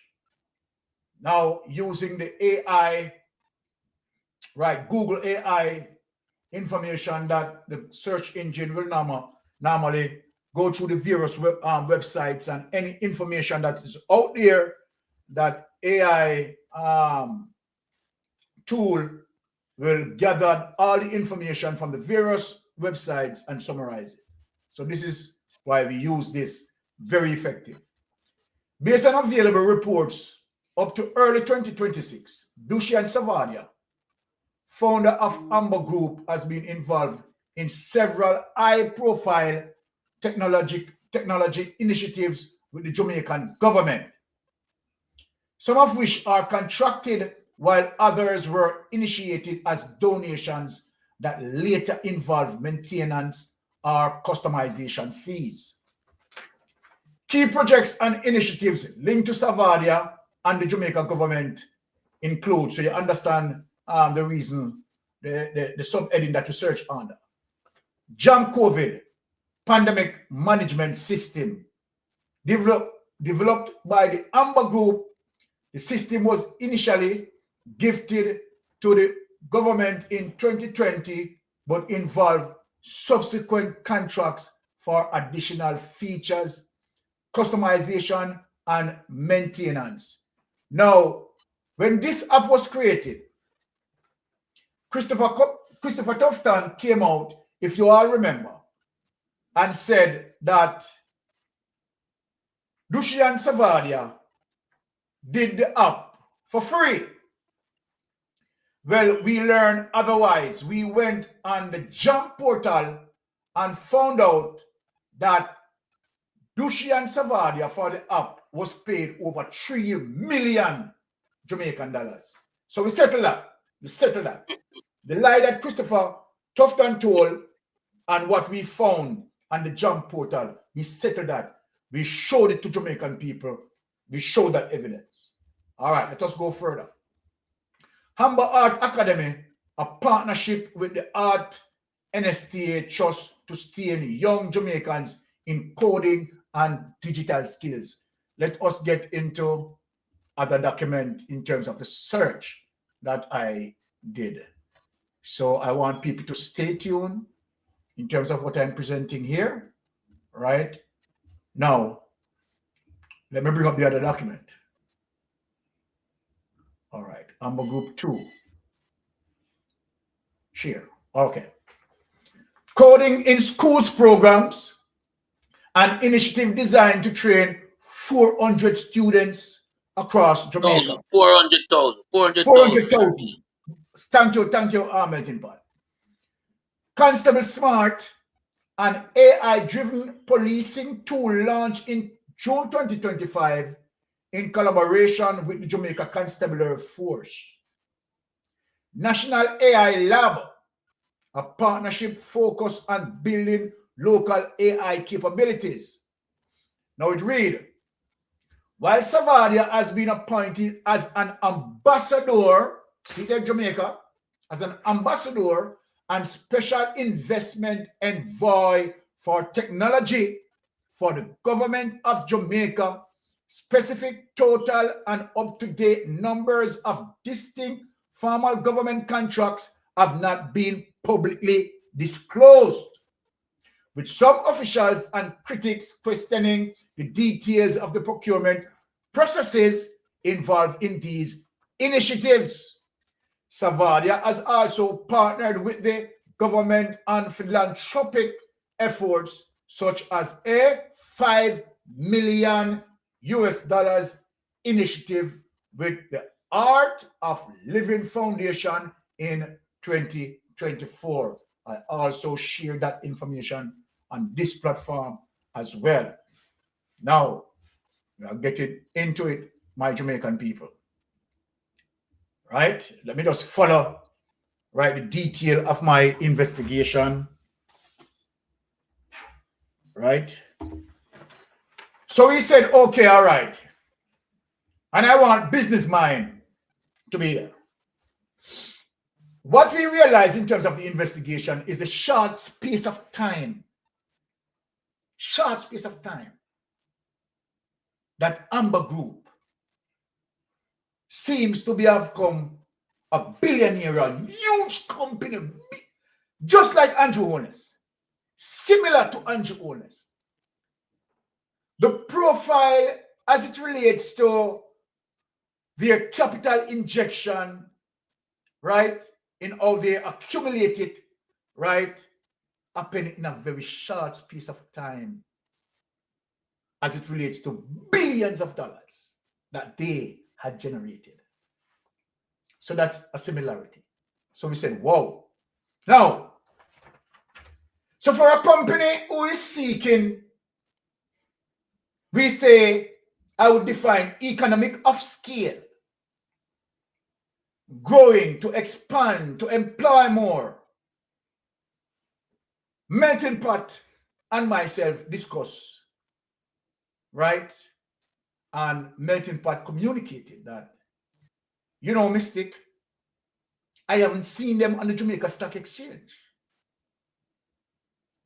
Now, using the AI, right, Google AI information that the search engine will normally go through the various websites and any information that is out there that AI tool will gather all the information from the various websites and summarize it. So this is why we use this, very effective. Based on available reports up to early 2026, Dushian Savadia, founder of Amber Group, has been involved in several high-profile technology initiatives with the Jamaican government, some of which are contracted while others were initiated as donations that later involve maintenance or customization fees. Key projects and initiatives linked to Savadia and the Jamaican government include, so you understand the reason, the subheading that you search under. Jam COVID pandemic management system developed by the Amber Group. The system was initially gifted to the government in 2020, but involved subsequent contracts for additional features, customization, and maintenance. Now, when this app was created, Christopher Tufton came out, if you all remember, and said that Dushian Savadia did the app for free. Well, we learned otherwise. We went on the Jam portal and found out that Dushian Savadia for the app was paid over 3 million Jamaican dollars. So we settled that. The lie that Christopher Tufton told and what we found on the Jam portal, we settled that. We showed it to Jamaican people. We showed that evidence. All right, let us go further. Humber Art Academy, a partnership with the Art NSTA Trust to train young Jamaicans in coding and digital skills. Let us get into other document in terms of the search that I did. So I want people to stay tuned in terms of what I'm presenting here, right? Now, let me bring up the other document. All right, Amber Group 2. Share. Okay. Coding in schools programs, an initiative designed to train 400 students across Jamaica. 400,000. 400,000. Thank you, Melting Pot. Constable Smart, an AI-driven policing tool launched in June 2025 in collaboration with the Jamaica Constabulary Force. National AI Lab, a partnership focused on building local AI capabilities. Now it reads, while Savadia has been appointed as an ambassador, see there Jamaica, as an ambassador and special investment envoy for technology for the government of Jamaica, specific total and up-to-date numbers of distinct formal government contracts have not been publicly disclosed. with some officials and critics questioning the details of the procurement processes involved in these initiatives. Savaria has also partnered with the government on philanthropic efforts such as a $5 million initiative with the Art of Living Foundation in 2024. I also share that information on this platform as well. Now, we are getting into it, my Jamaican people. Right? Let me just follow, right, the detail of my investigation. Right? So we said, okay, all right. And I want business mind to be there. What we realize in terms of the investigation is the short space of time that Amber Group seems to have become a billionaire, a huge company, just like Andrew Holness, similar to Andrew Holness. The profile as it relates to their capital injection, right, in how they accumulate it, right, happened in a very short space of time as it relates to billions of dollars that they had generated. So that's a similarity. So we said, whoa. Now, so for a company who is seeking, we say, I would define economic of scale, growing, to expand, to employ more. Melting Pot and myself discuss, right? And Melting Pot communicated that, you know, Mystic, I haven't seen them on the Jamaica Stock Exchange.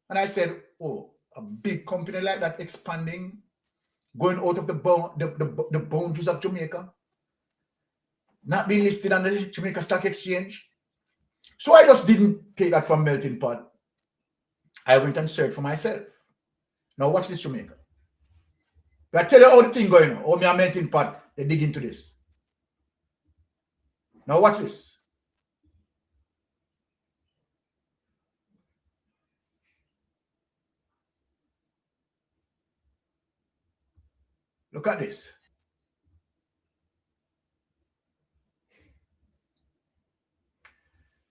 And I said, oh, a big company like that expanding, going out of the boundaries of Jamaica, not being listed on the Jamaica Stock Exchange. So I just didn't take that from Melting Pot. I went and searched for myself. Now watch this, Jamaica. I tell you how the thing going on. Oh, me a Melting Pot, they dig into this. Now watch this. Look at this.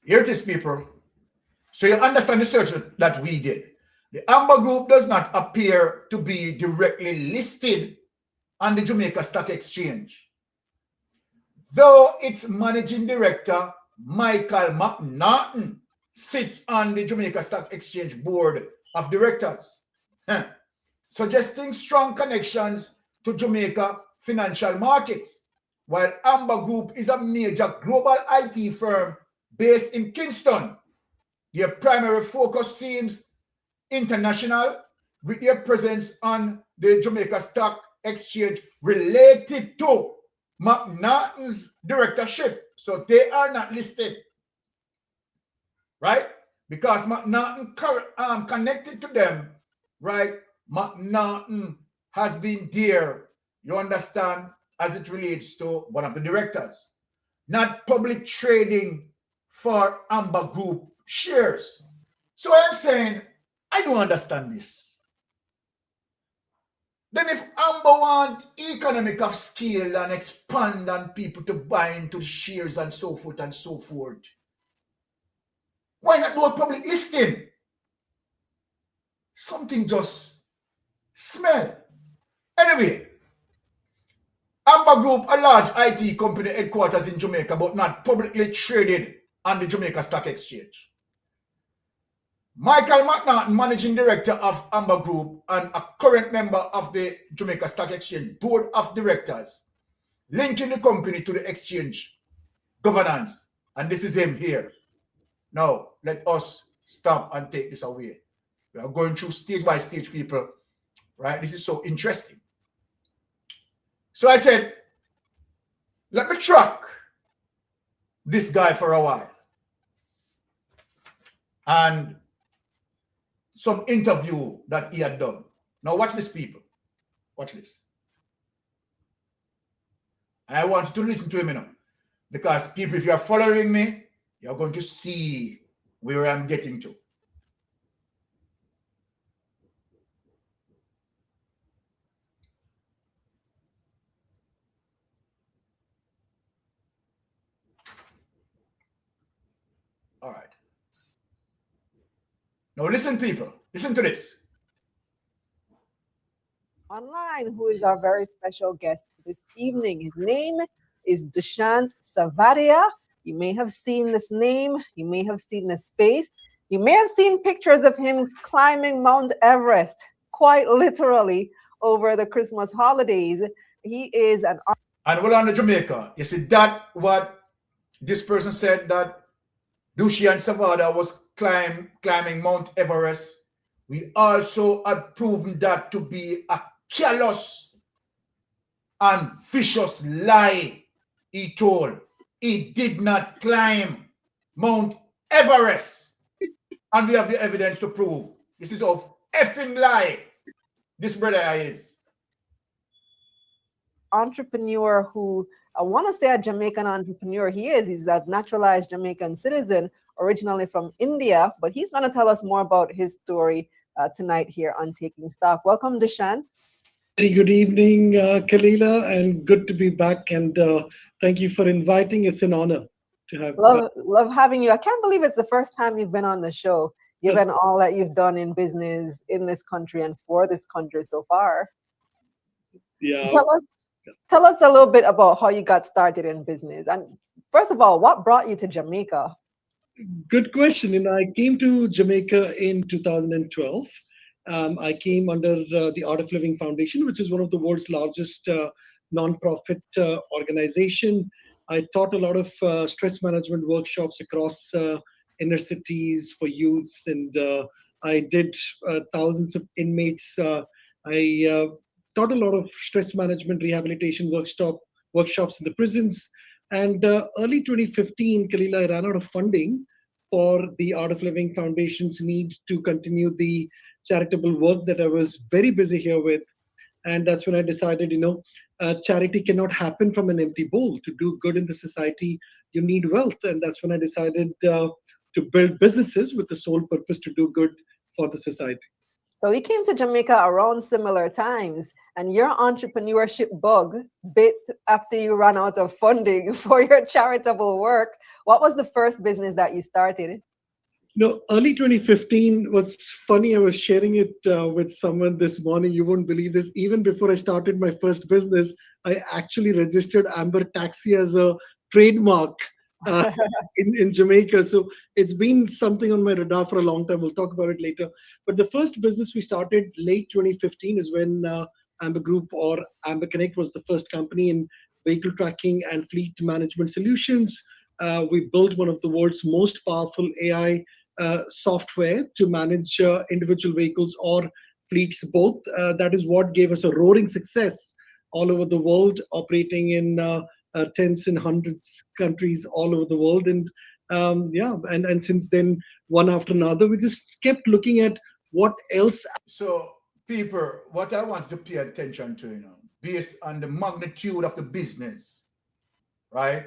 Here it is, people. So you understand the search that we did. The Amber Group does not appear to be directly listed on the Jamaica Stock Exchange, though its managing director, Michael McNaughton, sits on the Jamaica Stock Exchange board of directors, suggesting strong connections to Jamaica financial markets, while Amber Group is a major global IT firm based in Kingston. Their primary focus seems international, with their presence on the Jamaica Stock Exchange related to McNaughton's directorship. So they are not listed, right? Because McNaughton connected to them, right? McNaughton has been there, you understand, as it relates to one of the directors. Not public trading for Amber Group shares. So I'm saying, I don't understand this. Then if Amber want economic of scale and expand on people to buy into the shares and so forth, why not do a public listing? Something just smell. Anyway, Amber Group, a large IT company headquarters in Jamaica, but not publicly traded on the Jamaica Stock Exchange. Michael McNaughton, managing director of Amber Group and a current member of the Jamaica Stock Exchange board of directors, linking the company to the exchange governance. And this is him here. Now, let us stop and take this away. We are going through stage by stage, people. Right? This is so interesting. So I said, let me track this guy for a while. And some interview that he had done. Now watch this, people. Watch this. And I want you to listen to him now. Because people, if you are following me, you're going to see where I'm getting to. All right. Now listen, people. Listen to this. Online, who is our very special guest this evening. His name is Dushyant Savaria. You may have seen this name. You may have seen this face. You may have seen pictures of him climbing Mount Everest, quite literally, over the Christmas holidays. He is an... And we're on the Jamaica. You see that what this person said, that Dushyant Savaria was climbing Mount Everest. We also had proven that to be a callous and vicious lie he told. He did not climb Mount Everest. And we have the evidence to prove. This is a effing lie. This brother is. Entrepreneur who, I want to say a Jamaican entrepreneur. He's a naturalized Jamaican citizen, originally from India, but he's going to tell us more about his story tonight here on Taking Stock. Welcome, Dushyant. Very good evening, Kalila, and good to be back. And thank you for inviting. It's an honor to have. Love having you. I can't believe it's the first time you've been on the show, given all that you've done in business in this country and for this country so far. Yeah. Tell us a little bit about how you got started in business. And first of all, what brought you to Jamaica? Good question. And I came to Jamaica in 2012. I came under the Art of Living Foundation, which is one of the world's largest non-profit organization. I taught a lot of stress management workshops across inner cities for youths, and I did thousands of inmates. I taught a lot of stress management rehabilitation workshops in the prisons. And early 2015, Kalila, I ran out of funding for the Art of Living Foundation's need to continue the charitable work that I was very busy here with. And that's when I decided, charity cannot happen from an empty bowl. To do good in the society, you need wealth. And that's when I decided to build businesses with the sole purpose to do good for the society. So we came to Jamaica around similar times, and your entrepreneurship bug bit after you ran out of funding for your charitable work. What was the first business that you started? Early 2015 was funny. I was sharing it with someone this morning. You won't believe this. Even before I started my first business, I actually registered Amber Taxi as a trademark in Jamaica. So it's been something on my radar for a long time. We'll talk about it later. But the first business we started late 2015 is when Amber Group, or Amber Connect, was the first company in vehicle tracking and fleet management solutions. We built one of the world's most powerful AI software to manage individual vehicles or fleets both. That is what gave us a roaring success all over the world, operating in tens and hundreds countries all over the world. And and since then, one after another, we just kept looking at what else. So people, what I want to pay attention to, based on the magnitude of the business, right?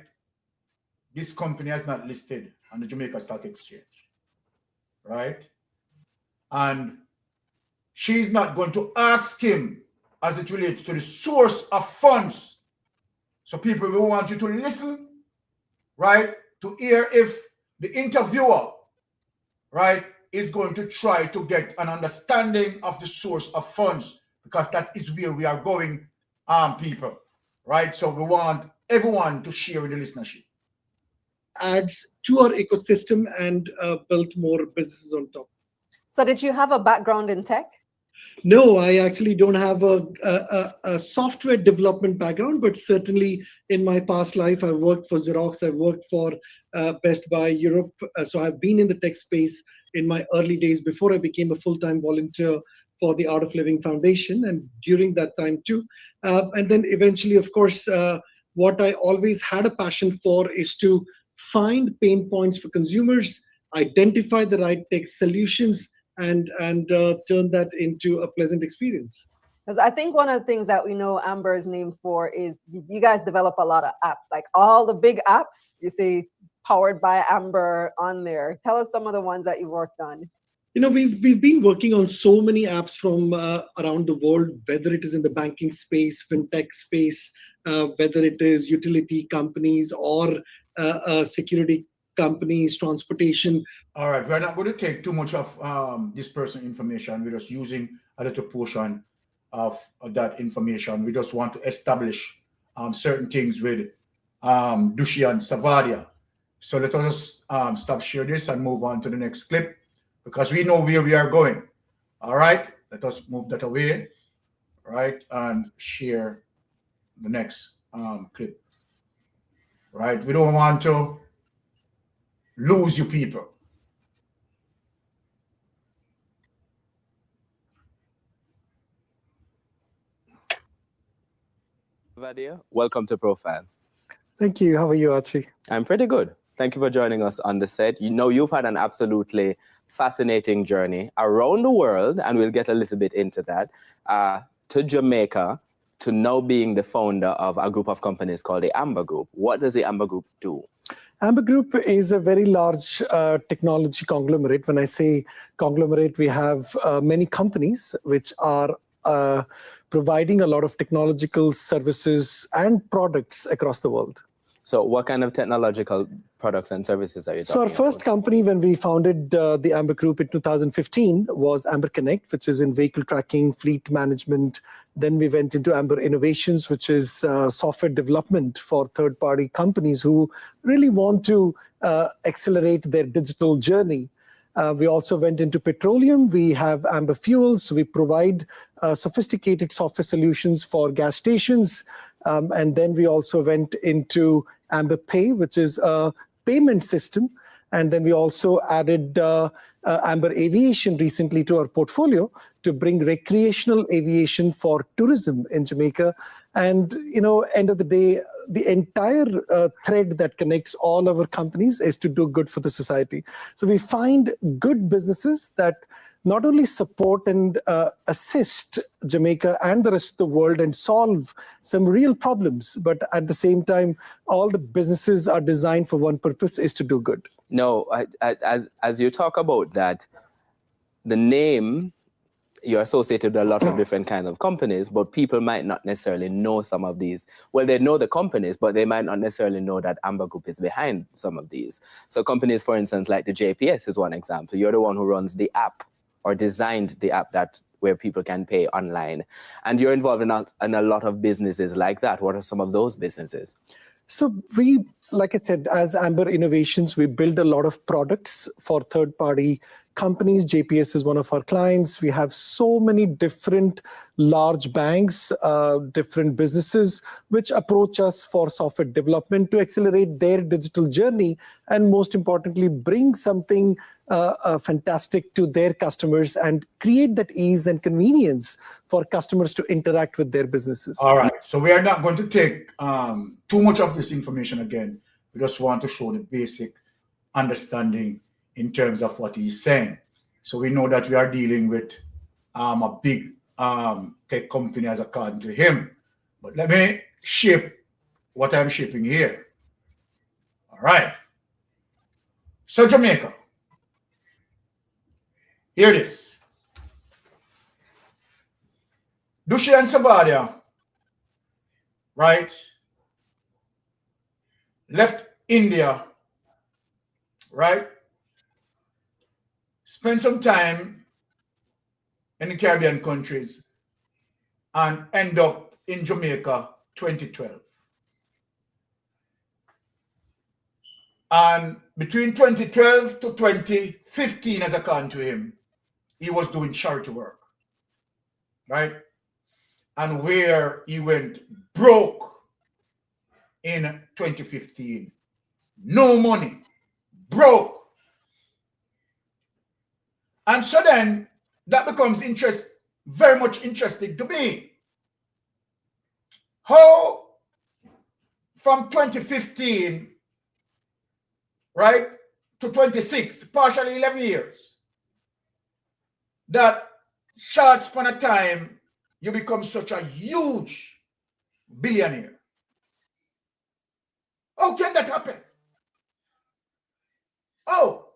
This company is not listed on the Jamaica Stock Exchange, right? And she's not going to ask him as it relates to the source of funds. So people, we want you to listen, right? To hear if the interviewer, right, is going to try to get an understanding of the source of funds, because that is where we are going, people, right? So we want everyone to share in the listenership. Adds to our ecosystem and built more businesses on top. So did you have a background in tech? No, I actually don't have a software development background, but certainly in my past life, I've worked for Xerox, I've worked for Best Buy Europe. So I've been in the tech space in my early days before I became a full-time volunteer for the Art of Living Foundation, and during that time too. And then eventually, of course, what I always had a passion for is to find pain points for consumers, identify the right tech solutions, and turn that into a pleasant experience. Because I think one of the things that we know Amber is named for is you guys develop a lot of apps, like all the big apps you see powered by Amber on there. Tell us some of the ones that you worked on. We've been working on so many apps from around the world, whether it is in the banking space, fintech space, whether it is utility companies or security companies, transportation. All right, we're not going to take too much of this person's information. We're just using a little portion of that information. We just want to establish certain things with Dushyant Savadia. So let us stop share this and move on to the next clip, because we know where we are going. All right, let us move that away, right, and share the next clip. Right, we don't want to lose you people. Vadia, welcome to Profile. Thank you. How are you, Archie? I'm pretty good. Thank you for joining us on the set. You've had an absolutely fascinating journey around the world, and we'll get a little bit into that, to Jamaica, to now being the founder of a group of companies called the Amber Group. What does the Amber Group do? Amber Group is a very large technology conglomerate. When I say conglomerate, we have many companies which are providing a lot of technological services and products across the world. So what kind of technological products and services are you talking So our about? first company when we founded the Amber Group in 2015 was Amber Connect, which is in vehicle tracking, fleet management. Then we went into Amber Innovations, which is software development for third-party companies who really want to accelerate their digital journey. We also went into petroleum. We have Amber Fuels. We provide sophisticated software solutions for gas stations. And then we also went into Amber Pay, which is a payment system. And then we also added Amber Aviation recently to our portfolio to bring recreational aviation for tourism in Jamaica. And, end of the day, the entire thread that connects all our companies is to do good for the society. So we find good businesses that not only support and assist Jamaica and the rest of the world and solve some real problems, but at the same time, all the businesses are designed for one purpose, is to do good. No, as you talk about that, the name, you're associated with a lot of different kinds of companies, but people might not necessarily know some of these. Well, they know the companies, but they might not necessarily know that Amber Group is behind some of these. So companies, for instance, like the JPS is one example. You're the one who runs the app or designed the app where people can pay online. And you're involved in a lot of businesses like that. What are some of those businesses? So we, like I said, as Amber Innovations, we build a lot of products for third-party companies. JPS is one of our clients. We have so many different large banks, different businesses, which approach us for software development to accelerate their digital journey, and most importantly, bring something fantastic to their customers and create that ease and convenience for customers to interact with their businesses. All right, so we are not going to take too much of this information again. We just want to show the basic understanding in terms of what he's saying. So we know that we are dealing with a big tech company as according to him. But let me shape what I'm shaping here. All right. So Jamaica. Here it is. Dushyant Savadia, right, left India, right, spent some time in the Caribbean countries and end up in Jamaica 2012. And between 2012 to 2015, as according to him, he was doing charity work, right? And where he went broke in 2015. No money, broke. And so then that becomes very much interesting to me. How from 2015, right, to 26, partially 11 years, that short span of time, you become such a huge billionaire. How can that happen? Oh,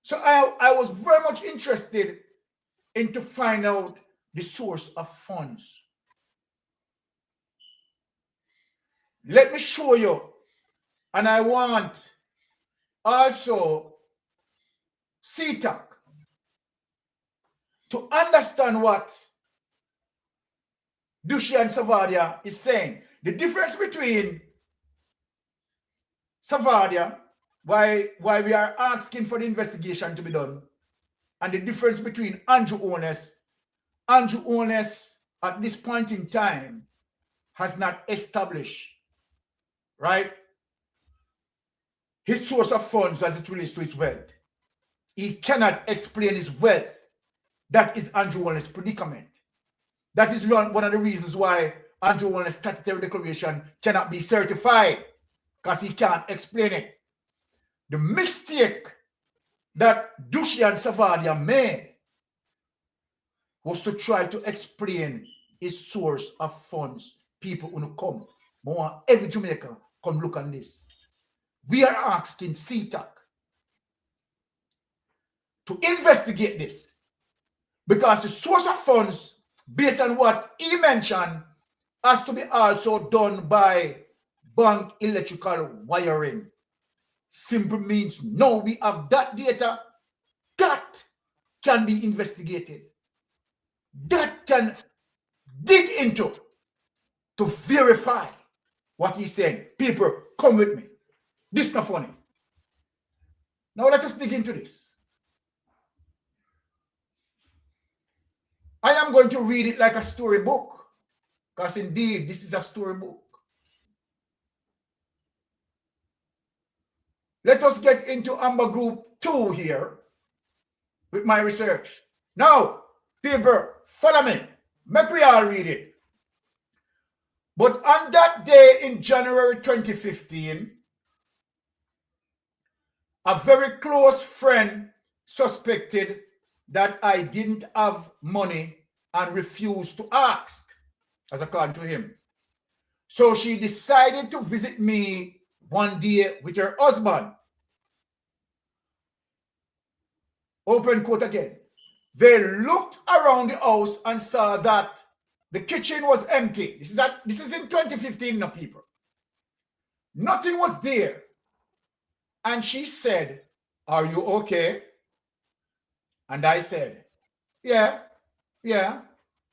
so I was very much interested in to find out the source of funds. Let me show you, and I want also CTAC to understand what Dushi and Savadia is saying. The difference between Savadia, why we are asking for the investigation to be done, and the difference between Andrew Ones at this point in time has not established, right, his source of funds as it relates to his wealth. He cannot explain his wealth. That is Andrew Ones' predicament. That is one of the reasons why Andrew Ones' statutory declaration cannot be certified, because he can't explain it. The mistake that Dushi and Savadia made was to try to explain his source of funds. People who come, more every Jamaican come look on this. We are asking CTAC to investigate this, because the source of funds, based on what he mentioned, has to be also done by bank electrical wiring. Simple means no, we have that data that can be investigated, that can dig into to verify what he's saying. People, come with me. This is not funny. Now let us dig into this. I am going to read it like a storybook, because indeed this is a storybook. Let us get into Amber Group 2 here with my research. Now, people, follow me. Make we all read it. But on that day in January 2015, a very close friend suspected that I didn't have money and refused to ask, as according to him. So she decided to visit me one day with her husband. Open quote again. They looked around the house and saw that the kitchen was empty. This is in 2015 now, people. Nothing was there. And she said, "Are you okay?" And I said, yeah,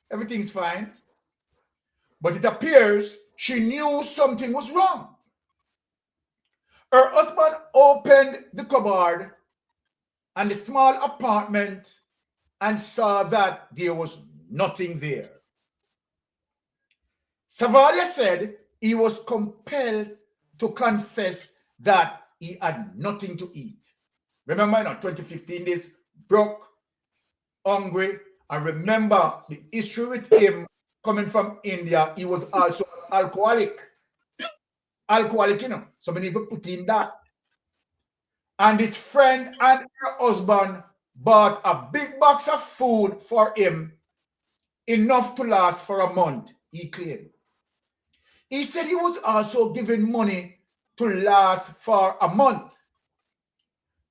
everything's fine. But it appears she knew something was wrong. Her husband opened the cupboard and the small apartment and saw that there was nothing there. Savalia said he was compelled to confess that he had nothing to eat. Remember, 2015 days, broke, hungry, and remember the issue with him coming from India, he was also alcoholic. So many people put in that. And his friend and her husband bought a big box of food for him, enough to last for a month, he claimed. He said he was also given money to last for a month.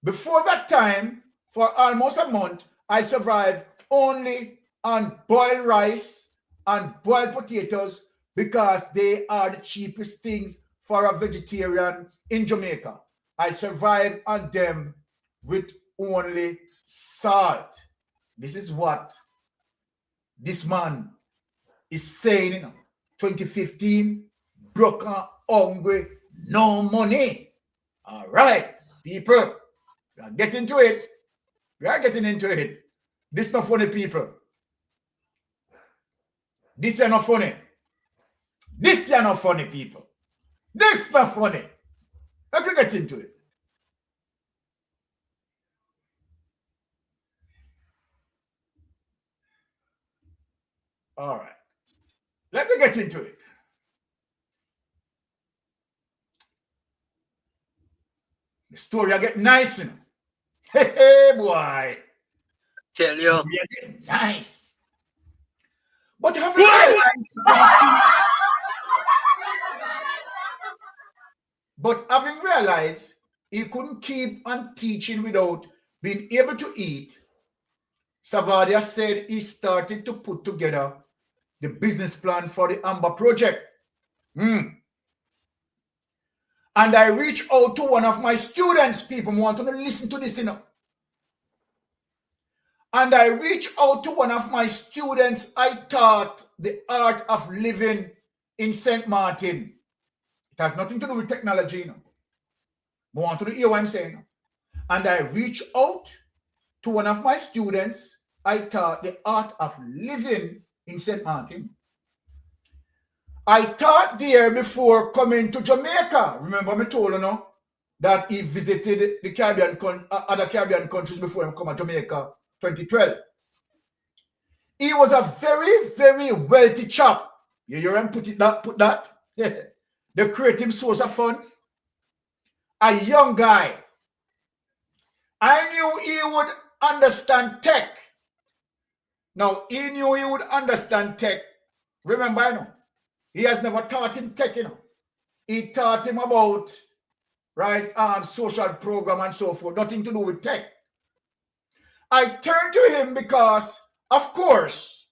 Before that time, for almost a month, I survived only on boiled rice and boiled potatoes, because they are the cheapest things for a vegetarian in Jamaica. I survived on them with only salt. This is what this man is saying, 2015, broken, hungry, no money. All right, people, we are getting to it. We are getting into it. This is not funny, people. This is not funny. This is not funny, people. This is not funny. I can get into it. All right. Let me get into it. The story I get nice, Hey, boy. Tell you. Nice. But have you realized? But having realized he couldn't keep on teaching without being able to eat, Savaria said he started to put together the business plan for the Amber project. And I reached out to one of my students. People want to listen to this, And I reached out to one of my students. I taught the art of living in St. Martin. It has nothing to do with technology, But want to hear what I'm saying. And I reached out to one of my students. I taught the art of living in St. Martin. I taught there before coming to Jamaica. Remember me told you that he visited the Caribbean, other Caribbean countries before he come to Jamaica 2012. He was a very, very wealthy chap. You hear him put that? Yeah. The creative source of funds. A young guy. I knew he would understand tech. Now, he knew he would understand tech. Remember, he has never taught him tech, He taught him about, social program and so forth. Nothing to do with tech. I turned to him because, of course,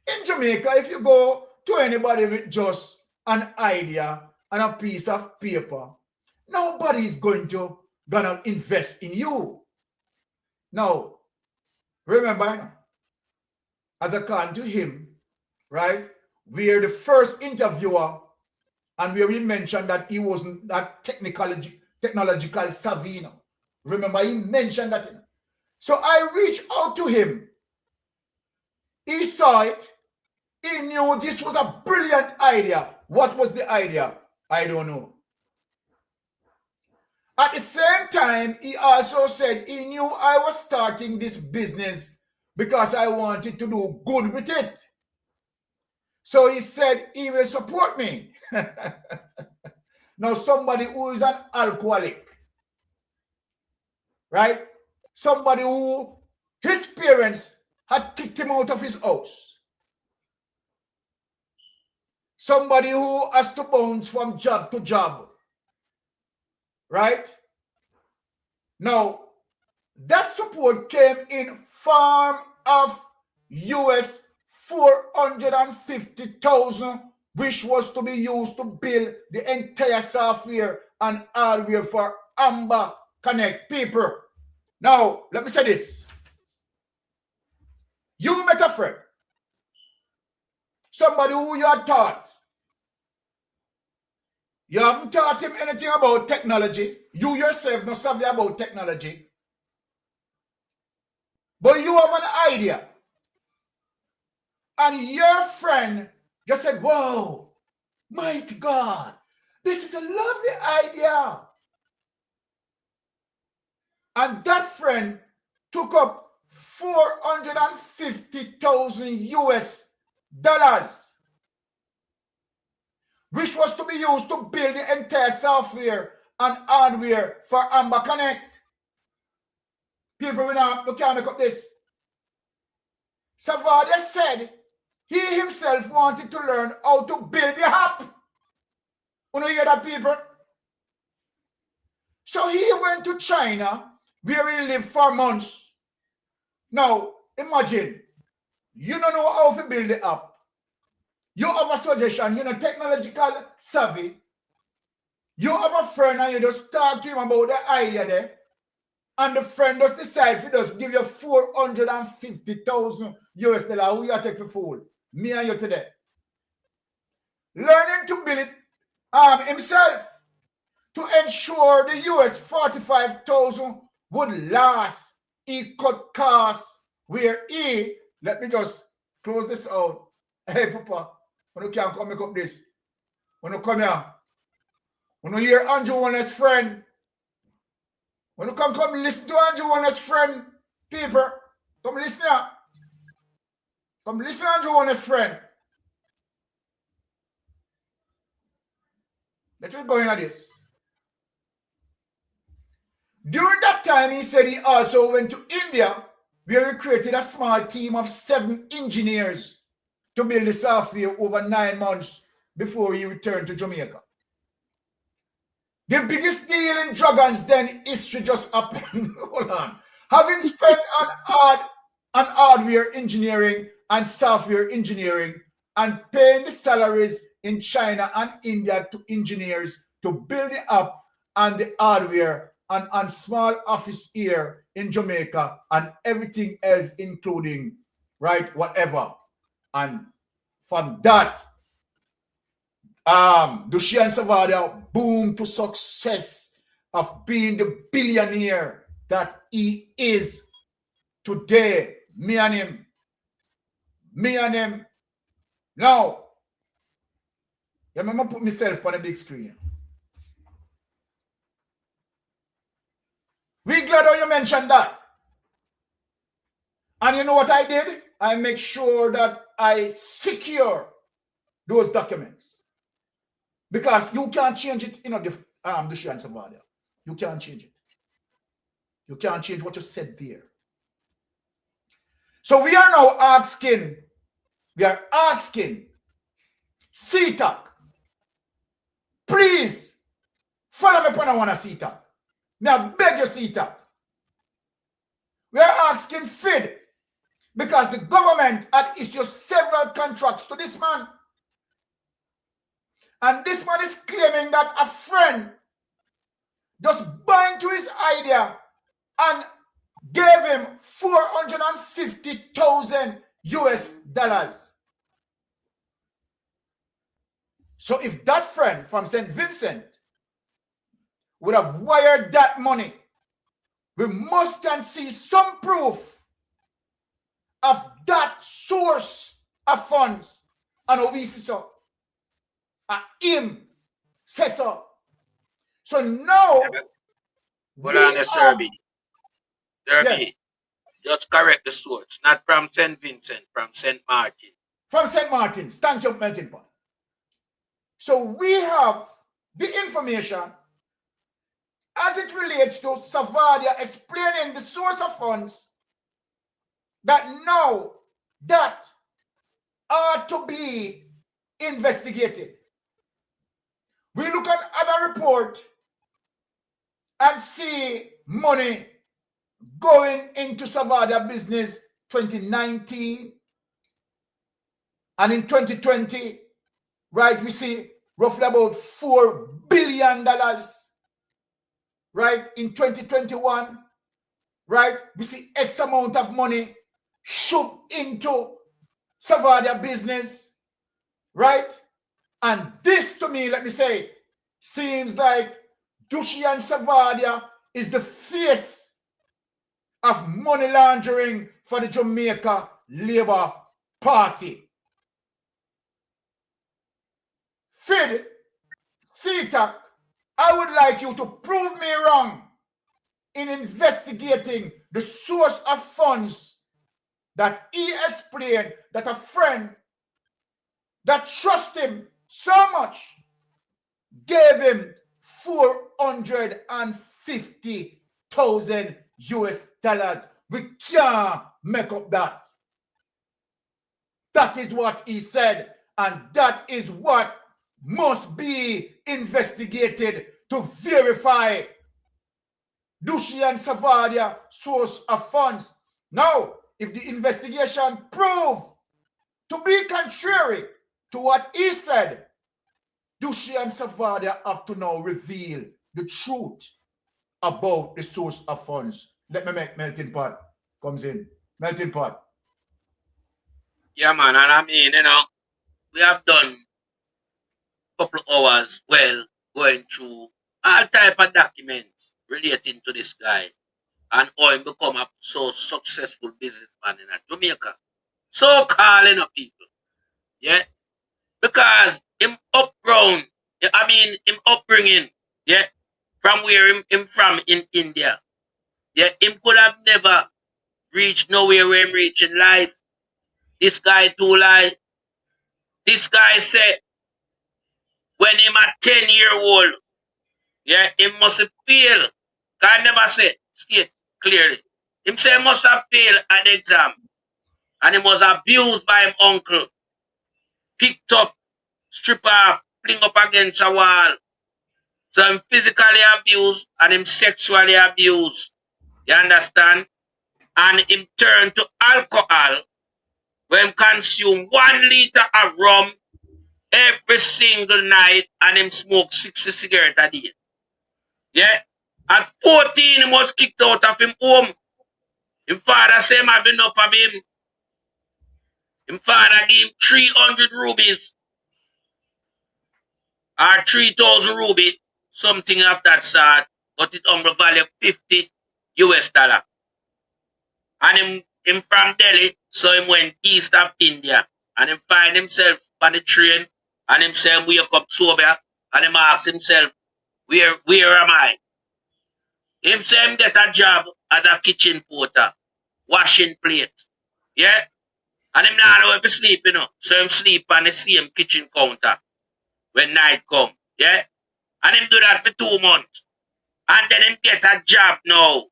in Jamaica, if you go to anybody with just an idea and a piece of paper, nobody's gonna invest in you. Now, remember, as I come to him, we're the first interviewer, and where we mentioned that he wasn't that technological savvy. Remember, he mentioned that. So I reached out to him. He saw it. He knew this was a brilliant idea. What was the idea? I don't know. At the same time, he also said he knew I was starting this business because I wanted to do good with it. So he said he will support me. Now, somebody who is an alcoholic, somebody who his parents had kicked him out of his house, somebody who has to bounce from job to job, Now, that support came in form of US 450,000, which was to be used to build the entire software and hardware for Amber Connect people. Now, let me say this. You met a friend, somebody who you had taught. You haven't taught him anything about technology. You yourself not savvy about technology. But you have an idea. And your friend just said, whoa, mighty God, this is a lovely idea. And that friend took up 450,000 US dollars, which was to be used to build the entire software and hardware for Amber Connect. People, we can't make up this. Savaria said he himself wanted to learn how to build the app. You hear that, people? So he went to China, where he lived for months. Now, imagine, you don't know how to build the app. You have a suggestion, you're not technological savvy. You have a friend and you just talk to him about the idea there. And the friend just decide to just give you 450,000 US dollars. Who you take for fool? Me and you today. Learning to build it himself to ensure the US 45,000 would last. He cut costs where he, let me just close this out. Hey, Papa, when you can't come make up this, when you come here, when you hear Andrew Warner's friend, when you come listen to Andrew Warner's friend, people, come listen here. Come listen to Andrew Warner's friend. Let me go into this. During that time, he said he also went to India where we created a small team of 7 engineers to build the software over 9 months before he returned to Jamaica. The biggest deal in Dragons Den history just happened. Hold on. Having spent on hardware engineering and software engineering and paying the salaries in China and India to engineers to build the app and the hardware and small office here in Jamaica and everything else, including, right, whatever. And from that, Dushian Savada boom to success of being the billionaire that he is today. Me and him. Now, I'm going to put myself on a big screen. We glad how you mentioned that. And you know what I did? I make sure that I secure those documents. Because you can't change it, the Dushian Savada. You can't change it. You can't change what you said there. So we are now asking CTAC, please follow me on one of CTAC. Now beg you, CTAC. We are asking FID because the government had issued several contracts to this man. And this man is claiming that a friend just bought into his idea and gave him $450,000 US. So if that friend from St. Vincent would have wired that money, we must can see some proof of that source of funds. And we see so. Him says so. So now, Hold on, Derby. Yes. Just correct the source. Not from St. Vincent, from St. Martin. From St. Martin's. Thank you, Melting Pot. So we have the information as it relates to Savadia explaining the source of funds that now that are to be investigated. We look at other report and see money going into Savadia business 2019 and in 2020, right, we see roughly about $4 billion, right, in 2021, right, we see X amount of money shoved into Savadia business, right? And this to me, let me say it, seems like Dushian Savadia is the face of money laundering for the Jamaica Labour Party. FID, CTAC, I would like you to prove me wrong in investigating the source of funds that he explained that a friend that trusts him so much gave him $450,000 US. We can't make up that. That is what he said, and that is what must be investigated to verify Dushian Savadia source of funds. Now, if the investigation prove to be contrary to what he said, Dushian Savadia have to now reveal the truth about the source of funds. Let me make Melting Pot comes in. Melting Pot. Yeah, man, and I mean, we have done a couple hours going through all type of documents relating to this guy and how he become a so successful businessman in Jamaica. So calling up people. Yeah. Because him upbringing, yeah, from where him from in India. Yeah, him could have never reached nowhere where him reach in life. This guy too lie. This guy said when him a 10-year-old, yeah, he must fail. I never said, state clearly. Him say he must have failed at the exam. And he was abused by him uncle. Picked up, strip off, fling up against a wall. So him physically abused and him sexually abused. You understand? And him turned to alcohol when him consume 1 liter of rum every single night and him smoke 60 cigarettes a day. Yeah? At 14, he was kicked out of him home. Him father say him have enough of him. Him father gave him 300 rubies. Or 3,000 rubies. Something of that sort. But it only value $50 US. And him from Delhi, so him went east of India. And him find himself on the train. And him say him wake up sober. And him ask himself, where am I? Him say him get a job as a kitchen porter. Washing plate. Yeah? And him not know if he sleep, you know. So him sleep on the same kitchen counter when night come. Yeah? And him do that for 2 months. And then him get a job now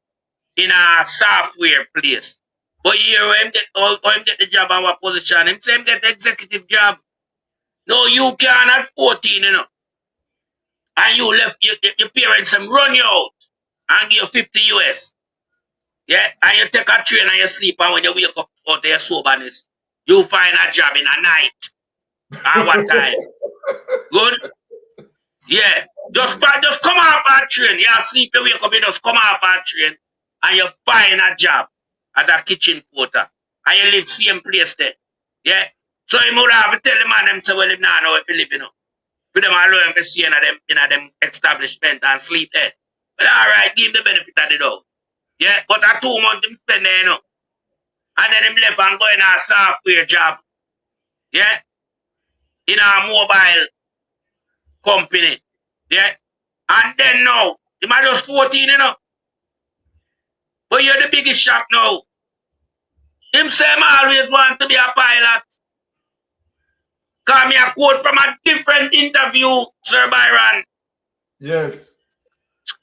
in a software place. But here him get the job and what position. Him say him get the executive job. No, you can at 14, you know. And you left your parents them run you out and give you 50 US. Yeah? And you take a train and you sleep, and when you wake up out of your soberness, you find a job in a night. And what time? Good? Yeah. Just come off our train. You sleep, you wake up, you just come off our train and you find a job as a kitchen porter. And you live same place there. Yeah. So you would have to tell the man them say, well, if not know if you live, you know. For them allow him to see in them establishment and sleep there. But alright, give him the benefit of the doubt. Yeah. But at 2 months him spend there, you know. And then him left and go in a software job. Yeah. In a mobile company. Yeah. And then now, him are just 14, you know. But you're the biggest shock now. Him say him always want to be a pilot. Call me a quote from a different interview, Sir Byron. Yes.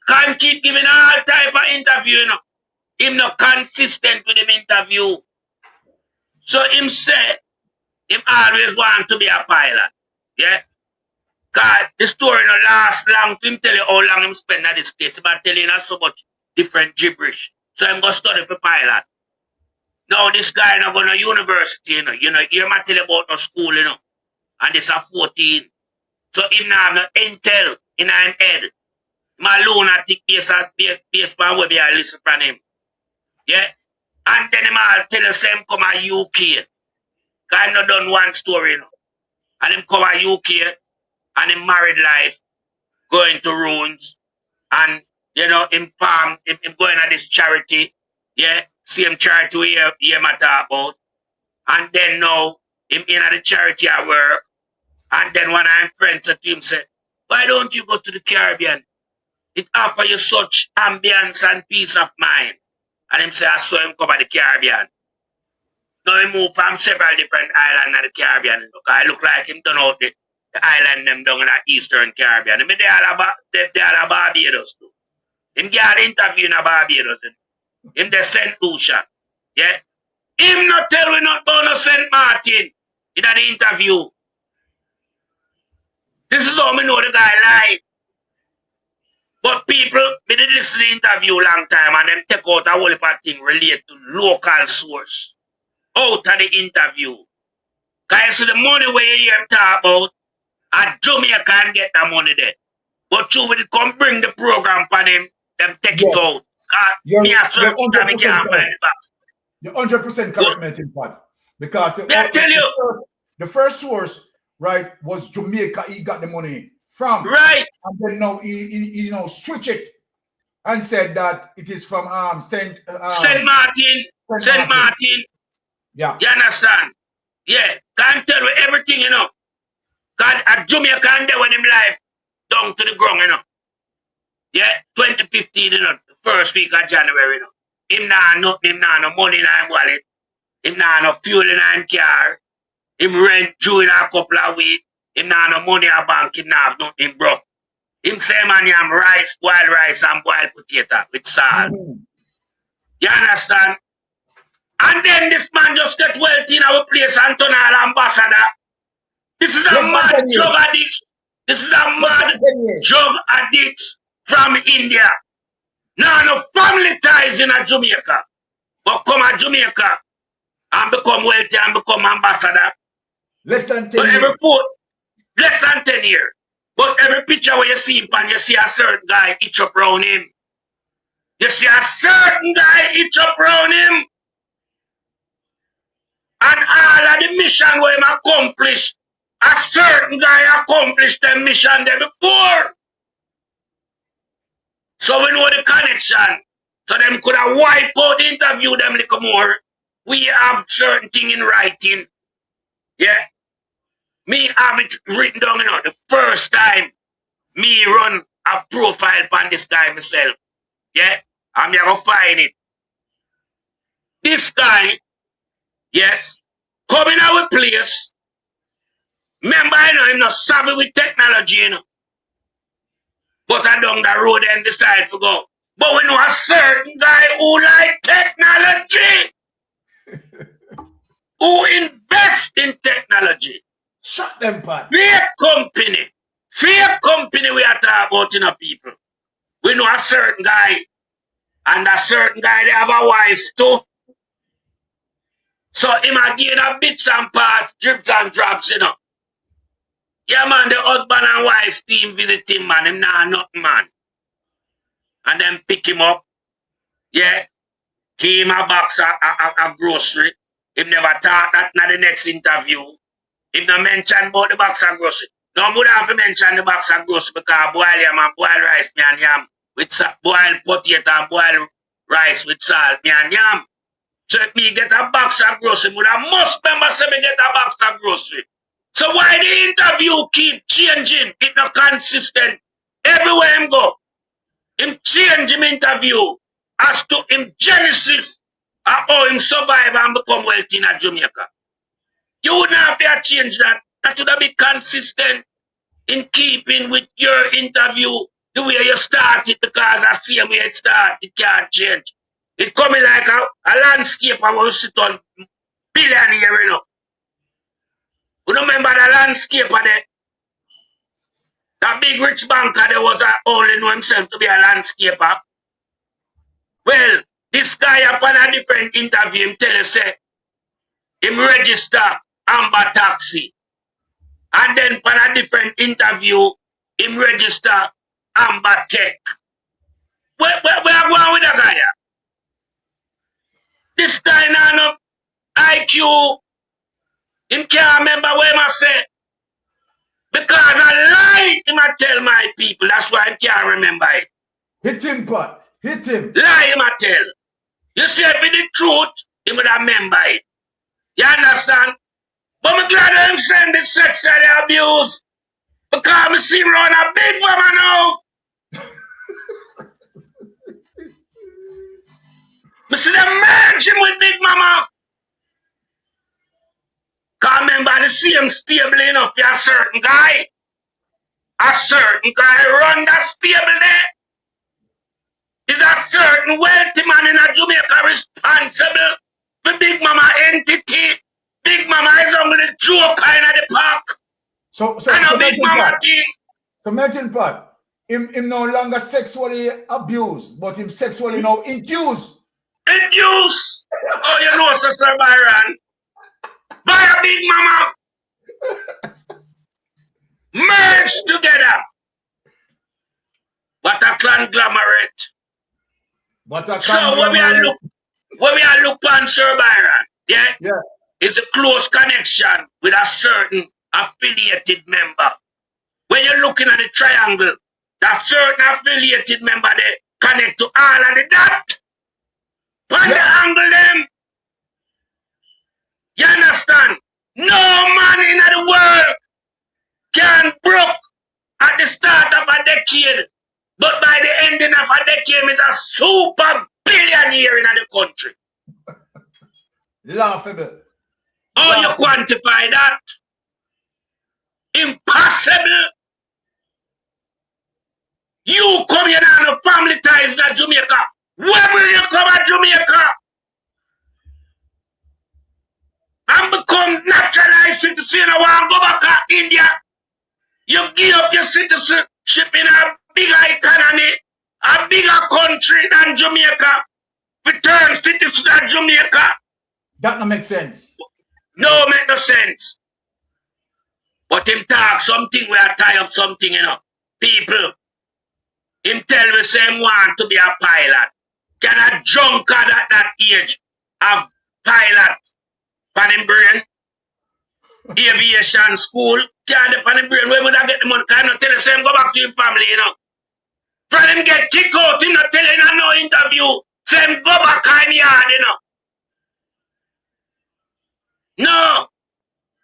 Can't keep giving all type of interview, you know. Him not consistent with him interview. So him say, him always want to be a pilot. Yeah? Cause the story no last long to him tell you how long him spend at this place. But telling us so much different gibberish. So I'm going to study for pilot. Now this guy not going to university, you know. You know, hear me tell you about no school, you know. And this are 14. So him now have no intel in his head. My lunatic based on where I listen from him. Yeah? And then him all tell you same come to UK. Cause him not done one story, you know. And him come to UK and him married life going to ruins. And you know, him going at this charity, yeah, same charity we hear my talk about. And then now, him in at the charity at work. And then one of my friends said to him, said, why don't you go to the Caribbean? It offers you such ambience and peace of mind. And him say, I saw him come at the Caribbean. Now he moved from several different islands in the Caribbean. Because I look like him done out the island them down in the Eastern Caribbean. I mean, they are Barbados too. Him get an interview in a Barbados. Him the St. Lucia. Yeah? Him not tell we not about no St. Martin in the interview. This is how we know the guy lied. But people, we did listen to the interview long time and them take out a whole heap of thing related to local source out of the interview. Because the money where you hear him talk about, a Jamaica can get the money there. But you will come bring the program for them take it out. You're Me have searched it and we can't find it back. You're 100% correct, Martin Pat. Because the first source, right, was Jamaica. He got the money from. Right. And then now he you know, switch it and said that it is from Saint Martin. Saint Martin. Yeah. You understand? Yeah. Can't tell you everything, you know. Because a Jamaican there when him life down to the ground, you know. Yeah, 2015, you know, the first week of January, you know. Him nah no money in his wallet. Him nah no fuel in his car. Him rent due in a couple of weeks. Him nah no money in a bank. Him nah have nothing, bro. Him say man yam rice, boiled rice and boiled potato with salt. You understand? And then this man just get wealthy in our place and turn all ambassador. This is a mad drug addict. This is a mad drug addict from India. Now no family ties in a Jamaica. But come to Jamaica and become wealthy and become ambassador. Less than 10 but years. every foot, less than 10 years. But every picture where you see him, and you see a certain guy itch up around him. You see a certain guy itch up around him. And all of the mission where him accomplished, a certain guy accomplished the mission there before. So we know the connection. So them could have wiped out the interview them little more. We have certain thing in writing. Yeah. Me have it written down, the first time me run a profile on this guy myself. Yeah. I'm going to find it. This guy, yes, coming our place. Remember, him not savvy with technology, But I down the road and decide to go. But we know a certain guy who like technology. Who invest in technology. Shut them, Pat. Fake company we are talking about in people. We know a certain guy. And a certain guy, they have a wife too. So him again a bits and parts, drips and drops, Yeah, man, the husband and wife team visit him, man. Him nah nothing, man. And then pick him up. Yeah. Give him a box of grocery. Him never thought that in the next interview. Him not mention about the box of grocery. No would have to mention the box of grocery because boil yam and boil rice, me and yam. With boil potato and boil rice with salt, me and yam. So if me get a box of grocery, would have must remember say me get a box of grocery. So why the interview keep changing? It not consistent. Everywhere him go, him change him interview as to him genesis of how him survive and become wealthy in Jamaica. You wouldn't have to change that. That would have been consistent in keeping with your interview the way you started, because I see the way it started, it can't change. It coming like a landscape I will sit on billionaire, You remember the landscape of that big rich banker that was only know himself to be a landscaper? Well, this guy upon a different interview, him tell you say, him register Amber Taxi. And then upon a different interview, him register Amber Tech. Where are going with that guy? This guy now no IQ. Him can't remember what him say. Because I lie, him I tell my people. That's why I can't remember it. Hit him, Pat. Hit him. Lie him I tell. You see, if it's the truth, he would remember it. You understand? But I'm glad that him send it sexually abuse. Because I see him run a big woman now. I see them merge him with Big Mama. Because remember, the same stable enough for a certain guy. A certain guy run that stable there. Is a certain wealthy man in a Jamaica responsible for Big Mama entity. Big Mama is only the joker in the park. So Big Mama thing. So imagine, Pat, him no longer sexually abused, but him sexually now induced. Induced? Oh, you know, Sir Byron. By a Big Mama. Merge together. What a conglomerate. So when we are look on Sir Byron, yeah, it's a close connection with a certain affiliated member. When you're looking at the triangle, that certain affiliated member they connect to all of the dot. On the angle them. You understand? No man in the world can broke at the start of a decade, but by the ending of a decade, is a super billionaire in the country. Laughable. How you quantify that? Impossible. You come here and no family ties in Jamaica. Where will you come to Jamaica and become naturalized citizen and want to go back to India? You give up your citizenship in a bigger economy, a bigger country than Jamaica. Return citizen of Jamaica. That don't make sense. No, make no sense. But him talk something where I tie up something, you know. People, him tell me same want to be a pilot. Can a junker at that age have pilot on him brain? Aviation school, can't depend on him brain. Where would I get the money? Can I not tell the same go back to his family, you know? For him get kicked out, him not telling him no interview. Same go back in yard, you know. No.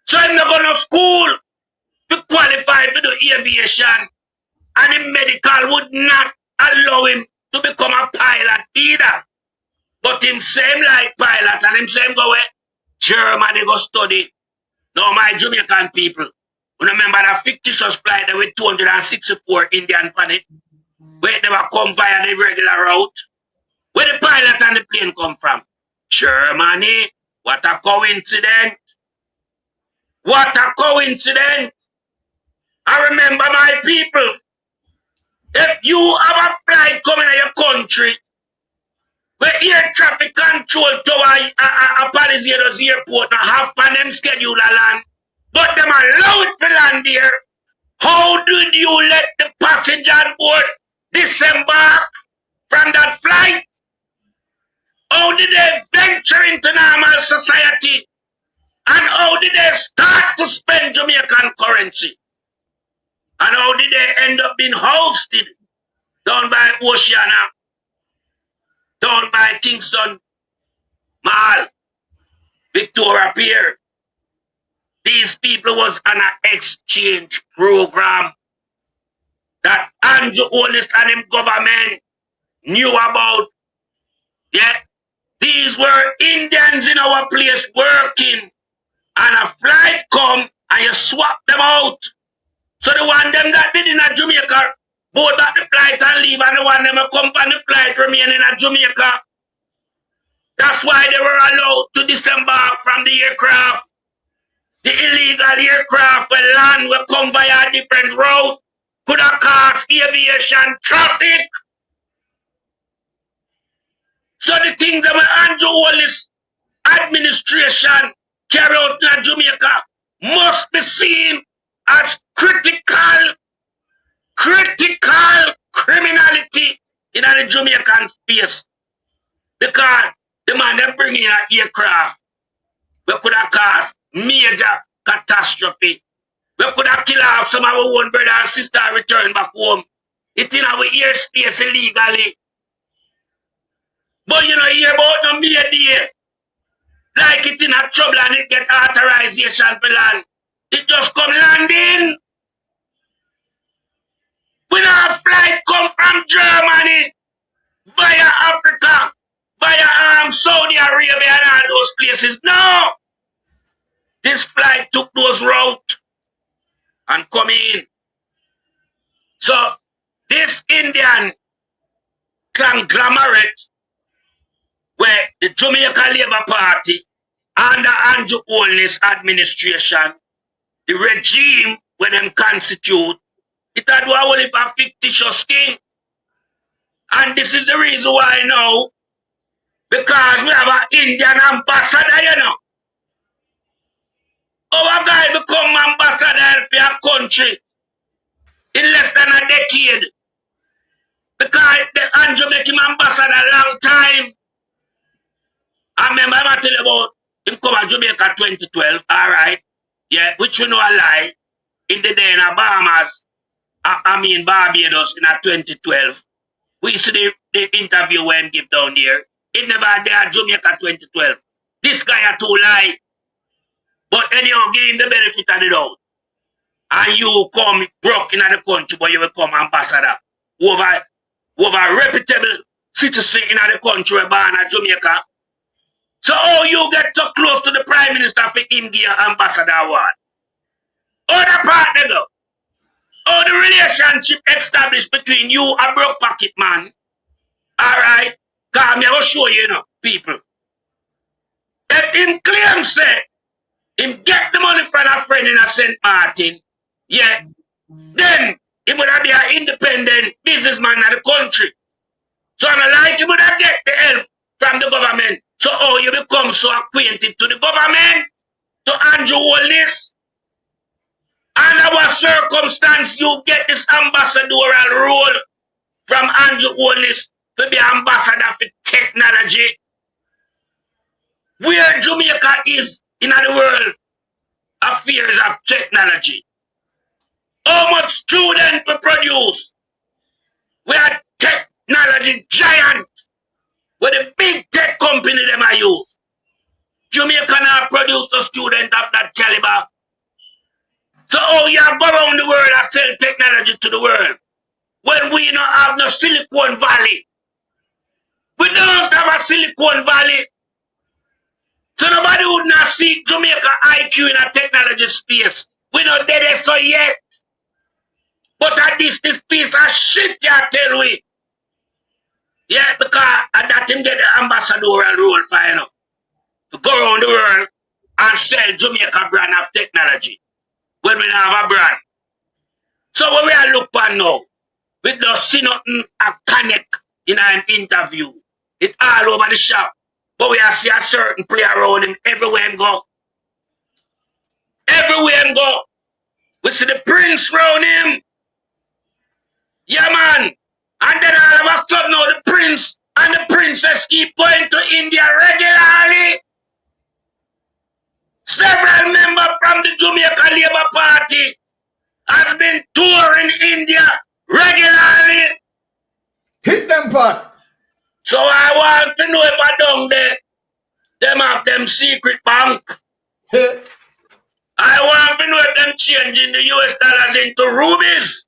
So I'm not going to school to qualify for the aviation. And the medical would not allow him to become a pilot either. But him same like pilot and him same go where Germany go study. Now my Jamaican people, you remember that fictitious flight there with 264 Indian on it? Where they were come via the regular route? Where the pilot and the plane come from? Germany. What a coincidence. What a coincidence. I remember my people. If you have a flight coming to your country, where air traffic control tower a Paris airport now have on them schedule a land, but them allow it for land here, how did you let the passenger on board disembark from that flight? How did they venture into normal society? And how did they start to spend Jamaican currency? And how did they end up being hosted down by Oceana, down by Kingston Mall, Victoria Pier? These people was on an exchange program that Andrew Holness and him government knew about. Yeah, these were Indians in our place working, and a flight come and you swap them out. So the one them that did in a Jamaica board back the flight and leave, and the one them come on the flight remain in a Jamaica. That's why they were allowed to disembark from the aircraft. The illegal aircraft will land, will come via a different route, could have caused aviation traffic. So the things that were Andrew Holness administration carry out in Jamaica must be seen as critical criminality in the Jamaican space. Because the man they bring in an aircraft, we could have caused major catastrophe. We could have killed off some of our own brother and sister and return back home. It's in our airspace illegally. But you know, hear about no media like it in a trouble and it get authorization for land. It just come landing. When our flight come from Germany via Africa, via Saudi Arabia and all those places. No! This flight took those routes and come in. So this Indian conglomerate where the Jamaica Labour Party under Andrew Holness administration, the regime where them constitute, it had a whole heap of fictitious thing. And this is the reason why now, because we have an Indian ambassador, you know. Our guy become ambassador for your country in less than a decade. Because the Andrew make him ambassador a long time. I remember I tell you about him come to Jamaica 2012, all right. Yeah, which we know a lie. In the day in Bahamas, Barbados in 2012. We see the interview when him give down there. It never there Jamaica 2012. This guy a too lie. But anyhow, give him the benefit of the doubt. And you come broke in the country, but you will come ambassador. Over reputable citizen in the country born in Jamaica. So how you get so close to the Prime Minister for him give ambassador award? How the part they go? How the relationship established between you and broke pocket man? Alright? Cause me I will show you, you know, people. If him claim say, him get the money from a friend in a St. Martin, yeah, then he would have be an independent businessman of the country. So I'm like, he would have get the help from the government. So how you become so acquainted to the government, to Andrew Holness? Under what circumstance you get this ambassadorial role from Andrew Holness to be ambassador for technology? Where Jamaica is in the world affairs of technology? How much student we produce? We are technology giant with the big tech company them I use. Jamaica now produce a student of that caliber. So how you go around the world and sell technology to the world when we don't have no Silicon Valley? We don't have a Silicon Valley. So nobody would not see Jamaica IQ in a technology space. We not dead so yet. But at this piece of shit you tell we. Yeah, because at that him get the ambassadorial role for you know, to go around the world and sell Jamaica brand of technology when we don't have a brand. So when we are look for now, we don't see nothing a connect in an interview. It's all over the shop. But we are see a certain prayer around him everywhere him go. Everywhere him go. We see the prince around him. Yeah, man. And then all of a sudden now the prince and the princess keep going to India regularly. Several members from the Jamaica Labour Party have been touring India regularly. Hit them pot. So I want to know if I down there, them have them secret bank. I want to know if them changing the US dollars into rubies.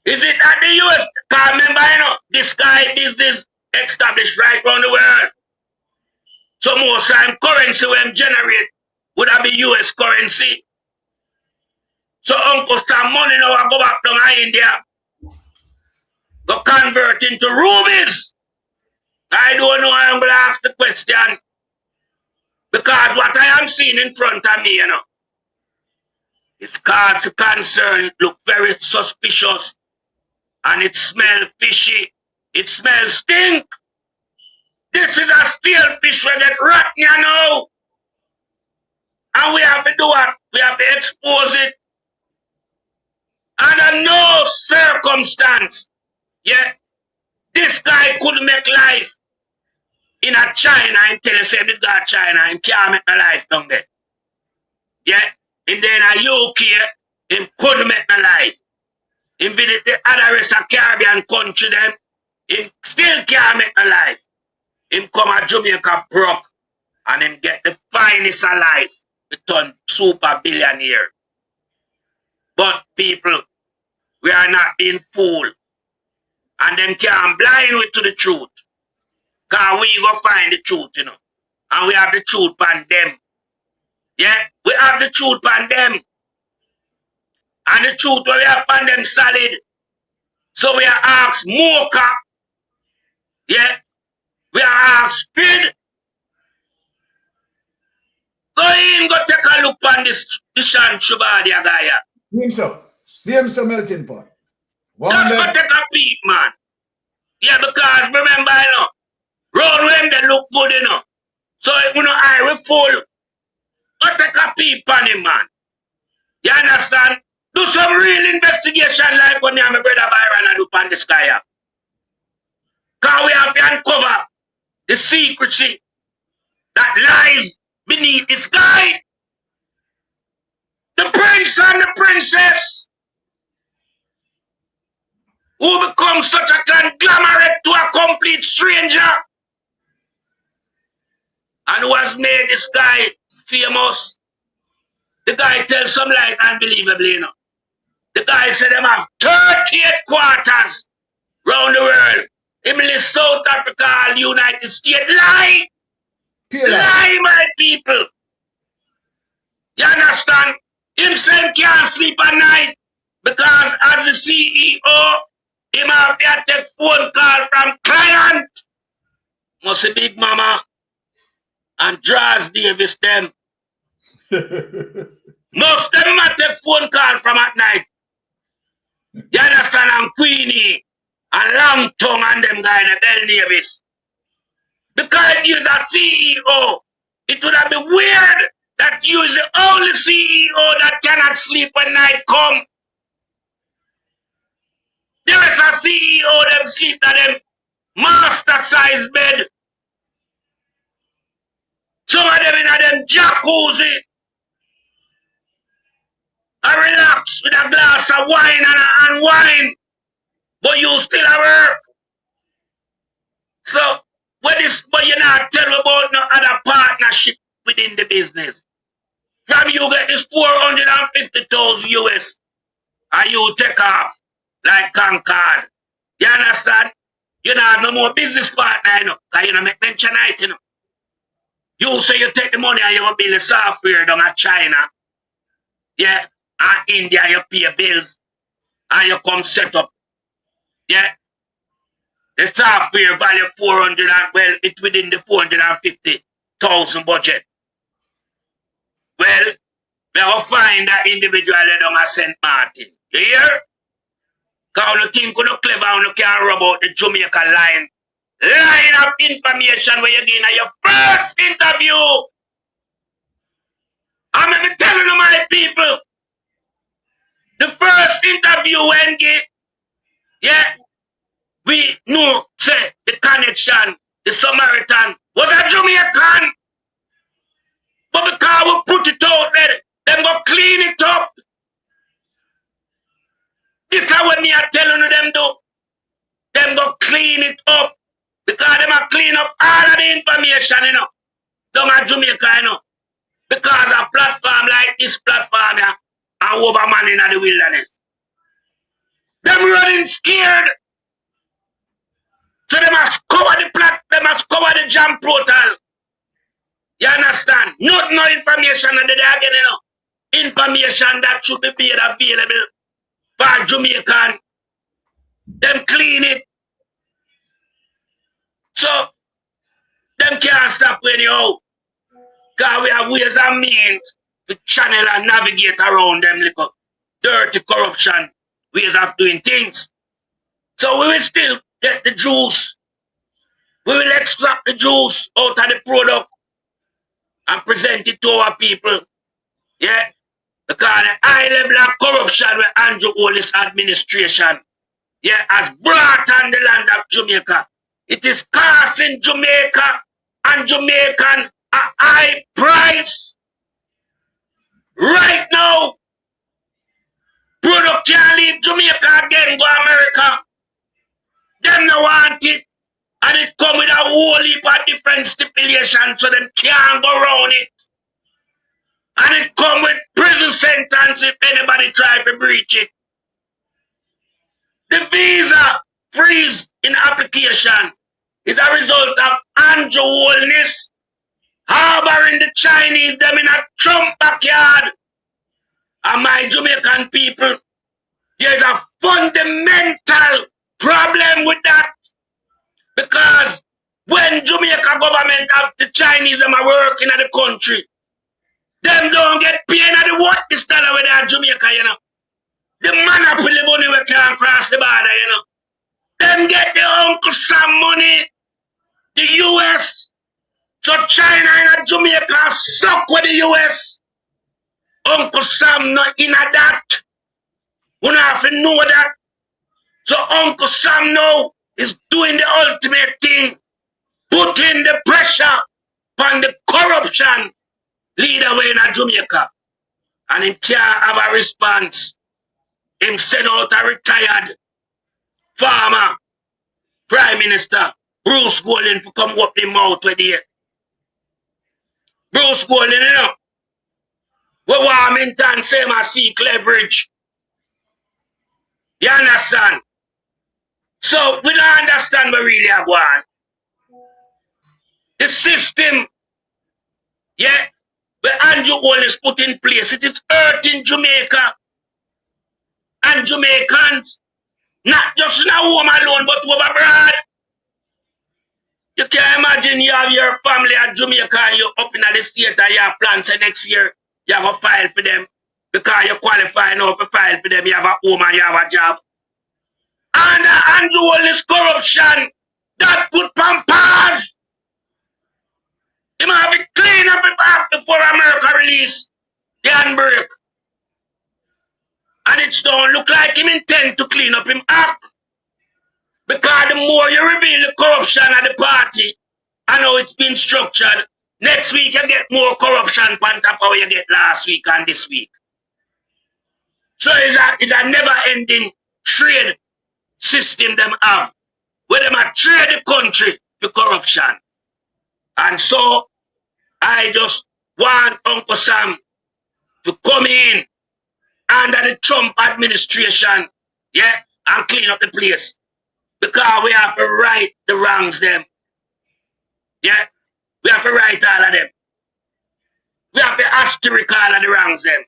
Is it at the US? Because remember, you know, this guy business established right around the world. So most time currency when generate would have be US currency. So Uncle Sam money now I go back down to India. Go convert into rubies. I don't know, I'm going to ask the question. Because what I am seeing in front of me, you know, it's cause to concern. It look very suspicious. And it smells fishy. It smells stink. This is a stale fish we get rotten, you know. And we have to do what? We have to expose it. Under no circumstance, yeah, this guy could make life in a China and tell us if got China and can't make a life down there. Yeah, and then a UK, him could make a life. Him visit the other rest of Caribbean country them, him still can't make a life. Him come at Jamaica broke and him get the finest of life, become super billionaire. But people, we are not being fooled. And them can't blind we to the truth. Because we go find the truth, you know. And we have the truth on them. Yeah, we have the truth on them. And the truth we have on them solid. So we are asked Mocha. Yeah. We are asked Speed. Go in, go take a look on this Shan Chubadia guy. Same so melting pot. Just go take a peep, man. Yeah, because remember, you know, round when they look good, you know. So, you know, I will full. Go take a peep on him, man. You understand? Do some real investigation like what me and my brother Byron do on this guy. Because we have to uncover the secrecy that lies beneath this guy. The prince and the princess who become such a conglomerate to a complete stranger and who has made this guy famous. The guy tells some lies unbelievably, you know. The guy said them have 38 quarters around the world. Him list South Africa and United States. Lie! Lie, my people! You understand? Him saying can't sleep at night because as the CEO, Him have to take phone call from client. Must be Big Mama and Draws Davis them. Most of them might take phone call from at night. You understand? And Queenie and Long Tongue and them guy in the Bell Davis. Because he is a CEO, it would have been weird that you is the only CEO that cannot sleep when night come. There is a CEO them sleep at them master size bed. Some of them in them jacuzzi. I relax with a glass of wine and wine. But you still at work. So but you not tell me about no other partnership within the business. From you get this 450,000 US and you take off like Concord. You understand? You don't have no more business partner, you know, because you don't make mention of it, you know. You say you take the money and you go build the software down at China. Yeah. And India you pay bills and you come set up. Yeah. The software value 400 and well, it's within the 450,000 budget. Well, we will find that individual down at St. Martin. You hear? Because you think you're clever and you can rub out the Jamaica line of information where you're getting at your first interview. I'm going to be telling you, my people, the first interview when yeah, we know, say, the connection, the Samaritan was a Jamaican. But because we put it out there, them go clean it up. This is what me are telling you them do. Them go clean it up. Because them are clean up all of the information, you know. Down at Jamaica, you know. Because a platform like this platform, yeah, and over man in the wilderness. Them running scared. So they must cover they must cover the jam portal. You understand? Not no information that they are getting, you know. Information that should be made available for Jamaican. Them clean it. So them can't stop anyhow. Because we have ways and means to channel and navigate around them little dirty corruption ways of doing things. So we will still get the juice. We will extract the juice out of the product and present it to our people. Yeah. Because the high level of corruption with Andrew Hollis administration, yeah, has brought on the land of Jamaica. It is costing Jamaica and Jamaican a high price. Right now, product can't leave Jamaica again, go America. Them no want it. And it come with a whole heap of different stipulations so them can't go around it. And it come with prison sentence if anybody try to breach it. The visa freeze in application is a result of Andrew Holness harboring the Chinese them in a Trump backyard. And my Jamaican people, there's a fundamental problem with that. Because when Jamaica government have the Chinese them are working in the country, them don't get paid at the what this dollar with that Jamaica, you know. The monopoly money we can't cross the border, you know. Them get the Uncle Sam money, the US. So China and Jamaica suck with the US. Uncle Sam not in a that. We don't have to know that. So Uncle Sam now is doing the ultimate thing, putting the pressure on the corruption leader way in Jamaica. And he can't have a response. Him send out a retired farmer, Prime Minister, Bruce Golding, to come up the mouth with it. Bruce Golding, you know, we want him to same as seek leverage. You understand? So we don't understand what really are going. The system, yeah, where Andrew Holness put in place, it is hurting Jamaica and Jamaicans. Not just in a home alone, but over abroad. You can imagine you have your family at Jamaica and you're up in the state and you have plans for next year. You have a file for them. Because you qualify now for file for them. You have a home and you have a job. And do all this corruption that put pampas. You might have to clean up his act before America release the handbrake. And it don't look like him intend to clean up him act. Because the more you reveal the corruption at the party and how it's been structured, next week you get more corruption on top of how you get last week and this week. So it's a never-ending trade system them have, where them a trade the country for corruption. And so I just want Uncle Sam to come in under the Trump administration, yeah, and clean up the place. Because we have to right the wrongs them. Yeah? We have to right all of them. We have to asterisk all of the wrongs them.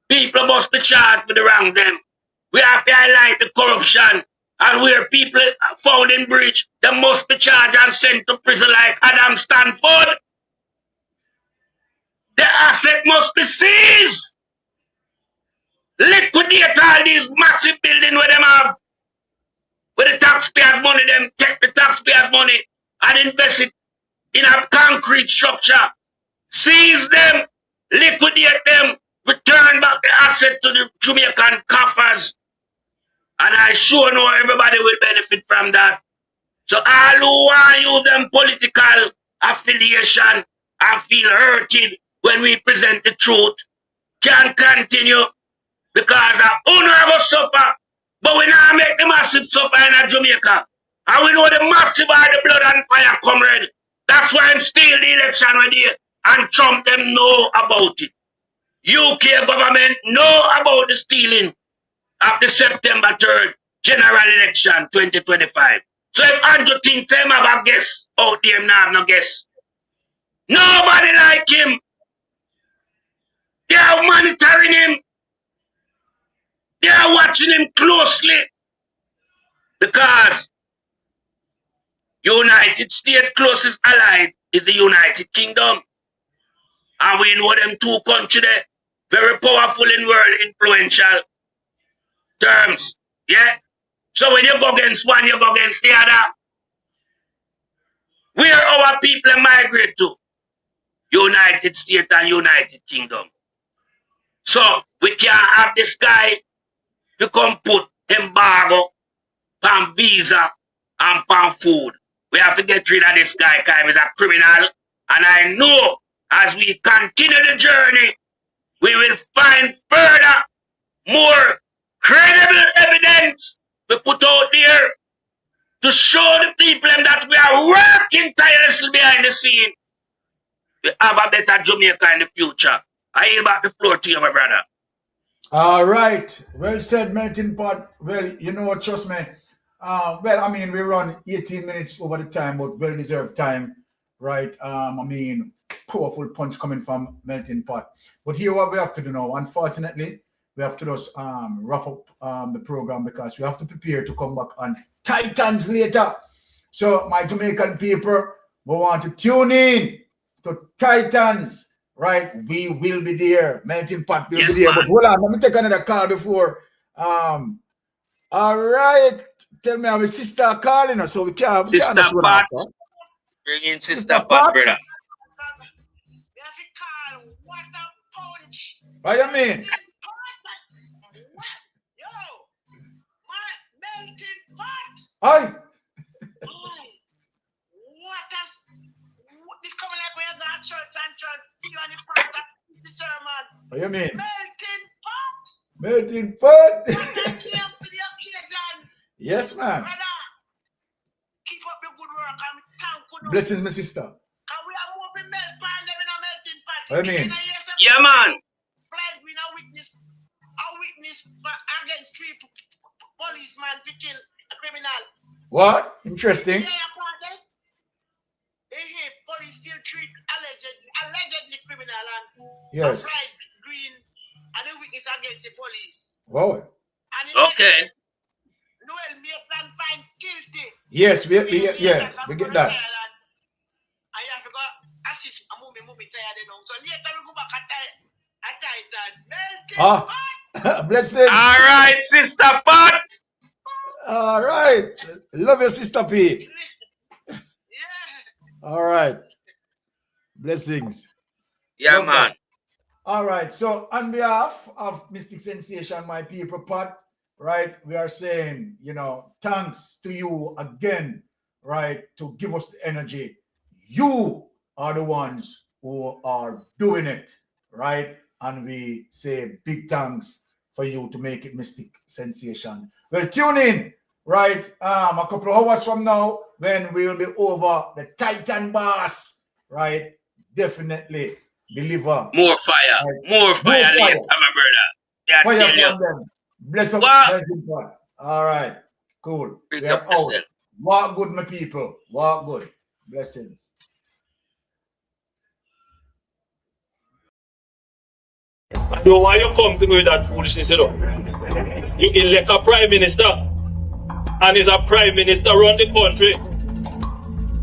People must be charged for the wrong them. We have to highlight the corruption. And where people found in breach, they must be charged and sent to prison like Adam Stanford. The asset must be seized. Liquidate all these massive buildings where them have. Where the taxpayers' money, them take the taxpayers' money and invest it in a concrete structure. Seize them, liquidate them, return back the asset to the Jamaican coffers. And I sure know everybody will benefit from that. So all who want to use them political affiliation and feel hurted when we present the truth can continue because our owner will suffer. But we now make the massive suffer in Jamaica. And we know the massive are the blood and fire, comrade. That's why I'm still the election with you. And Trump them know about it. UK government know about the stealing of the September 3rd general election 2025. So if Andrew thinks him have a guess out there, him have no guess. Nobody like him. They are monitoring him. They are watching him closely. Because United States closest ally is the United Kingdom. And we know them two countries there, very powerful in world influential terms. Yeah? So when you go against one, you go against the other. Where our people migrate to? United States and United Kingdom. So we can't have this guy to come put embargo on visa and on food. We have to get rid of this guy because he's a criminal. And I know as we continue the journey, we will find further, more credible evidence to put out there to show the people that we are working tirelessly behind the scene to have a better Jamaica in the future. I yield back the floor to you, my brother. All right. Well said, Melting Pot. Well, you know what, trust me. Well, I mean, we run 18 minutes over the time, but well-deserved time, right? I mean, powerful punch coming from Melting Pot. But here what we have to do now, unfortunately, we have to just wrap up the program because we have to prepare to come back on Titans later. So my Jamaican people, we want to tune in to Titans. Right, we will be there. Melting Pot will be there. But hold on, let me take another call before. All right, tell me, our sister calling us, so we can't. Sister Pat, bring in Sister Pat, brother. What do you mean? Hi. Coming up with that church and church, see you on the front of the sermon. What do you mean? Melting Pot. Melting Pot. Yes, man. Brother, keep up the good work and thank you. Blessings, my sister. Can we have more melt pan them in a melting pot? What do you mean? Yeah, man. Flag we now witness against three policemen to kill a criminal. What? Interesting. Police still treat allegedly criminal and yes. Flag green and the witness against the police. Wow. And okay. Noel Yes, we get that. I have to go assist a movie tired now. So later we go back at Titan. Blessings. All right, Sister Pat. All right. Love your Sister P. All right. Blessings. Yeah, man. All right. So on behalf of Mystic Sensation, my people, Pat, right, we are saying, thanks to you again, right, to give us the energy. You are the ones who are doing it, right? And we say big thanks for you to make it Mystic Sensation. Well, tune in, right, a couple of hours from now when we'll be over the Titan Boss, right? Definitely deliver. More fire. Right? More fire later, my brother. Yeah, fire tell you. Them. Bless up. All right. Cool. Big We are out. Walk good, my people. Walk good. Blessings. I know why you come to me with that foolishness, You elect a prime minister, and is a prime minister run the country.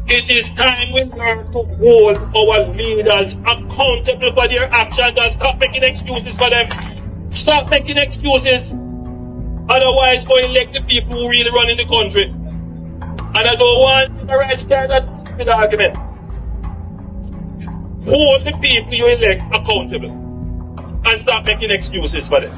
It is time we learn to hold our leaders accountable for their actions and stop making excuses for them. Stop making excuses. Otherwise, go elect the people who really run in the country. And I don't want the right start that stupid argument. Hold the people you elect accountable and stop making excuses for them.